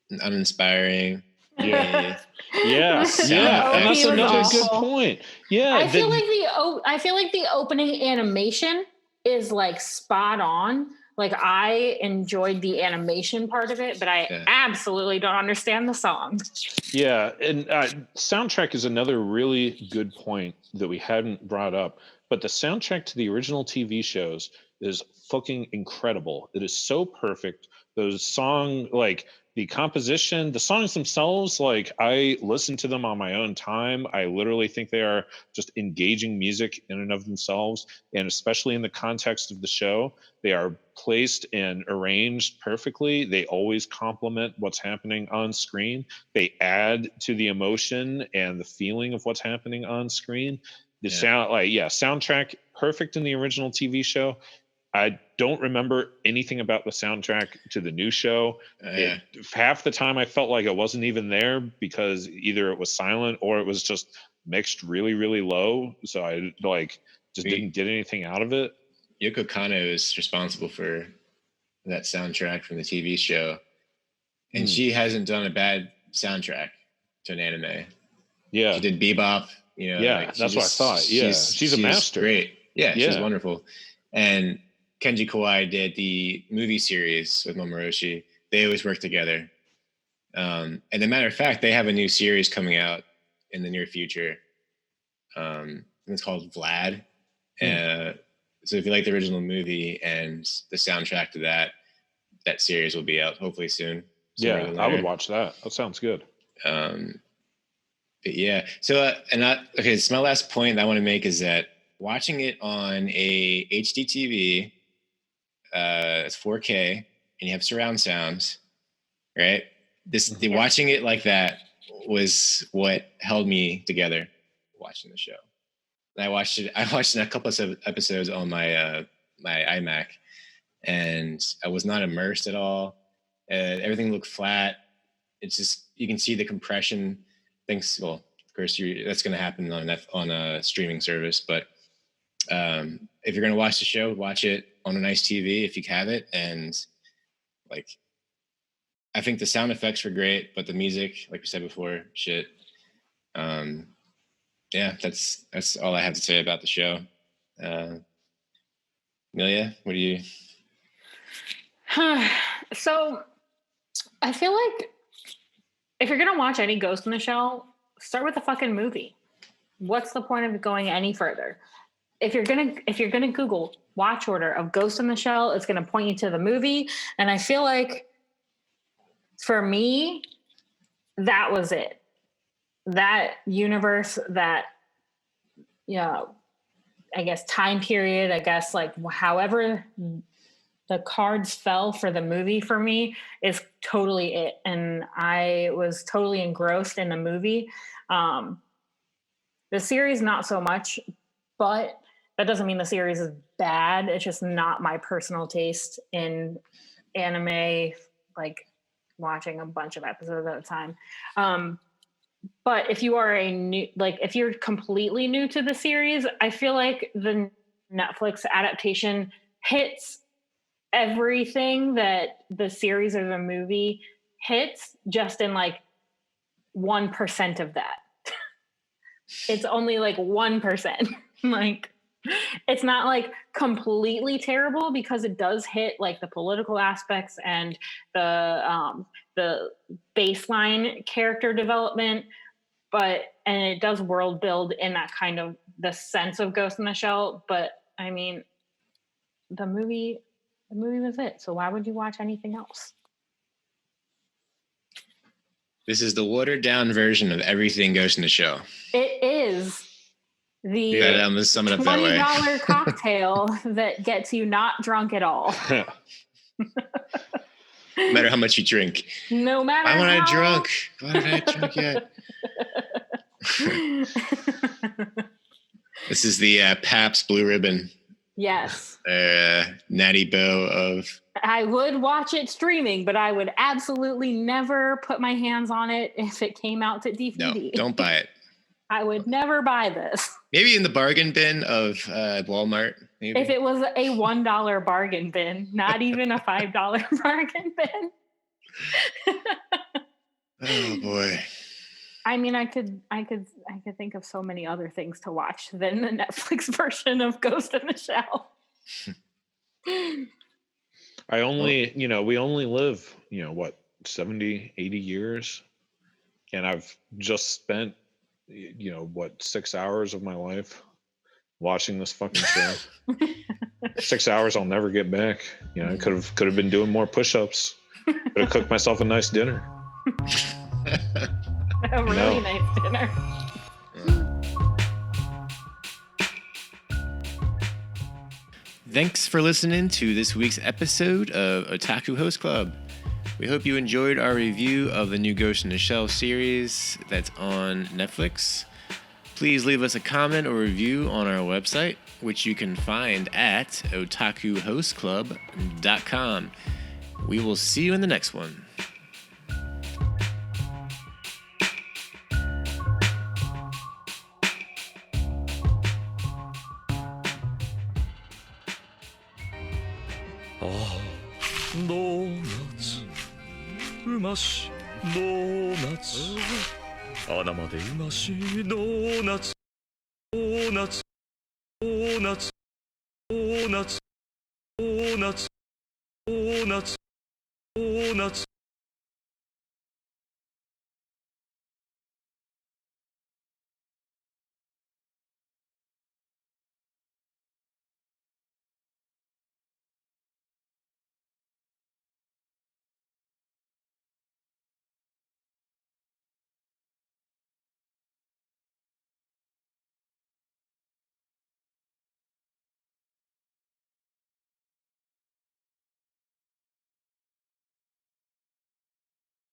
uninspiring. Yeah. And that's another good point. Yeah, I feel like the opening animation is like spot on. Like I enjoyed the animation part of it, but I absolutely don't understand the song. Yeah, and soundtrack is another really good point that we hadn't brought up. But the soundtrack to the original TV shows is fucking incredible. It is so perfect. Those songs, like the composition, the songs themselves, like I listen to them on my own time. I literally think they are just engaging music in and of themselves. And especially in the context of the show, they are placed and arranged perfectly. They always complement what's happening on screen. They add to the emotion and the feeling of what's happening on screen. The soundtrack perfect in the original TV show. I don't remember anything about the soundtrack to the new show. Half the time I felt like it wasn't even there because either it was silent or it was just mixed really, really low. So I didn't get anything out of it. Yoko Kanno is responsible for that soundtrack from the TV show. And she hasn't done a bad soundtrack to an anime. Yeah. She did Bebop. You know, that's what I thought. Yeah. She's a master. Great. Yeah, she's wonderful. And Kenji Kawai did the movie series with Momoroshi. They always work together. And as a matter of fact, they have a new series coming out in the near future. It's called Vlad. So if you like the original movie and the soundtrack to that series will be out hopefully soon. Yeah, I would watch that. That sounds good. But yeah. So so my last point that I want to make is that watching it on a HD TV, it's 4K, and you have surround sounds, right? Watching it like that was what held me together watching the show. And I watched a couple of episodes on my my iMac, and I was not immersed at all. Everything looked flat. It's just you can see the compression things. Well, of course, that's going to happen on a streaming service. But if you're going to watch the show, watch it on a nice TV if you have it. And I think the sound effects were great, but the music, like we said before, shit. Yeah, that's all I have to say about the show. Amelia, what do you? So, I feel like if you're gonna watch any Ghost in the Shell, start with the fucking movie. What's the point of going any further? If you're gonna Google watch order of Ghost in the Shell, it's gonna point you to the movie, and I feel like for me, that was it. That universe, that I guess time period, I guess like however the cards fell for the movie for me is totally it. And I was totally engrossed in the movie. The series, not so much, but That doesn't mean the series is bad. It's just not my personal taste in anime, like watching a bunch of episodes at a time. But if you are if you're completely new to the series, I feel like the Netflix adaptation hits everything that the series or the movie hits, just in like 1% of that. It's only like 1%. Like, it's not like completely terrible, because it does hit like the political aspects and the baseline character development, and it does world build in that kind of the sense of Ghost in the Shell. But I mean, the movie was it. So why would you watch anything else? This is the watered down version of everything Ghost in the Shell. It is the Let's sum it up that way. $20 cocktail that gets you not drunk at all. No matter how much you drink. No matter Why am I how... drunk? Why did I drink yet? This is the Pabst Blue Ribbon. Yes. Natty Bow of... I would watch it streaming, but I would absolutely never put my hands on it if it came out to DVD. No, don't buy it. I would never buy this. Maybe in the bargain bin of Walmart. Maybe. If it was a $1 bargain bin, not even a $5 bargain bin. Oh boy. I mean, I could think of so many other things to watch than the Netflix version of Ghost in the Shell. I only, we only live, 70, 80 years. And I've just spent, 6 hours of my life watching this fucking show. 6 hours I'll never get back. I could have been doing more push-ups. Could have cooked myself a nice dinner. A really nice dinner. Thanks for listening to this week's episode of Otaku Host Club. We hope you enjoyed our review of the new Ghost in the Shell series that's on Netflix. Please leave us a comment or review on our website, which you can find at otakuhostclub.com. We will see you in the next one. Donuts うましドーナツ穴までうましドーナツドーナツドーナツドーナツドーナツドーナツドーナツ